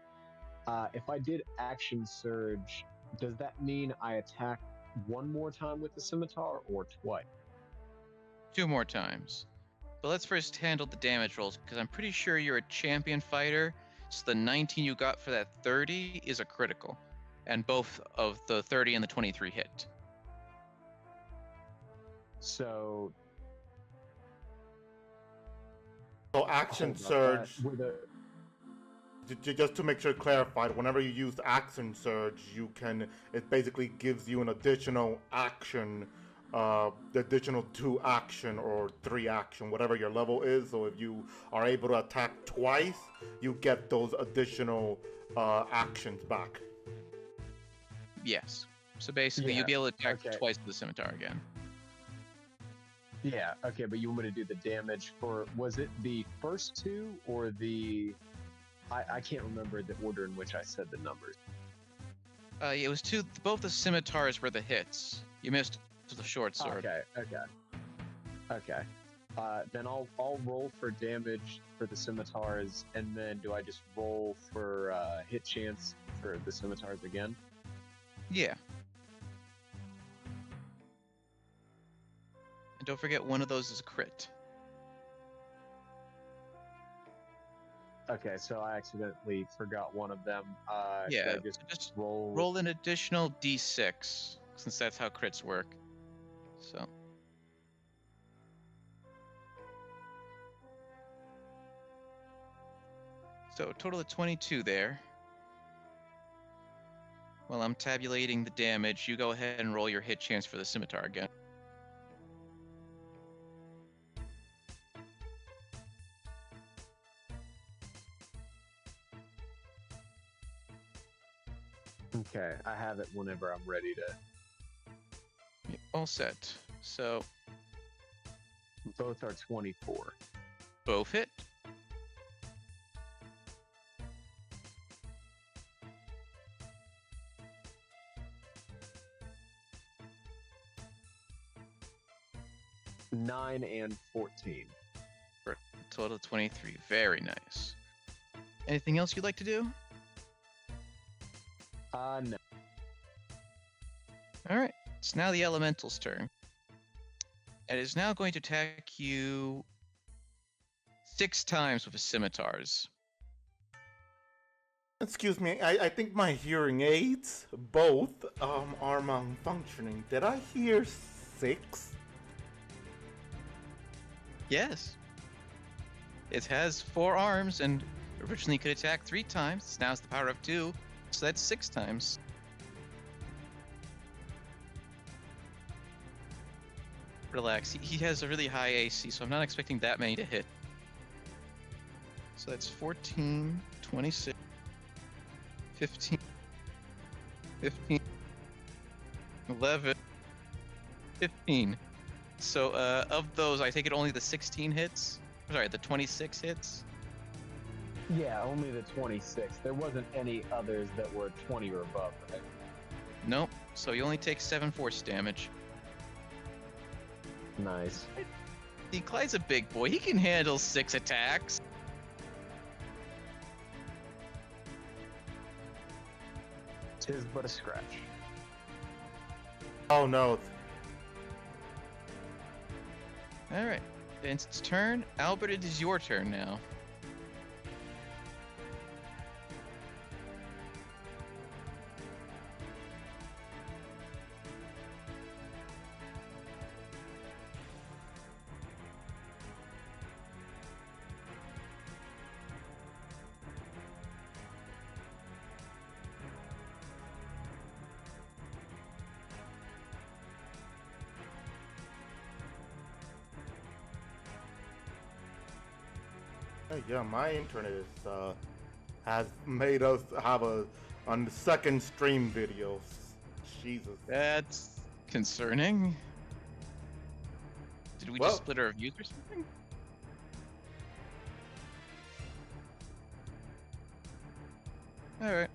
if I did action surge, does that mean I attack one more time with the scimitar or twice? 2 more times. But let's first handle the damage rolls, because I'm pretty sure you're a champion fighter, so the 19 you got for that 30 is a critical. And both of the 30 and the 23 hit. So action hold up, surge. were the Just to make sure clarified, whenever you use action surge, you can. It basically gives you an additional action, the additional 2 action or 3 action, whatever your level is. So if you are able to attack twice, you get those additional actions back. Yes. So basically, Yeah, you'll be able to attack okay. twice with the scimitar again. Yeah, okay, but you want me to do the damage for, was it the first 2 or the, I can't remember the order in which I said the numbers. It was 2, both the scimitars were the hits. You missed with the short sword. Okay. Then I'll roll for damage for the scimitars, and then do I just roll for hit chance for the scimitars again? Yeah. And don't forget, one of those is a crit. Okay, so I accidentally forgot one of them. Should Yeah, I just so just roll? roll an additional d6, since that's how crits work. So. So total of 22 there. While I'm tabulating the damage, you go ahead and roll your hit chance for the scimitar again. Okay, I have it whenever I'm ready to. You're all set. So Both are 24. both hit. Nine and 14. For a total of 23. Very nice. Anything else you'd like to do? No. All right. It's now the elemental's turn. It is now going to attack you 6 times with his scimitars. Excuse me, I think my hearing aids, both, are malfunctioning. Did I hear 6? Yes. It has 4 arms and originally could attack 3 times. Now it's the power of 2, so that's 6 times. Relax. He has a really high AC, so I'm not expecting that many to hit. So that's 14, 26, 15, 15, 11, 15. So of those, I take it only the 16 hits? Sorry, the 26 hits? Yeah, only the 26. There wasn't any others that were 20 or above, right? Nope. So you only take 7 force damage. Nice. See, Clyde's a big boy. He can handle 6 attacks. Tis but a scratch. Oh no. Alright. It's its turn. Albert, it is your turn now. Yeah, my internet is, has made us have on the second stream videos. Jesus. That's concerning. Did we Well- just split our views or something? All right.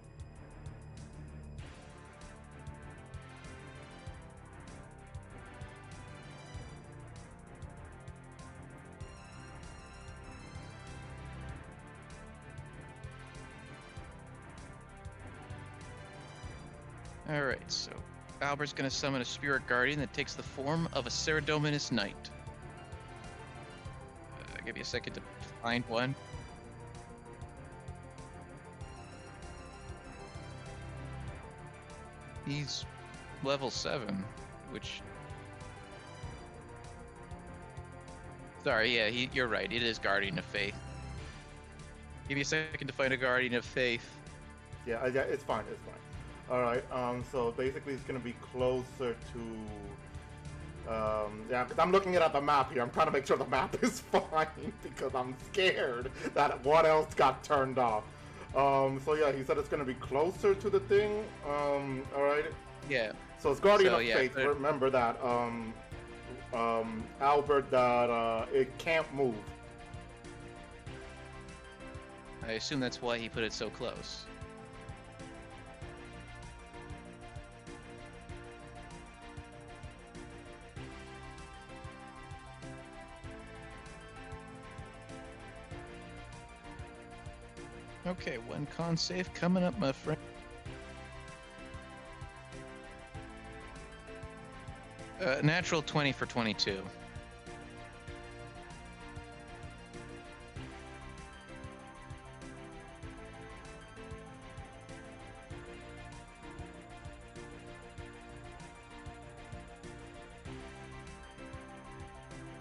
All right. So Albert's gonna summon a spirit guardian that takes the form of a Ceradominus knight. I'll give you a second to find one. He's level 7, which... Sorry, yeah, you're right. It is Guardian of Faith. Give me a second to find a Guardian of Faith. Yeah, yeah, it's fine, it's fine. All right, so basically it's gonna be closer to, yeah, because I'm looking at the map here. I'm trying to make sure the map is fine because I'm scared that what else got turned off. So yeah, he said it's gonna be closer to the thing. All right. Yeah. So it's Guardian So, of yeah, Faith. but- Remember that, Albert, that it can't move. I assume that's why he put it so close. Okay, one con save coming up, my friend. Natural 20 for 22.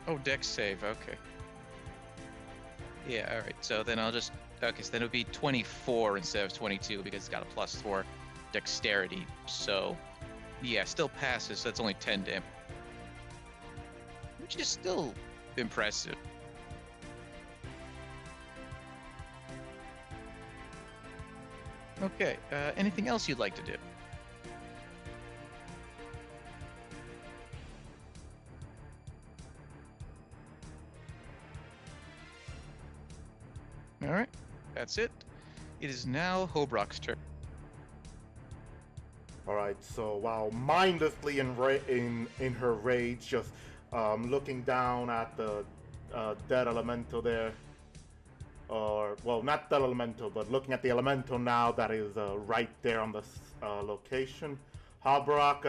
Oh, dex save, okay. Yeah, alright, so then I'll just... Okay, so then it'll be 24 instead of 22 because it's got a +4 dexterity, so... Yeah, still passes, so that's only 10 damage. Which is still impressive. Okay, anything else you'd like to do? Alright, that's it. It is now Hobrock's turn. All right. So while mindlessly in her rage, just looking down at the dead elemental there, or well, not dead elemental, but looking at the elemental now that is right there on the location. Hobrock,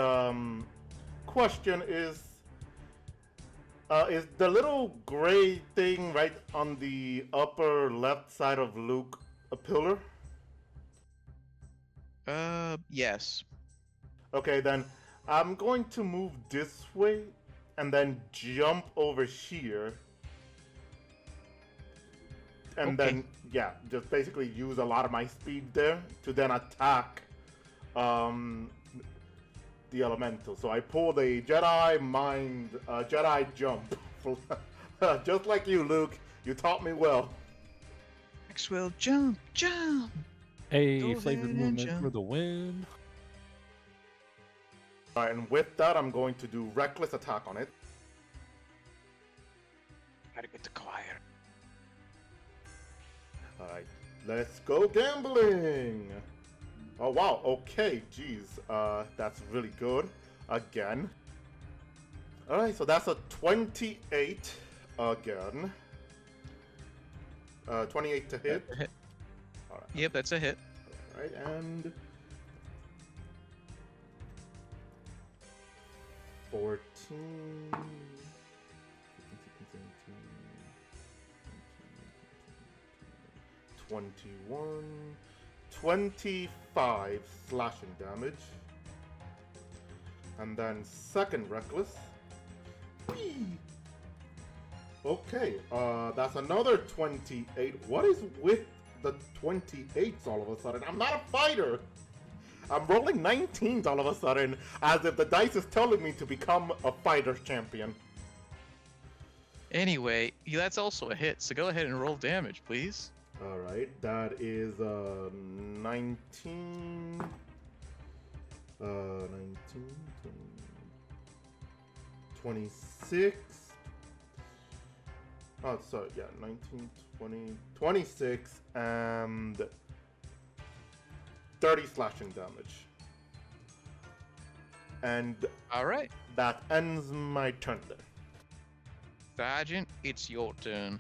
question is the little gray thing right on the upper left side of Luke a pillar? Yes. Okay, then I'm going to move this way and then jump over here. And Okay. then, yeah, just basically use a lot of my speed there to then attack the elemental. So I pulled a Jedi jump. Just like you, Luke. You taught me well. Maxwell, jump, jump! Hey, Go flavored ahead and movement for jump. the win. Alright, and with that, I'm going to do reckless attack on it. Gotta get the choir. Alright, let's go gambling! Oh wow, okay, geez, that's really good. Again. Alright, so that's a 28 again. 28 to hit. That's a hit. Alright, Yep, that's a hit. alright, and 14, 21, 25 slashing damage. And then second reckless. Whee! Okay, that's another 28. What is with the 28s all of a sudden? I'm not a fighter! I'm rolling 19s all of a sudden, as if the dice is telling me to become a fighter champion. Anyway, that's also a hit, so go ahead and roll damage, please. Alright, that is 19. 19, 26. Oh, sorry, yeah, 19, 20, 26, and 30 slashing damage. And All right, that ends my turn there. Sergeant, it's your turn.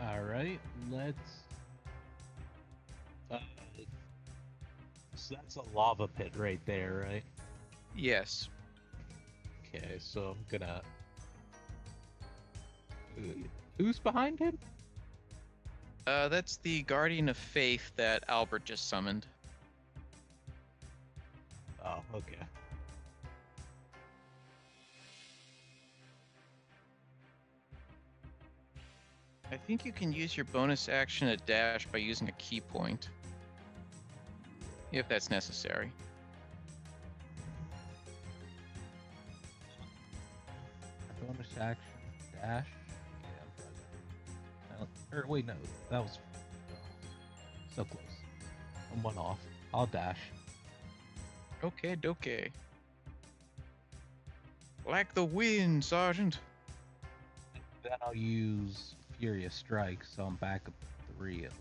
All right, let's. So that's a lava pit right there, right? Yes. Okay, so I'm gonna. Who's behind him? That's the Guardian of Faith that Albert just summoned. Oh, okay. I think you can use your bonus action to dash by using a key point. If that's necessary. Bonus action dash. Yeah, I'm present. Or wait, no, that was so close. I'm one off. I'll dash. Okay, dokie. Like the wind, Sergeant. Then I'll use Furious Strike, so I'm back up to 3 at least.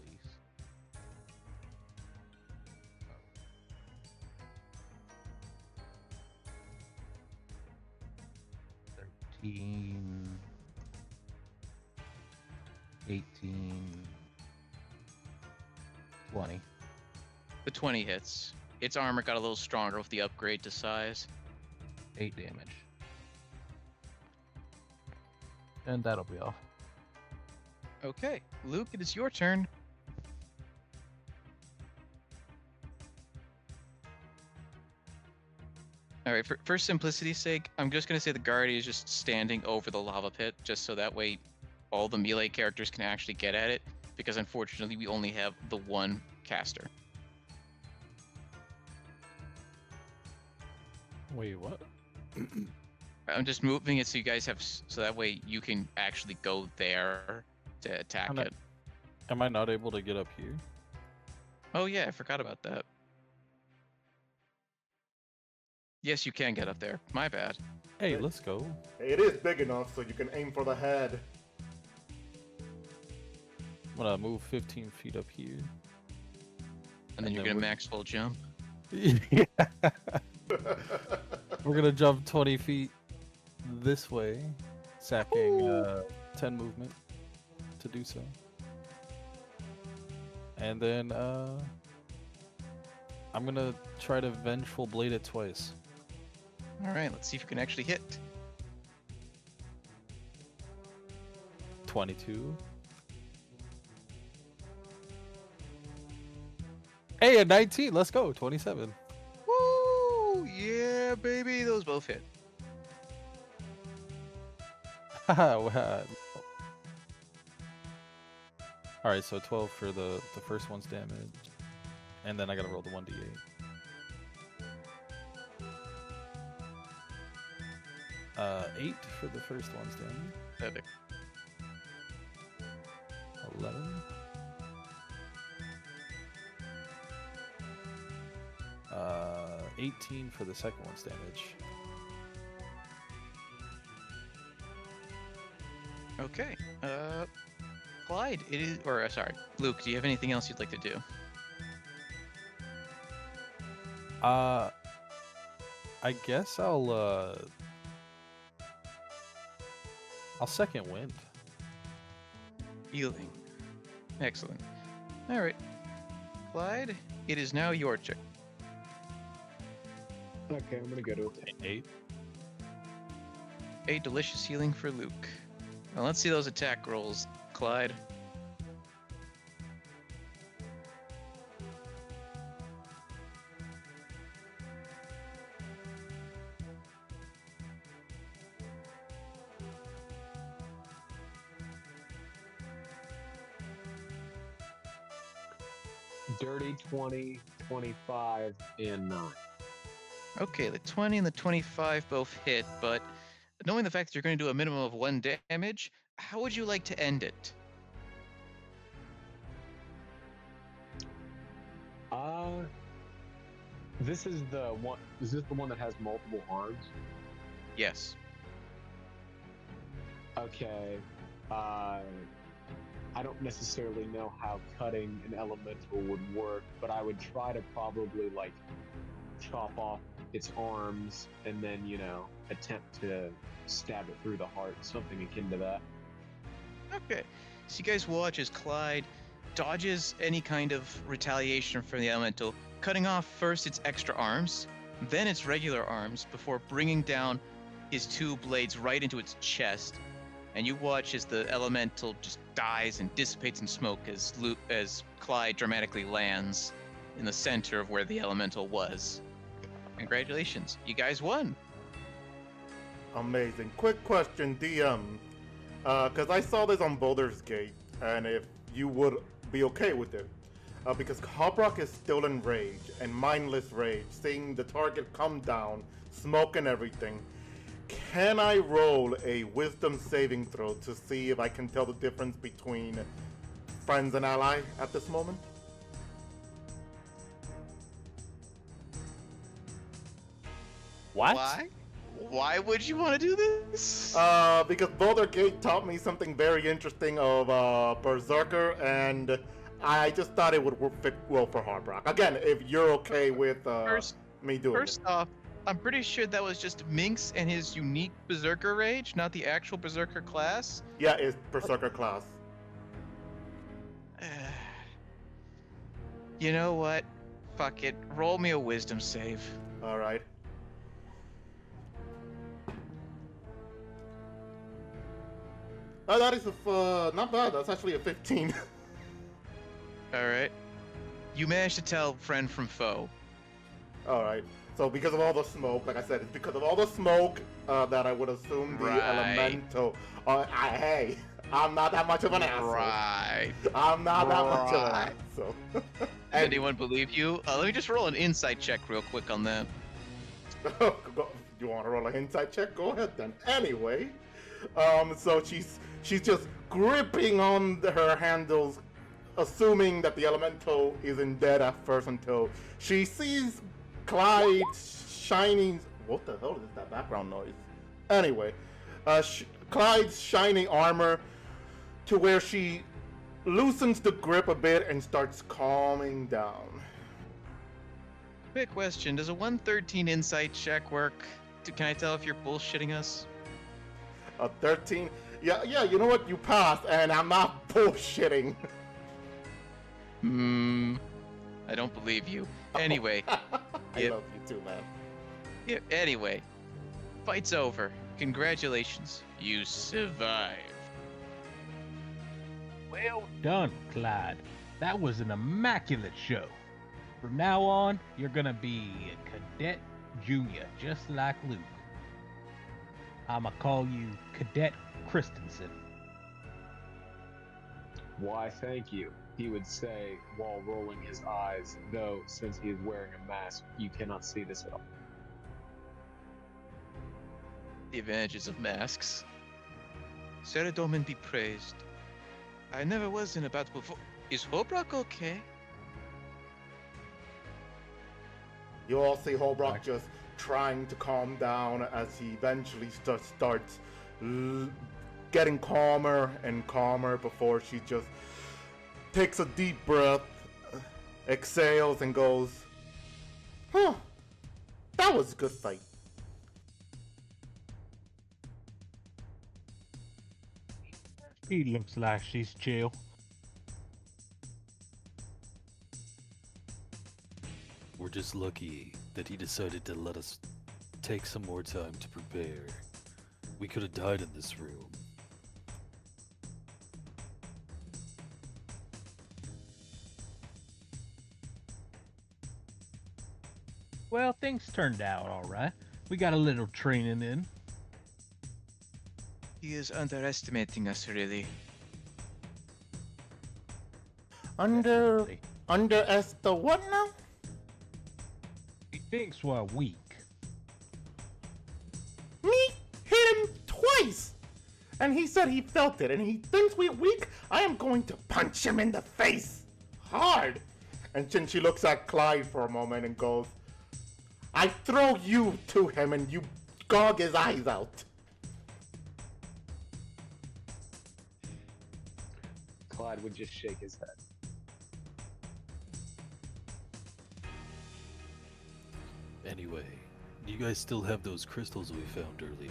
$13, 18, 20. The 20 hits. Its armor got a little stronger with the upgrade to size. 8 damage. And that'll be off. Okay, Luke, it is your turn. All right, for simplicity's sake, I'm just going to say the Guardian is just standing over the lava pit, just so that way all the melee characters can actually get at it, because unfortunately we only have the one caster. Wait, what? I'm just moving it so you guys have, so that way you can actually go there to attack I'm not- it. Am I not able to get up here? Oh yeah, I forgot about that. Yes, you can get up there. My bad. Hey, let's go. It is big enough so you can aim for the head. I'm gonna move 15 feet up here. And then you're then gonna we're- max full jump. Yeah. We're gonna jump 20 feet this way, sacking 10 movement to do so. And then I'm gonna try to vengeful blade it twice. All right, let's see if you can actually hit. 22. Hey, a 19. Let's go. 27. Woo! Yeah, baby, those both hit. Haha. Alright, so 12 for the first one's damage. And then I gotta roll the 1d8. Uh, 8 for the first one's damage. Epic. 11. 18 for the second one's damage. Okay. Clyde, it is, or sorry, Luke. Do you have anything else you'd like to do? I guess I'll second wind. Healing. Excellent. All right, Clyde, it is now your turn. Okay, I'm gonna go to attack. 8. A delicious healing for Luke. Now let's see those attack rolls, Clyde. Dirty 20, 25, and 9. Okay, the 20 and the 25 both hit, but knowing the fact that you're going to do a minimum of 1 damage, how would you like to end it? This is the one. Is this the one that has multiple arms? Yes. Okay. I don't necessarily know how cutting an elemental would work, but I would try to probably like chop off its arms and then, attempt to stab it through the heart, something akin to that. Okay. So you guys watch as Clyde dodges any kind of retaliation from the elemental, cutting off first its extra arms, then its regular arms, before bringing down his two blades right into its chest. And you watch as the elemental just dies and dissipates in smoke as Clyde dramatically lands in the center of where the elemental was. Congratulations, you guys won. Amazing. Quick question, DM. Because I saw this on Baldur's Gate, and if you would be okay with it. Because Hobrock is still in rage, and mindless rage, seeing the target come down, smoke and everything. Can I roll a wisdom saving throw to see if I can tell the difference between friends and ally at this moment? What? Why? Why would you want to do this? Because Boulder Gate taught me something very interesting of Berserker, and I just thought it would fit well for Harbrock. Again, if you're okay with me doing it. First off, I'm pretty sure that was just Minx and his unique Berserker rage, not the actual Berserker class. Yeah, it's Berserker class. You know what? Fuck it. Roll me a wisdom save. Alright. Oh, that is not bad. That's actually a 15. Alright. You managed to tell friend from foe. Alright. So because of all the smoke, like I said, it's because of all the smoke that I would assume the Right. elemental. Hey, I'm not that much of an asshole. Right. I'm not that much of an Right. asshole. Does And- anyone believe you? Let me just roll an insight check real quick on that. You want to roll an insight check? Go ahead then. Anyway, so she's just gripping on her handles, assuming that the elemental isn't dead at first until she sees Clyde shining. What the hell is that background noise? Anyway, Clyde's shining armor to where she loosens the grip a bit and starts calming down. Quick question, does a 113 insight check work? Can I tell if you're bullshitting us? A 13. Yeah, you know what? You passed, and I'm not bullshitting. I don't believe you. Anyway, I Yep. love you too, man. yeah, anyway, fight's over. Congratulations, you survived. Well done, Clyde. That was an immaculate show. From now on, you're gonna be a cadet junior, just like Luke. I'ma call you Cadet Christensen. Why, thank you, he would say while rolling his eyes, though since he is wearing a mask, you cannot see this at all. The advantages of masks. Saradomin be praised. I never was in a battle before. Is Hobrock okay? You all see Holbrook just trying to calm down as he eventually starts getting calmer and calmer before she just takes a deep breath, exhales, and goes, "Huh, that was a good fight." She looks like she's chill. We're just lucky that he decided to let us take some more time to prepare. We could have died in this room. Well, things turned out alright. We got a little training in. He is underestimating us, really. Definitely. Under the what now? He thinks we're weak. Me hit him twice, and he said he felt it, and he thinks we're weak. I am going to punch him in the face hard. And then she looks at Clyde for a moment and goes, "I throw you to him, and you gog his eyes out." Clyde side would just shake his head. Anyway, do you guys still have those crystals we found earlier?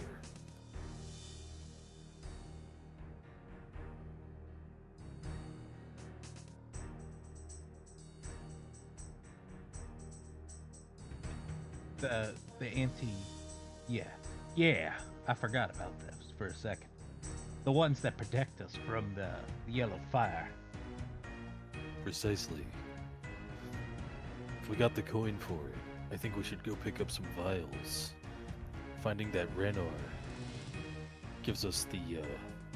The anti, yeah, I forgot about those for a second. The ones that protect us from the yellow fire. Precisely. If we got the coin for it, I think we should go pick up some vials. Finding that Renar gives us the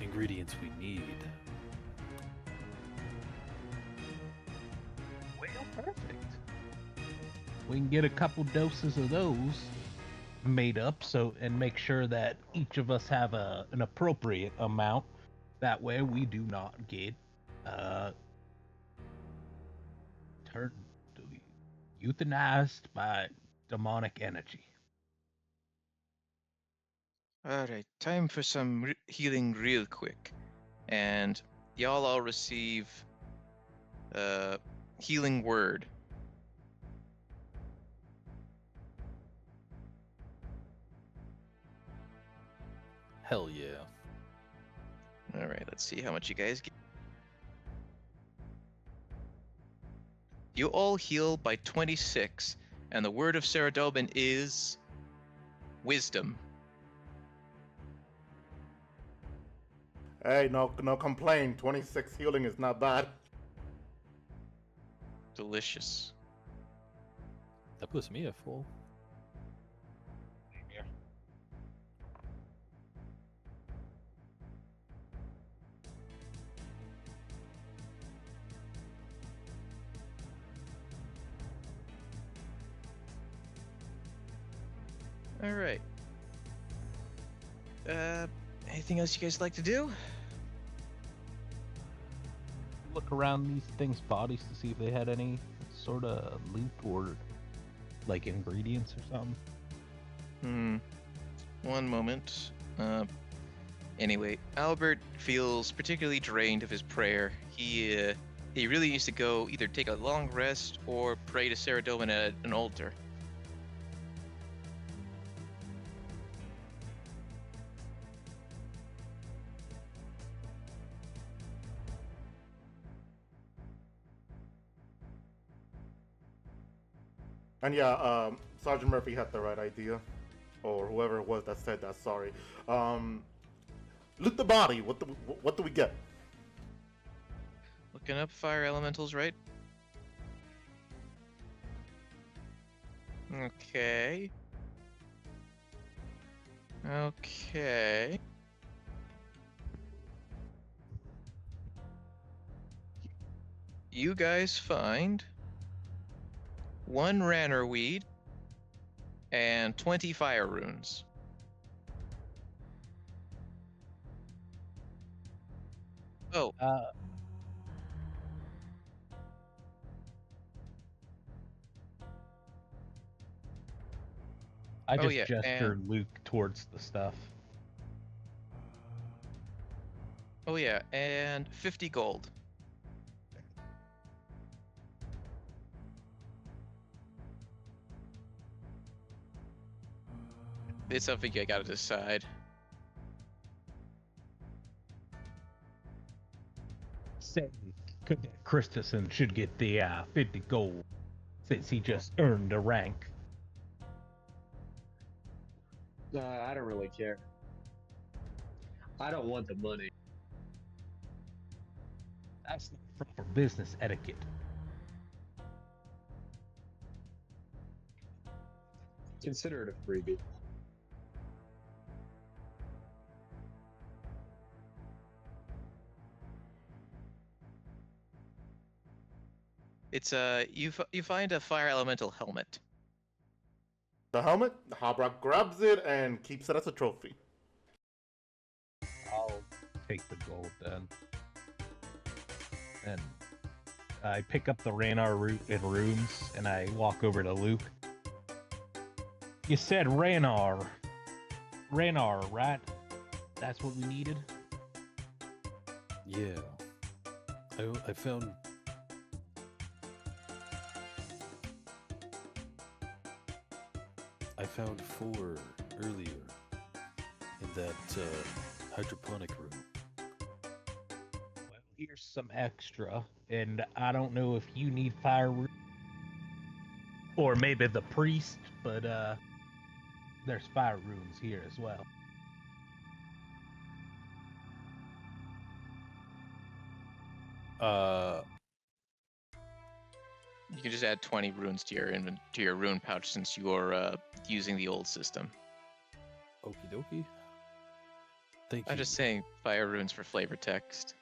ingredients we need. Well, perfect. We can get a couple doses of those made up and make sure that each of us have an appropriate amount. That way we do not get turned euthanized by demonic energy. Alright, time for some healing real quick. And y'all all receive healing word. Hell yeah. Alright, let's see how much you guys get. You all heal by 26, and the word of Saradobin is wisdom. Hey, no complaint. 26 healing is not bad. Delicious. That puts me at full. Alright. Anything else you guys like to do? Look around these things' bodies to see if they had any sort of loot or like ingredients or something. One moment. Anyway, Albert feels particularly drained of his prayer. He really needs to go either take a long rest or pray to Saradobin at an altar. And yeah, Sergeant Murphy had the right idea, or whoever it was that said that. Sorry. Loot the body. What do we get? Looking up fire elementals, right? Okay. Okay. You guys find 1 Ranner weed and 20 fire runes. Oh, I just yeah, gesture Luke towards the stuff. oh yeah, and 50 gold. It's something I gotta decide. Say, Cadet Christensen should get the 50 gold since he just earned a rank. I don't really care. I don't want the money. That's not proper business etiquette. Consider it a freebie. It's you find a fire elemental helmet. The helmet. Habrak grabs it and keeps it as a trophy. I'll take the gold then. And I pick up the Ranar root in runes and I walk over to Luke. You said Ranar. Ranar, right? That's what we needed? Yeah. I found. I found 4 earlier in that hydroponic room. Well, here's some extra, and I don't know if you need fire or maybe the priest, but there's fire runes here as well. You can just add 20 runes to your rune pouch since you're using the old system. Okie dokie. Thank I'm you. just saying fire runes for flavor text.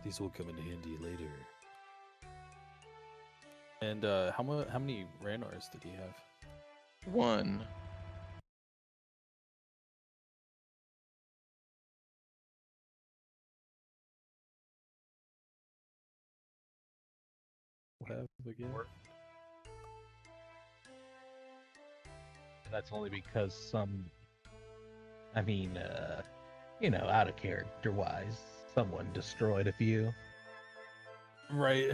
These will come in handy later. And how many Ranors did he have? 1. What have again? That's only because out of character wise, someone destroyed a few. Right.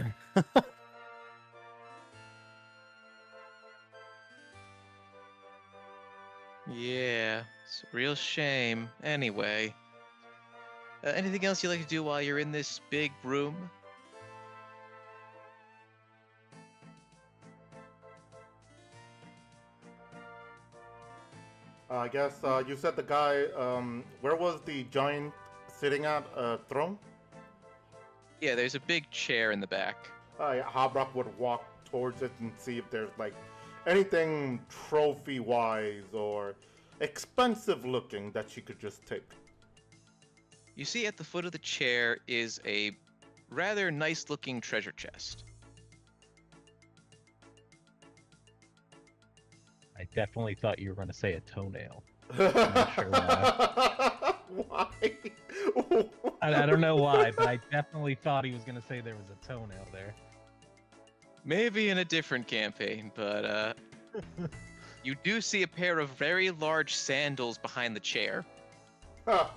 Yeah, it's a real shame. Anyway, anything else you'd like to do while you're in this big room? I guess you said the guy. Where was the giant sitting at? Throne? Yeah, there's a big chair in the back. Hobrock would walk towards it and see if there's like anything trophy-wise or expensive-looking that she could just take. You see at the foot of the chair is a rather nice-looking treasure chest. I definitely thought you were going to say a toenail. Not sure why. Why? I don't know why, but I definitely thought he was going to say there was a toenail there. Maybe in a different campaign, but you do see a pair of very large sandals behind the chair.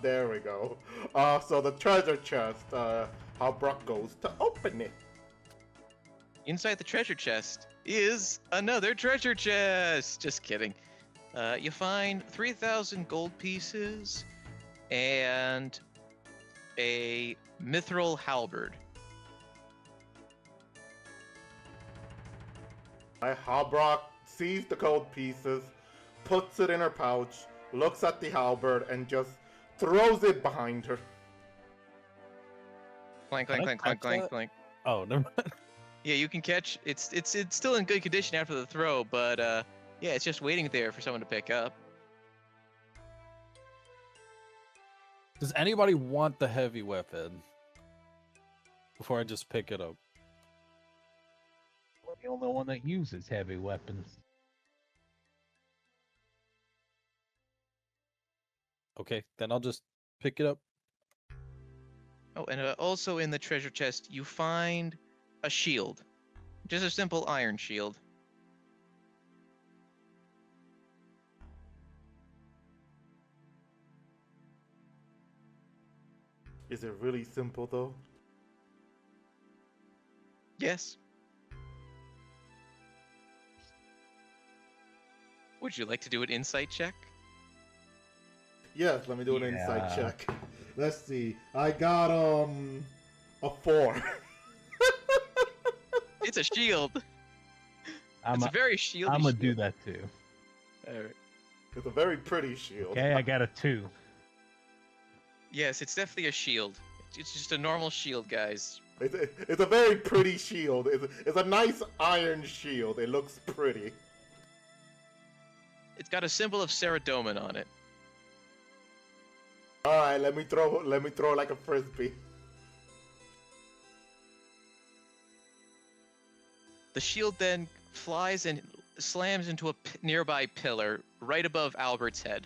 There we go. So the treasure chest, Hobrock goes to open it. Inside the treasure chest is another treasure chest. Just kidding. You find 3,000 gold pieces and a mithril halberd. Hobrock sees the gold pieces, puts it in her pouch, looks at the halberd, and just throws it behind her. Clank, Can clank, I clank, clank, catch clank, that? clank. Oh, never mind. Yeah, you can catch. It's still in good condition after the throw, but yeah, it's just waiting there for someone to pick up. Does anybody want the heavy weapon? Before I just pick it up. I'm the only one that uses heavy weapons. Okay, then I'll just pick it up. Oh, and also in the treasure chest, you find a shield. Just a simple iron shield. Is it really simple though? Yes. Would you like to do an insight check? Yes, let me do an insight Yeah. check. Let's see. I got a 4. It's a shield. I'm It's a very shieldy gonna shield. do that too. Alright. It's a very pretty shield. Okay, I got a 2. Yes, it's definitely a shield. It's just a normal shield, guys. It's a very pretty shield. It's a nice iron shield. It looks pretty. It's got a symbol of Saradomin on it. All right, let me throw like a frisbee. The shield then flies and slams into a nearby pillar right above Albert's head.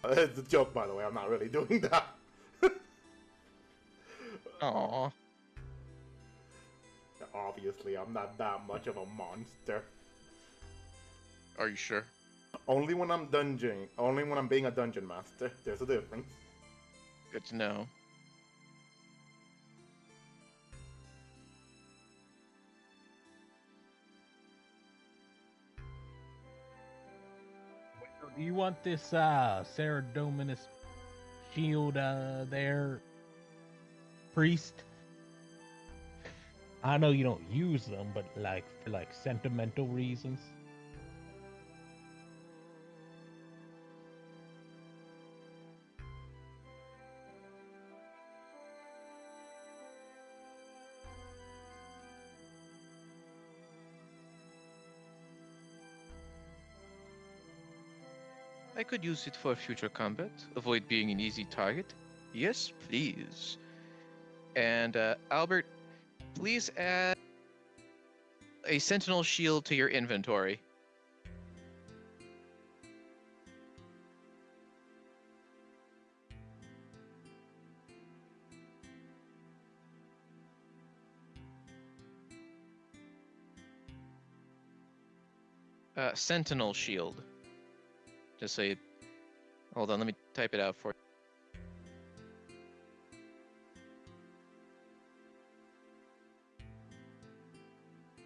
It's a joke, by the way. I'm not really doing that. Aww. Obviously, I'm not that much of a monster. Are you sure? Only when I'm dungeoning. Only when I'm being a dungeon master. There's a difference. Good to know. Do you want this Saradominus shield there, priest? I know you don't use them, but like for like sentimental reasons. I could use it for future combat. Avoid being an easy target. Yes, please. And Albert, please add a sentinel shield to your inventory. Sentinel shield. Just so you... Hold on, let me type it out for you.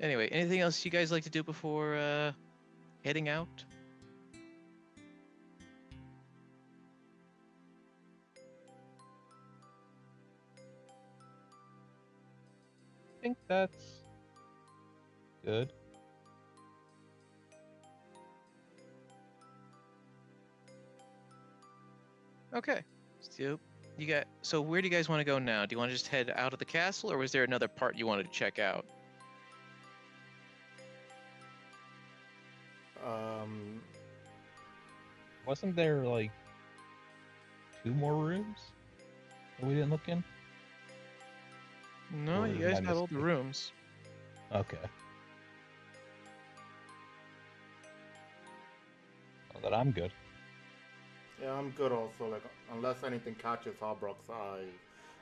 Anyway, anything else you guys like to do before heading out? I think that's good. Okay. So where do you guys want to go now? Do you want to just head out of the castle, or was there another part you wanted to check out? Wasn't there like 2 more rooms that we didn't look in? No, Or you am guys I got all the mistaken? rooms. Okay. Well, then I'm good. Yeah, I'm good also. Like, unless anything catches Harbrock's eye,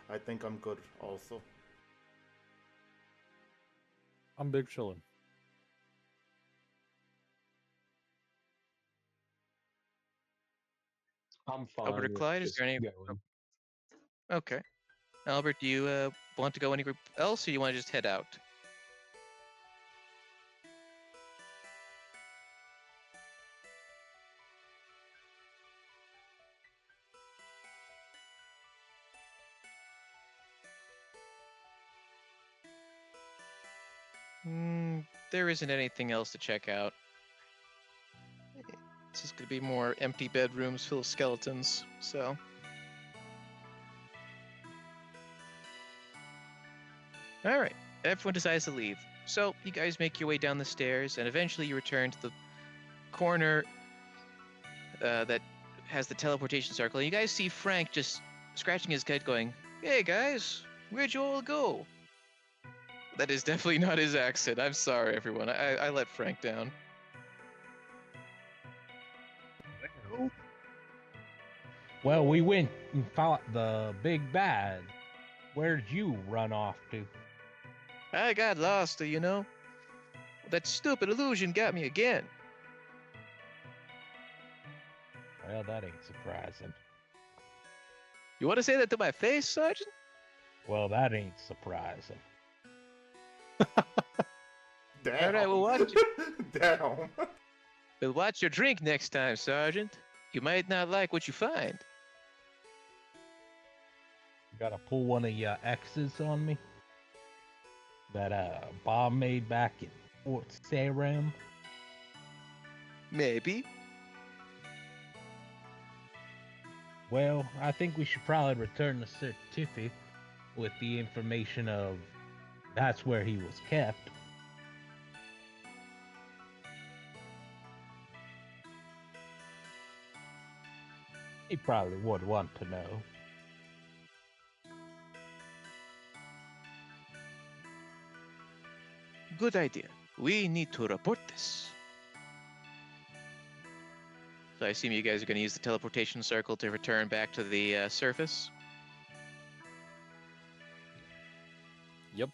I think I'm good also. I'm big chillin'. I'm Albert or fine with Clyde, is just there any... going. Okay. Albert, do you want to go any group else, or do you want to just head out? There isn't anything else to check out. It's just gonna be more empty bedrooms full of skeletons, so... Alright, everyone decides to leave. So, you guys make your way down the stairs, and eventually you return to the corner that has the teleportation circle. And you guys see Frank just scratching his head going, "Hey guys, where'd you all go?" That is definitely not his accent. I'm sorry, everyone. I let Frank down. Well, we went and fought the big bad. Where'd you run off to? I got lost, you know. That stupid illusion got me again. Well, that ain't surprising. You want to say that to my face, Sergeant? Well, that ain't surprising. Damn. All right, well, watch Damn. Well, watch your drink next time, Sergeant. You might not like what you find. You gotta pull one of your X's on me? That Bob made back in Fort Saram? Maybe. Well, I think we should probably return the certificate with the information of that's where he was kept. He probably would want to know. Good idea. We need to report this. So I assume you guys are going to use the teleportation circle to return back to the surface? Yep.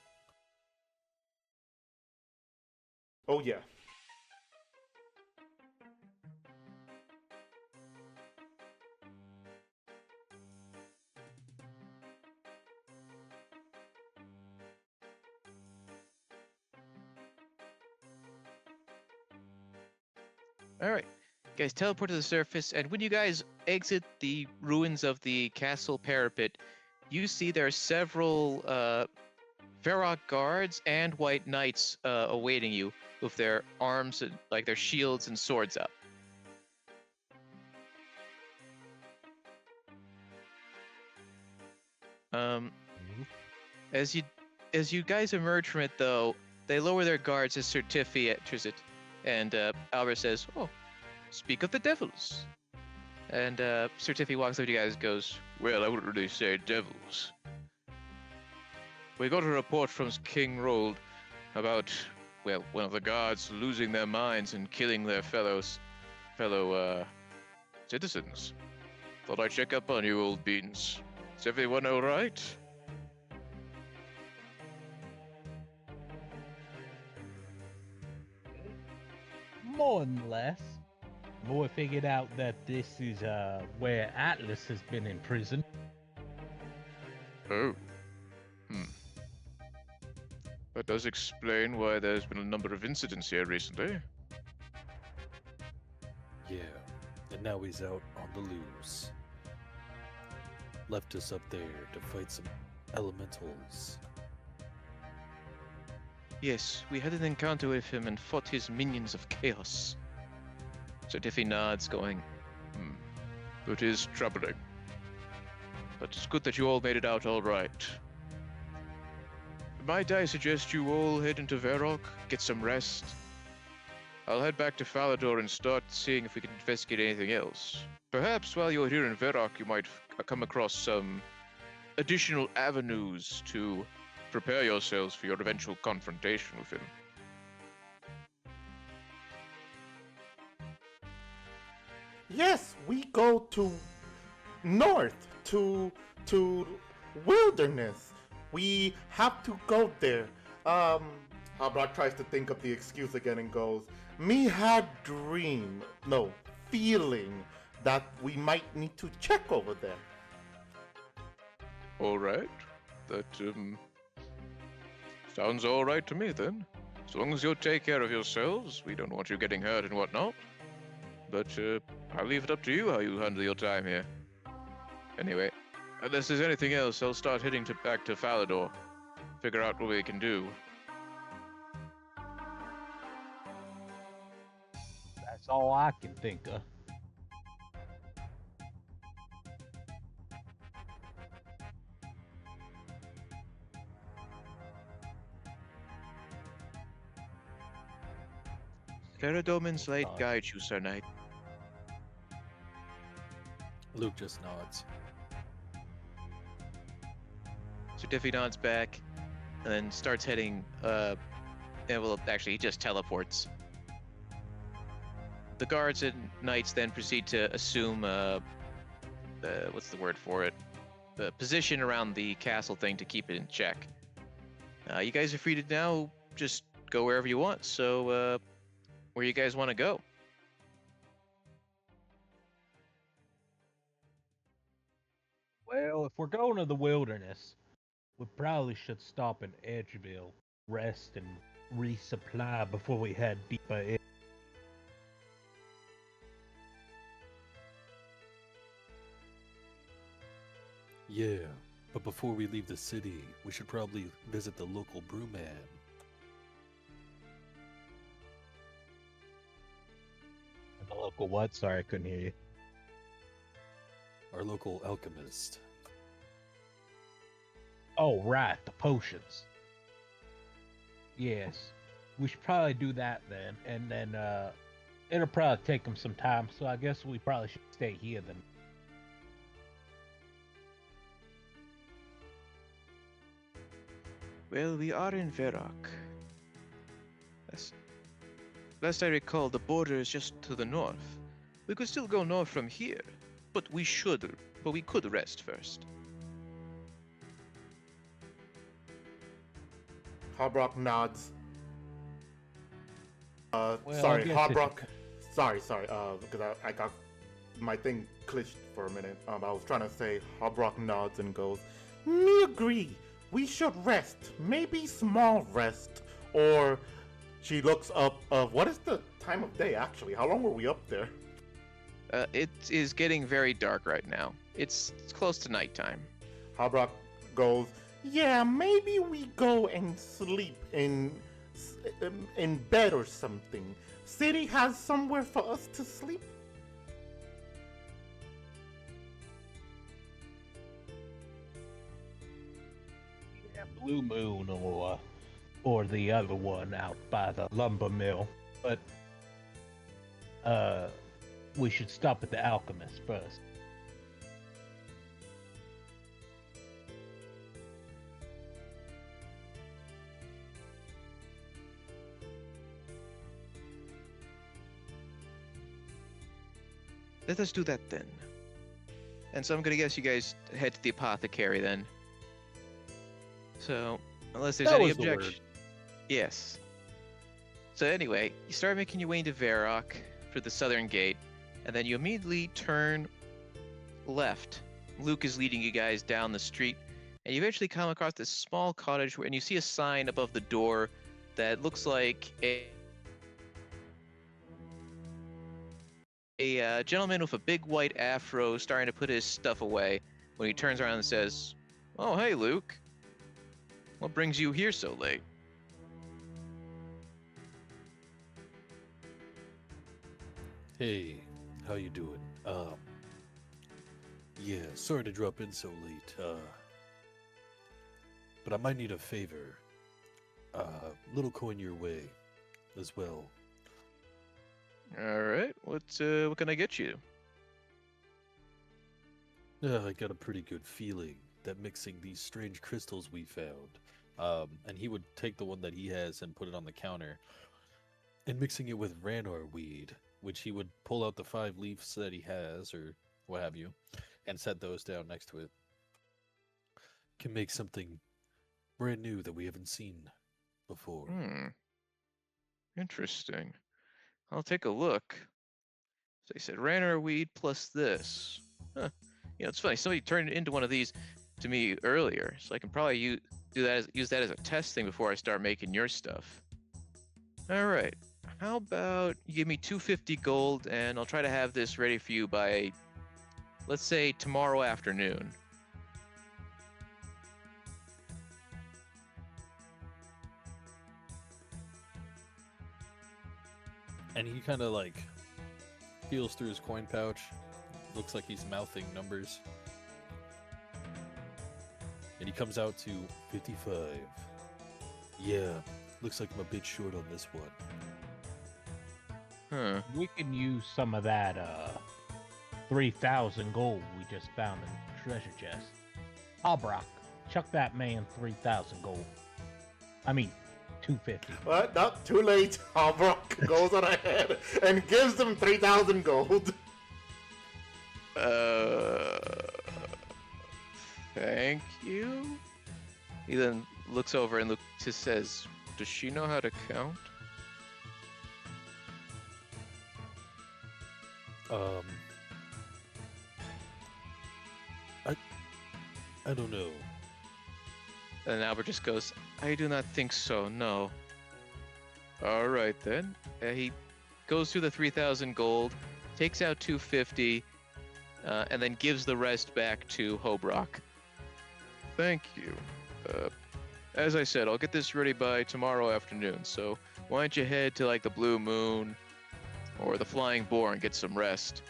Oh yeah. All right. You guys teleport to the surface, and when you guys exit the ruins of the castle parapet, you see there are several Varrock guards and white knights awaiting you with their arms, and, like their shields and swords up. As you guys emerge from it, though, they lower their guards as Certifi enters it, and Albert says, "Oh, speak of the devils." And Certifi walks up to you guys and goes, "Well, I wouldn't really say devils. We got a report from King Rold about, well, one of the guards losing their minds and killing their fellow citizens. Thought I'd check up on you, old beans. Is everyone all right?" More than less. Boy figured out that this is where Atlas has been in prison. Oh. That does explain why there's been a number of incidents here recently. Yeah, and now he's out on the loose. Left us up there to fight some elementals. Yes, we had an encounter with him and fought his minions of chaos. Certifi nods, going, It is troubling. But it's good that you all made it out all right. Might I suggest you all head into Varrock, get some rest? I'll head back to Falador and start seeing if we can investigate anything else. Perhaps while you're here in Varrock, you might come across some additional avenues to prepare yourselves for your eventual confrontation with him. Yes, we go to north, to wilderness. We have to go there. Habrak tries to think of the excuse again and goes, "Me had feeling that we might need to check over there." All right. That, sounds all right to me then. As long as you'll take care of yourselves, we don't want you getting hurt and whatnot. But, I'll leave it up to you how you handle your time here. Anyway, unless there's anything else, I'll start heading back to Falador. Figure out what we can do. That's all I can think of. Feradomin's light guides you, Sir Knight. Luke just nods. Certifi nods back, and then starts heading, actually, he just teleports. The guards and knights then proceed to assume, what's the word for it? The position around the castle thing to keep it in check. You guys are free to now just go wherever you want, so, where you guys want to go? Well, if we're going to the wilderness, we probably should stop in Edgeville, rest and resupply before we head deeper in. Yeah, but before we leave the city, we should probably visit the local brewman. The local what? Sorry, I couldn't hear you. Our local alchemist. Oh, right, the potions. Yes, we should probably do that then, and then it'll probably take them some time, so I guess we probably should stay here then. Well, we are in Varrock. Last I recall, the border is just to the north. We could still go north from here, but we could rest first. Habrak nods. Well, Sorry, I guess Habrak. Sorry, because I got my thing glitched for a minute. I was trying to say Habrak nods and goes, "Me agree. We should rest. Maybe small rest, or She looks up. What is the time of day actually? How long were we up there? It is getting very dark right now. It's close to nighttime. Habrak goes, yeah, maybe we go and sleep in bed or something. City has somewhere for us to sleep. Yeah, Blue Moon or the other one out by the lumber mill. But we should stop at the alchemist first. Let us do that then. And so I'm gonna guess you guys head to the apothecary then. So, unless there's That any was the word. objection. Yes. So anyway, you start making your way into Varrock for the southern gate, and then you immediately turn left. Luke is leading you guys down the street, and you eventually come across this small cottage and you see a sign above the door that looks like a gentleman with a big white afro starting to put his stuff away when he turns around and says, "Oh, hey, Luke. What brings you here so late?" Hey, how you doing? Yeah, sorry to drop in so late. But I might need a favor. Little coin your way, as well. All right, what can I get you? I got a pretty good feeling that mixing these strange crystals we found, and he would take the one that he has and put it on the counter, and mixing it with Ranar weed, which he would pull out the 5 leaves that he has, or what have you, and set those down next to it, can make something brand new that we haven't seen before. Interesting. I'll take a look. So he said Ranar weed plus this. Huh. It's funny. Somebody turned into one of these to me earlier, so I can probably use that as a test thing before I start making your stuff. All right. How about you give me 250 gold, and I'll try to have this ready for you by, let's say, tomorrow afternoon. And he kind of like feels through his coin pouch. Looks like he's mouthing numbers. And he comes out to 55. Yeah, looks like I'm a bit short on this one. Huh. We can use some of that 3,000 gold we just found in the treasure chest. Albrock, chuck that man 3,000 gold. I mean, 250. What? Not too late. Habrak goes on ahead and gives them 3,000 gold. Thank you. He then looks over and just says, "Does she know how to count?" I don't know. And Albert just goes, "I do not think so, no." All right then. He goes through the 3,000 gold, takes out 250, and then gives the rest back to Hobrock. Thank you. As I said, I'll get this ready by tomorrow afternoon, so why don't you head to like the Blue Moon or the Flying Boar and get some rest.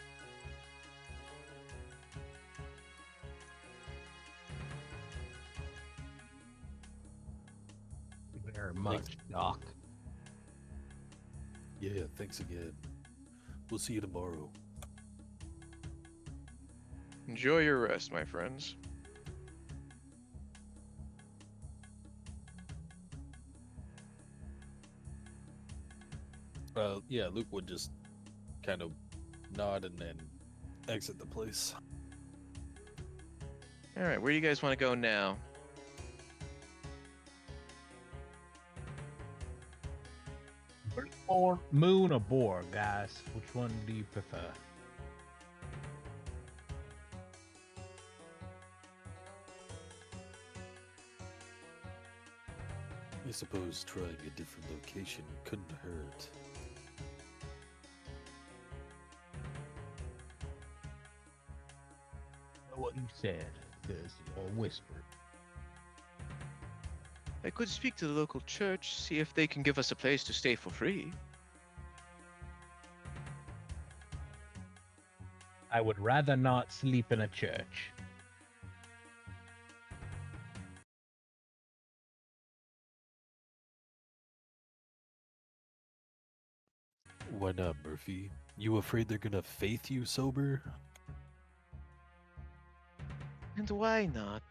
Very much, Doc. Yeah, thanks again. We'll see you tomorrow. Enjoy your rest, my friends. Yeah, Luke would just kind of nod and then exit the place. All right, where do you guys want to go now? Or moon or boar, guys? Which one do you prefer? I suppose trying a different location couldn't hurt. What you said, there's your whisper. I could speak to the local church, see if they can give us a place to stay for free. I would rather not sleep in a church. Why not, Murphy? You afraid they're gonna faith you sober? And why not?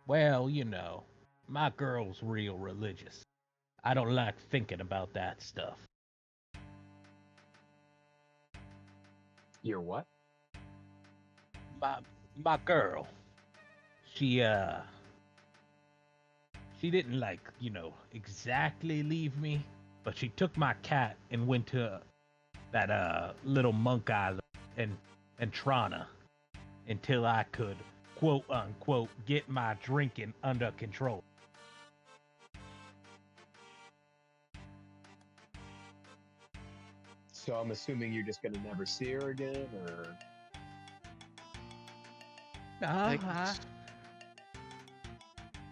Well, you know, my girl's real religious. I don't like thinking about that stuff. Your what? My girl. She didn't like, exactly leave me, but she took my cat and went to that little monk island and Trana until I could quote unquote get my drinking under control. So I'm assuming you're just gonna never see her again, or I can, Uh-huh.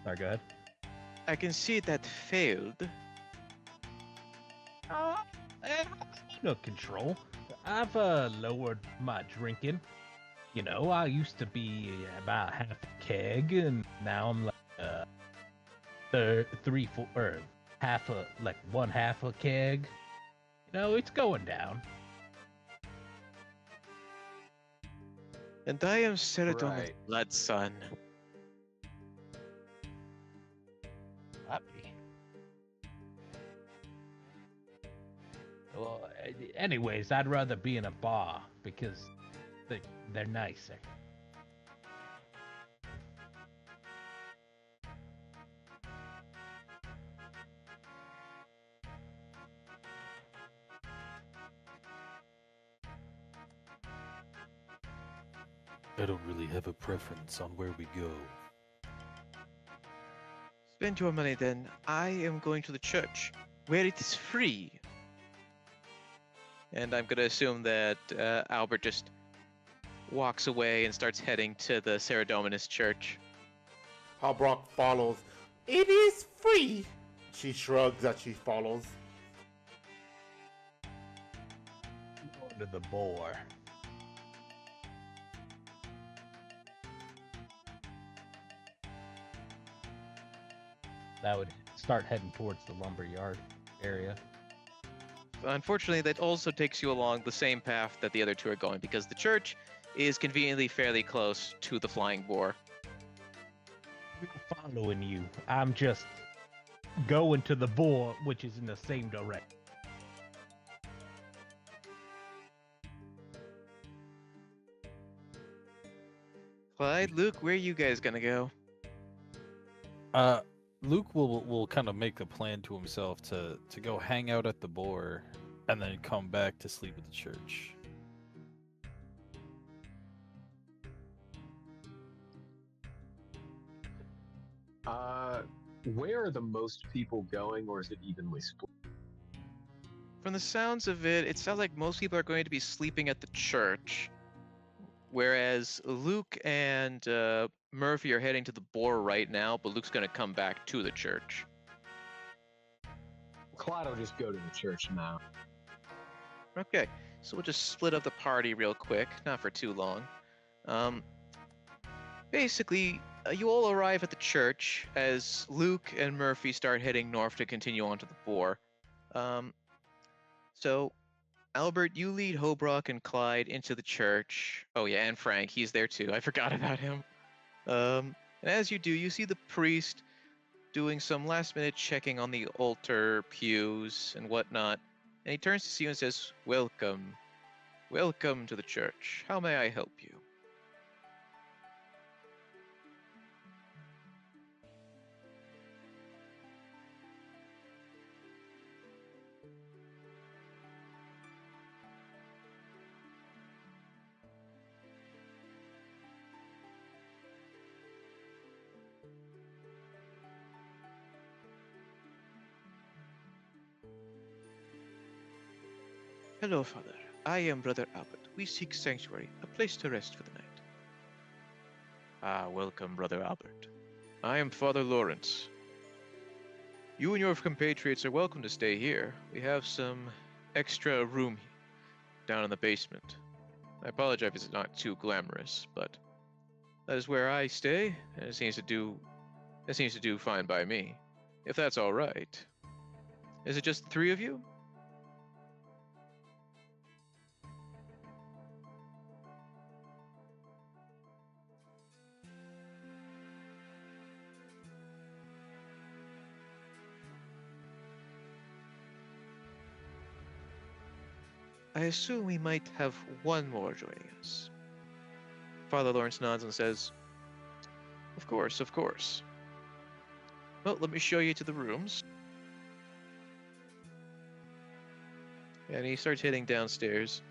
Sorry, go ahead. I can see that failed. Under control. I've lowered my drinking. You know, I used to be about half a keg, and now I'm like three, four, or one half a keg. You know, it's going down. And I am Celadon's Right. blood son. Happy. Well, anyways, I'd rather be in a bar because they're nicer. I don't really have a preference on where we go. Spend your money then. I am going to the church, where it is free. And I'm gonna assume that Albert just walks away and starts heading to the Saradominus church. Halbrock follows. It is free! She shrugs as she follows. Going to the boar. That would start heading towards the lumberyard area. Unfortunately, that also takes you along the same path that the other two are going, because the church is conveniently fairly close to the flying boar. I'm following you. I'm just going to the boar, which is in the same direction. Clyde, Luke, where are you guys gonna go? Luke will kind of make a plan to himself to go hang out at the boar and then come back to sleep at the church. Where are the most people going, or is it evenly split? From the sounds of it, it sounds like most people are going to be sleeping at the church, whereas Luke and Murphy are heading to the boar right now, but Luke's gonna come back to the church. Clyde will just go to the church now. Okay, so we'll just split up the party real quick, not for too long. Basically, you all arrive at the church as Luke and Murphy start heading north to continue on to the boar. So, Albert, you lead Hobrock and Clyde into the church. Oh yeah, and Frank, he's there too. I forgot about him. And as you do, you see the priest doing some last-minute checking on the altar pews and whatnot. And he turns to see you and says, "Welcome. Welcome to the church. How may I help you?" Hello, Father. I am Brother Albert. We seek sanctuary, a place to rest for the night. Ah, welcome, Brother Albert. I am Father Lawrence. You and your compatriots are welcome to stay here. We have some extra room down in the basement. I apologize if it's not too glamorous, but that is where I stay, and it seems to do fine by me. If that's all right. Is it just the three of you? I assume we might have one more joining us. Father Lawrence nods and says, Of course, of course. Well, let me show you to the rooms. And he starts heading downstairs.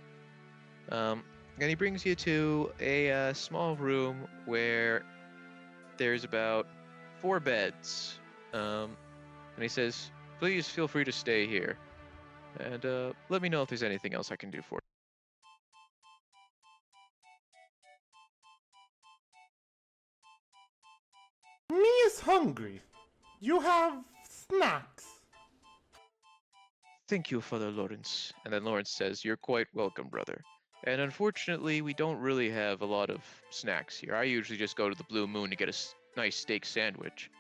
And he brings you to a small room where there's about 4 beds. And he says, Please feel free to stay here. And let me know if there's anything else I can do for you. Me is hungry. You have snacks. Thank you, Father Lawrence. And then Lawrence says, You're quite welcome, brother. And unfortunately, we don't really have a lot of snacks here. I usually just go to the Blue Moon to get a nice steak sandwich.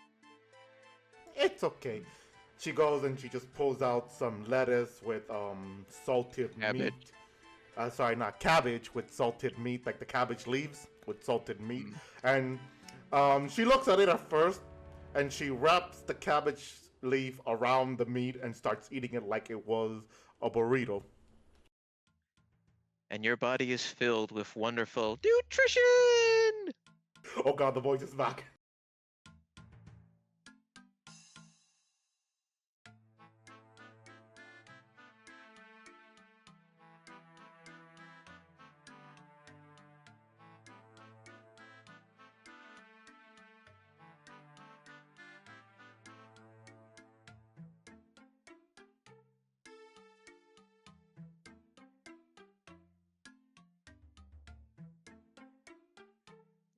It's okay. She goes and she just pulls out some lettuce with salted Cabbage. meat. Sorry, not cabbage, with salted meat, like the cabbage leaves with salted meat. And she looks at it at first, and she wraps the cabbage leaf around the meat and starts eating it like it was a burrito. And your body is filled with wonderful nutrition! Oh god, the voice is back.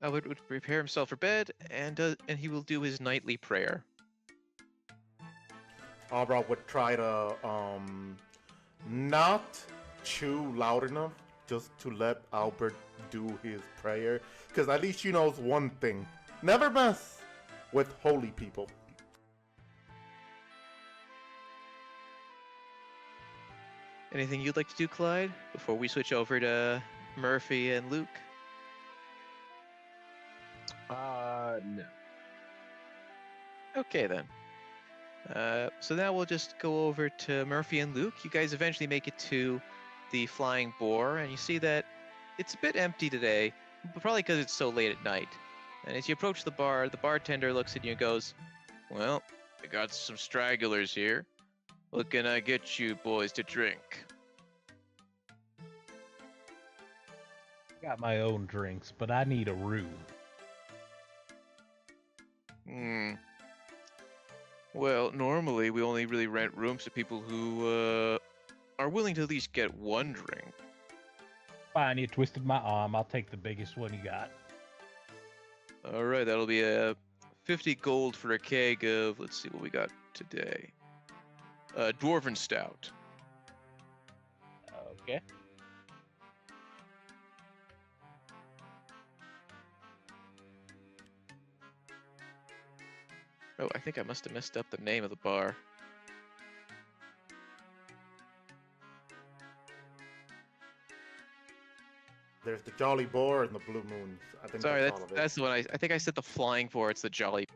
Albert would prepare himself for bed, and he will do his nightly prayer. Abra would try to not chew loud enough just to let Albert do his prayer, because at least she knows one thing: never mess with holy people. Anything you'd like to do, Clyde, before we switch over to Murphy and Luke? No. Okay, then. So now we'll just go over to Murphy and Luke. You guys eventually make it to the Flying Boar, and you see that it's a bit empty today, but probably because it's so late at night. And as you approach the bar, the bartender looks at you and goes, Well, I got some stragglers here. What can I get you boys to drink? Got my own drinks, but I need a room. Well, normally we only really rent rooms to people who are willing to at least get one drink. Fine, you twisted my arm. I'll take the biggest one you got. All right, that'll be 50 gold for a keg of, let's see what we got today. Dwarven Stout. Okay. Oh, I think I must have messed up the name of the bar. There's the Jolly Boar and the Blue Moon. I think Sorry, that's all of it. that's the one I think I said the Flying Boar. It's the Jolly.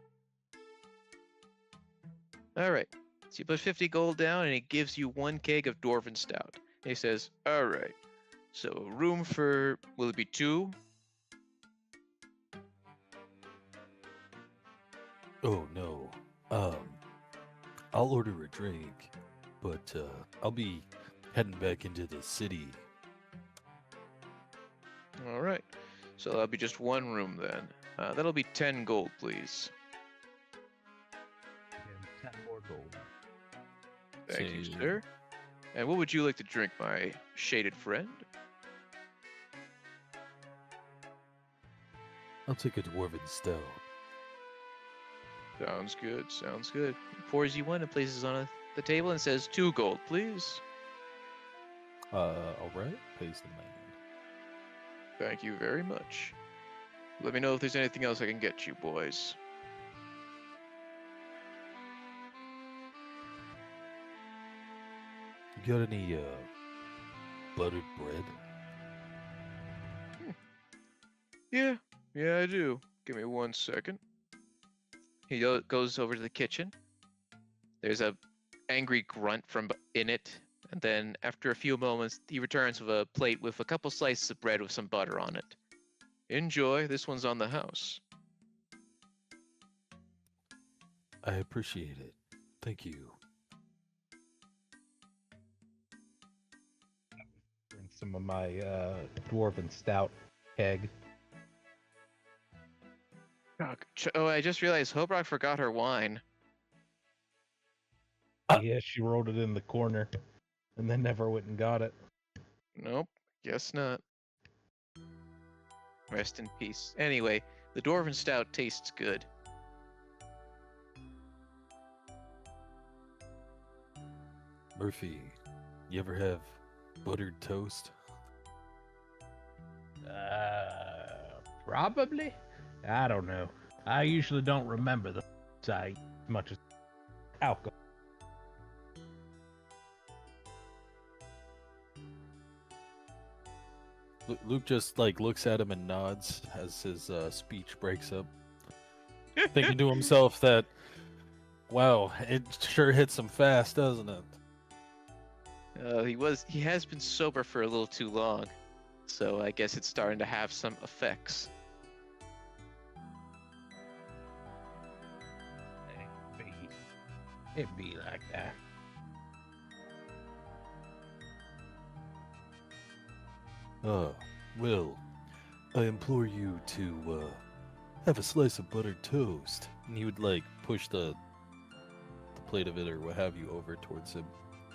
All right. So you put 50 gold down, and he gives you 1 keg of Dwarven Stout. And he says, all right. So room for, will it be 2? Oh no. I'll order a drink, but I'll be heading back into the city. All right. So that'll be just 1 room then. That'll be 10 gold, please. And 10 more gold. Thank you, So- sir. And what would you like to drink, my shaded friend? I'll take a dwarven stout. Sounds good, sounds good. He pours you one and places on the table and says, 2 gold, please. All right. Pays the man. Thank you very much. Let me know if there's anything else I can get you, boys. You got any buttered bread? Yeah, I do. Give me 1 second. He goes over to the kitchen. There's a angry grunt from in it, and then after a few moments, he returns with a plate with a couple slices of bread with some butter on it. Enjoy. This one's on the house. I appreciate it. Thank you. Drink some of my dwarven stout keg. Oh, I just realized Hobrock forgot her wine. Yeah, she rolled it in the corner, and then never went and got it. Nope, guess not. Rest in peace. Anyway, the Dwarven Stout tastes good. Murphy, you ever have buttered toast? Probably. I don't know. I usually don't remember the site much as alcohol. Luke just looks at him and nods as his speech breaks up, thinking to himself that, wow, it sure hits him fast, doesn't it? He has been sober for a little too long, so I guess it's starting to have some effects. It'd be like that. Will, I implore you to have a slice of buttered toast. And he would push the plate of it or what have you over towards him,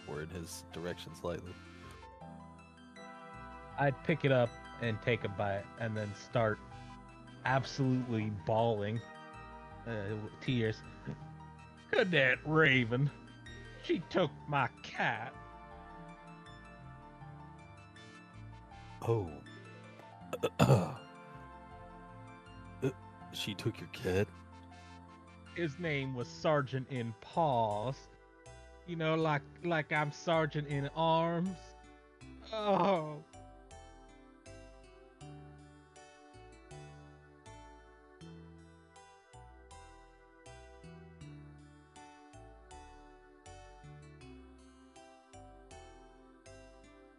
or in his direction slightly. I'd pick it up and take a bite, and then start absolutely bawling, tears. Good that Raven. She took my cat. Oh. She took your cat? His name was Sergeant in Paws. You know, like I'm Sergeant in Arms. Oh.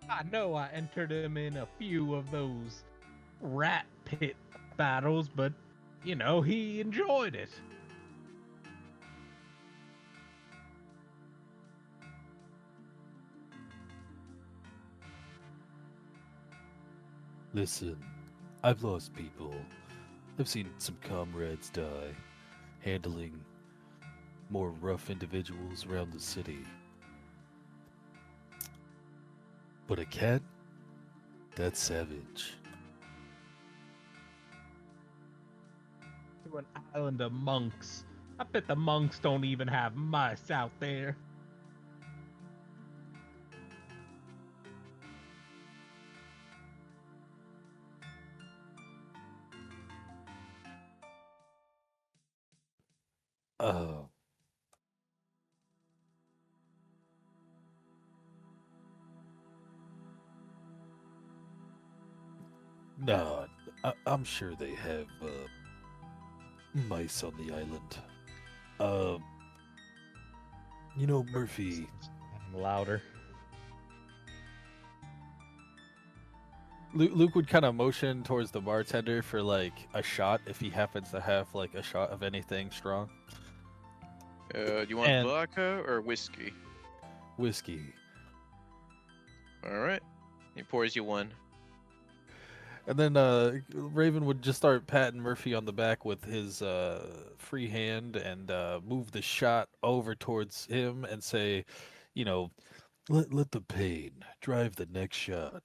I know I entered him in a few of those rat pit battles, but, you know, he enjoyed it. Listen, I've lost people. I've seen some comrades die, handling more rough individuals around the city. But a cat? That's savage. To an island of monks. I bet the monks don't even have mice out there. Oh. No, I'm sure they have mice on the island. You know, Murphy. Louder. Luke would kind of motion towards the bartender for a shot if he happens to have a shot of anything strong. Do you want And- vodka or whiskey? Whiskey. All right. He pours you one. And then Raven would just start patting Murphy on the back with his free hand and move the shot over towards him and say, you know, Let the pain drive the next shot.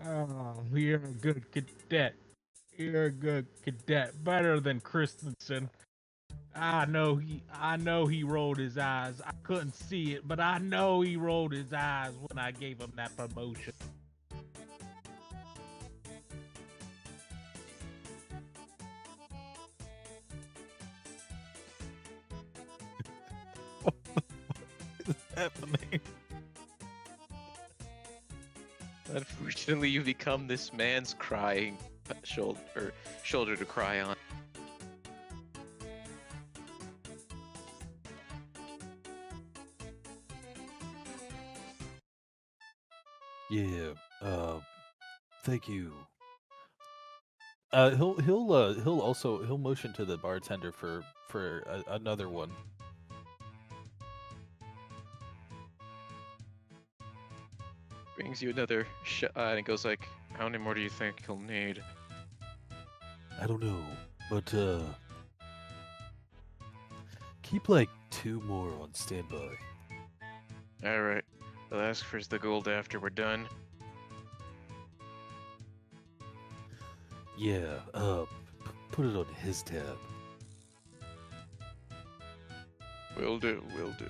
Oh, you're a good cadet. You're a good cadet. Better than Christensen. I know he rolled his eyes. I couldn't see it, but I know he rolled his eyes when I gave him that promotion. Happening. Unfortunately, you become this man's crying shoulder to cry on. Yeah. Thank you. He'll motion to the bartender for another one. Brings you another shot, and it goes like, "How many more do you think he'll need?" I don't know, but keep like 2 more on standby. All right, I'll ask for the gold after we're done. Yeah. Put it on his tab. Will do. Will do.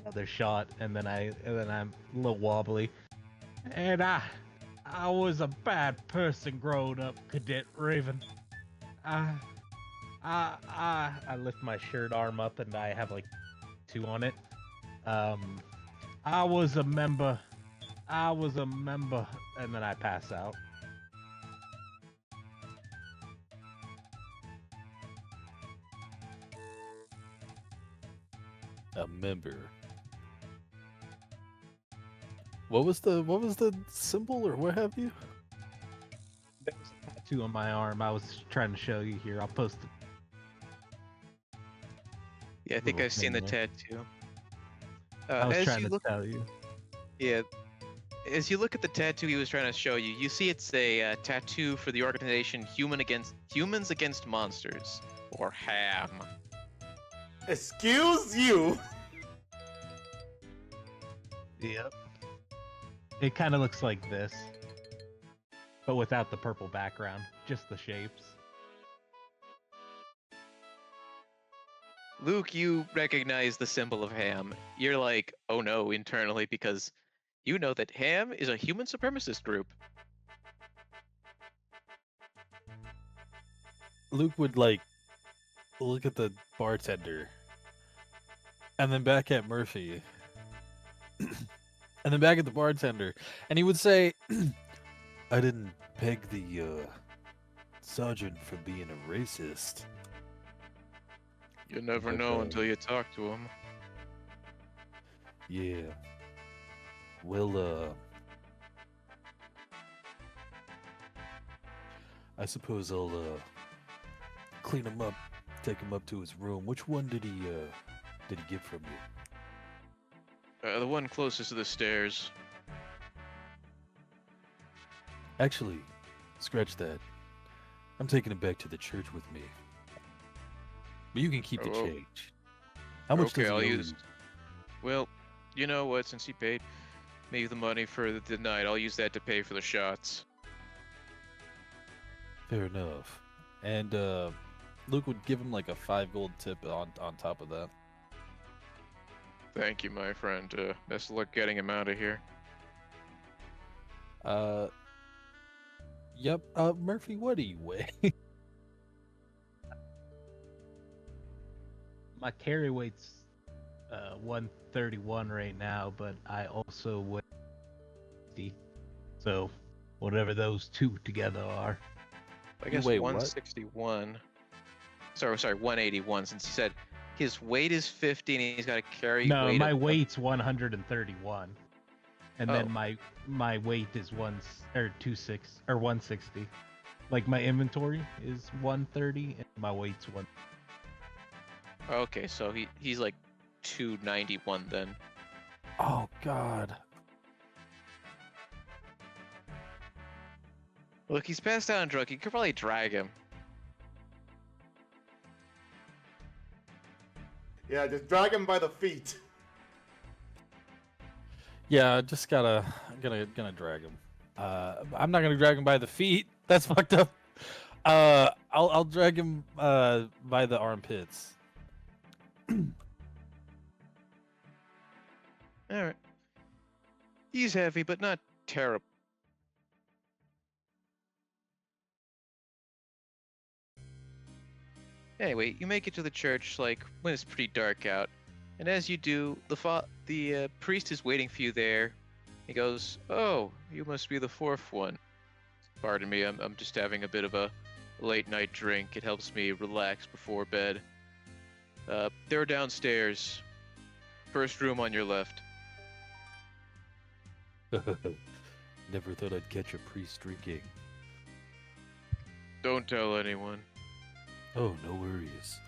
Another shot, and then I'm a little wobbly. And I was a bad person growing up, Cadet Raven. I lift my shirt arm up, and I have like 2 on it. I was a member, and then I pass out. A member. What was the symbol or what have you? There was a tattoo on my arm. I was trying to show you here. I'll post it. Yeah, I think Little I've seen the thing there. tattoo. I was As trying you to look, tell you. yeah, as you look at the tattoo he was trying to show you, you see it's a tattoo for the organization Humans Against Monsters, or HAM. Excuse you. Yep. It kind of looks like this, but without the purple background, just the shapes. Luke, you recognize the symbol of HAM. You're like, oh no, internally, because you know that HAM is a human supremacist group. Luke would like look at the bartender and then back at Murphy and then back at the bartender, and he would say, I didn't peg the sergeant for being a racist. You never But, know until you talk to him. Yeah. Well, I suppose I'll clean him up, take him up to his room. Which one did he get from you? The one closest to the stairs. Actually, scratch that. I'm taking him back to the church with me. But you can keep the Oh. change. How much Okay, does he I'll owe use. you? Well, you know what? Since he paid me the money for the night, I'll use that to pay for the shots. Fair enough. And Luke would give him like a 5 gold tip on top of that. Thank you, my friend. Best of luck getting him out of here. Yep. Murphy, what do you weigh? My carry weight's 131 right now, but I also weigh 50. So whatever those 2 together are. I You guess weigh what? 161. Sorry, 181. Since he said his weight is 50 and he's got a carry No, weight my of weight's 131, and Oh. then my weight is 160. Like my inventory is 130, and my weight's 1. Okay, so he's like 291 then. Oh God. Look, he's passed out and drunk. You could probably drag him. Yeah, just drag him by the feet. Yeah, just gonna drag him. I'm not gonna drag him by the feet. That's fucked up. I'll drag him by the armpits. All right. He's heavy, but not terrible. Anyway, you make it to the church like when it's pretty dark out, and as you do, the priest is waiting for you there. He goes, "Oh, you must be the fourth one. Pardon me, I'm just having a bit of a late night drink. It helps me relax before bed. They're downstairs. First room on your left." Never thought I'd catch a priest drinking. Don't tell anyone. Oh, no worries.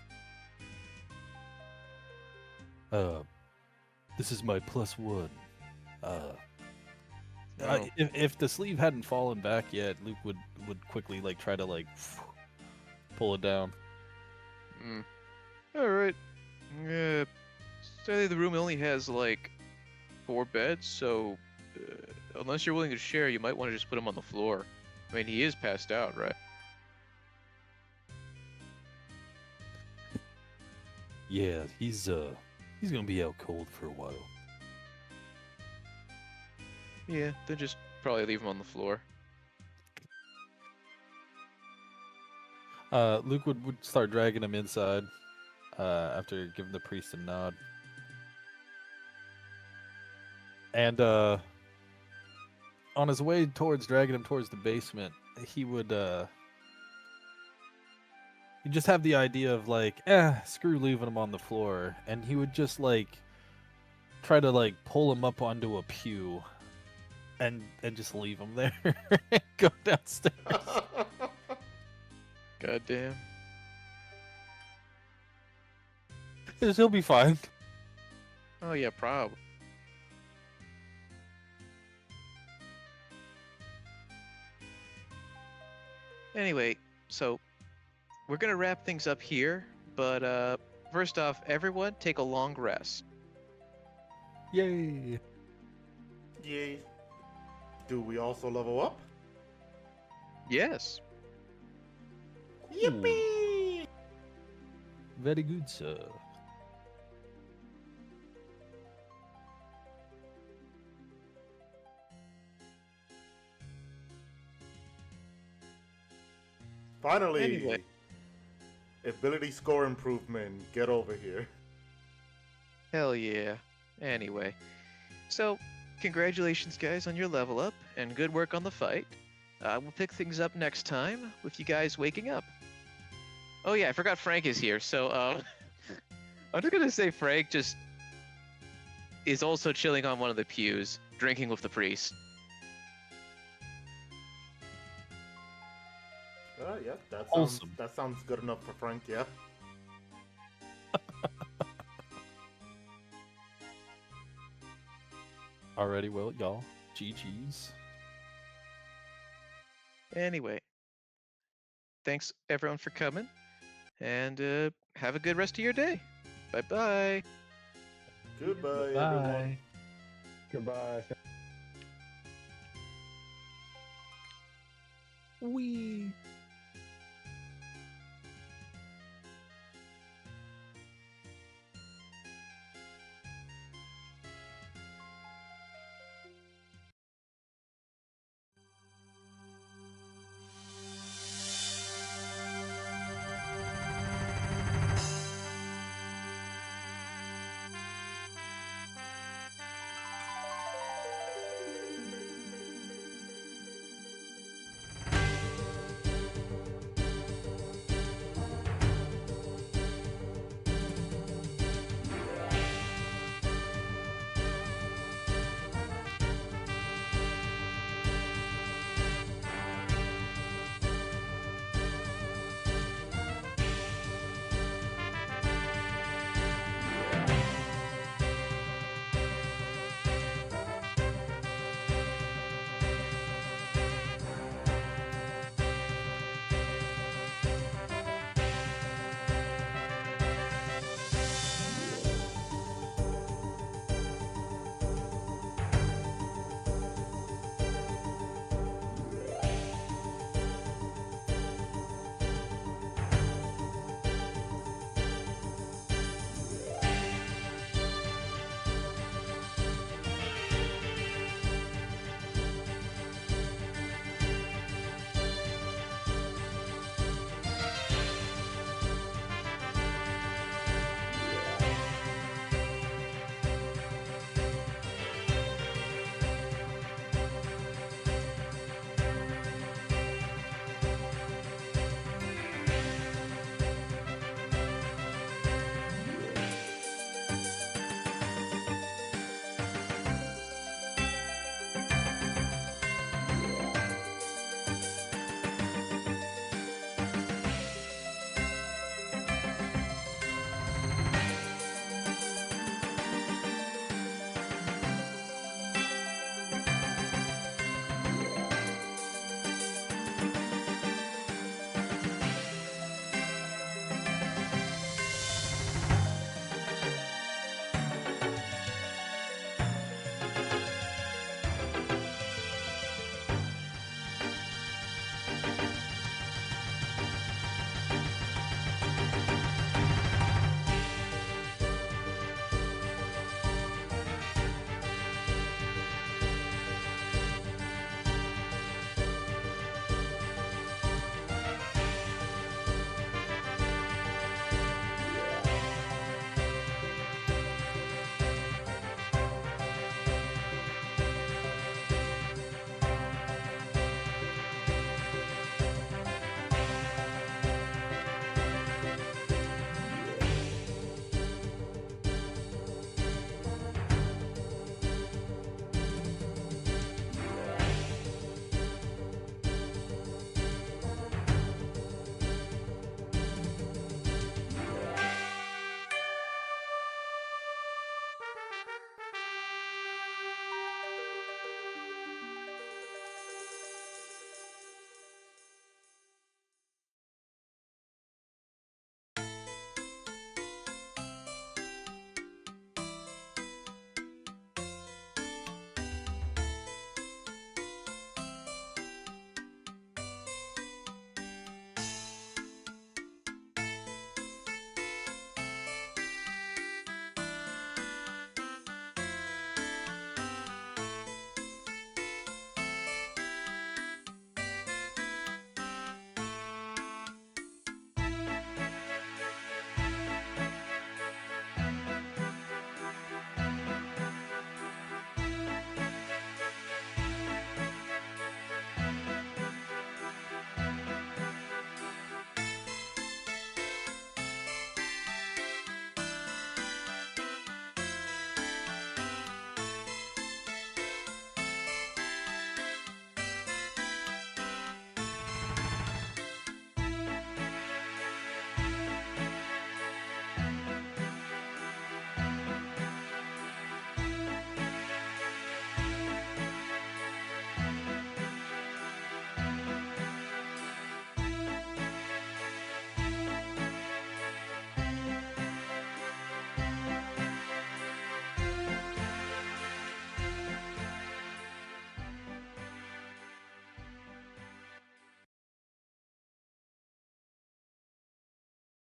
This is my +1. Oh. If the sleeve hadn't fallen back yet, Luke would quickly like try to like pull it down. All right. Yeah. Sadly, the room only has like 4 beds, so unless you're willing to share, you might want to just put him on the floor. I mean, he is passed out, right? Yeah, he's gonna be out cold for a while. Yeah, then just probably leave him on the floor. Luke would start dragging him inside after giving the priest a nod. And on his way towards dragging him towards the basement, he would he'd just have the idea of like, screw leaving him on the floor, and he would just like try to like pull him up onto a pew and just leave him there and go downstairs. Goddamn. He'll be fine. Oh yeah, probably. Anyway, so we're gonna wrap things up here, but first off, everyone take a long rest. Yay! Yay. Do we also level up? Yes. Yippee! Very good, sir. Finally, Anyway. ability score improvement. Get over here. Hell yeah. Anyway, so congratulations, guys, on your level up, and good work on the fight. We'll pick things up next time with you guys waking up. Oh yeah, I forgot Frank is here, so I'm just gonna say Frank just is also chilling on one of the pews, drinking with the priest. Yeah, Awesome. that sounds good enough for Frank, yeah. Alrighty, well, y'all, GG's. Anyway, thanks everyone for coming, and have a good rest of your day. Bye bye. Goodbye, Bye. everyone. Goodbye. Wee.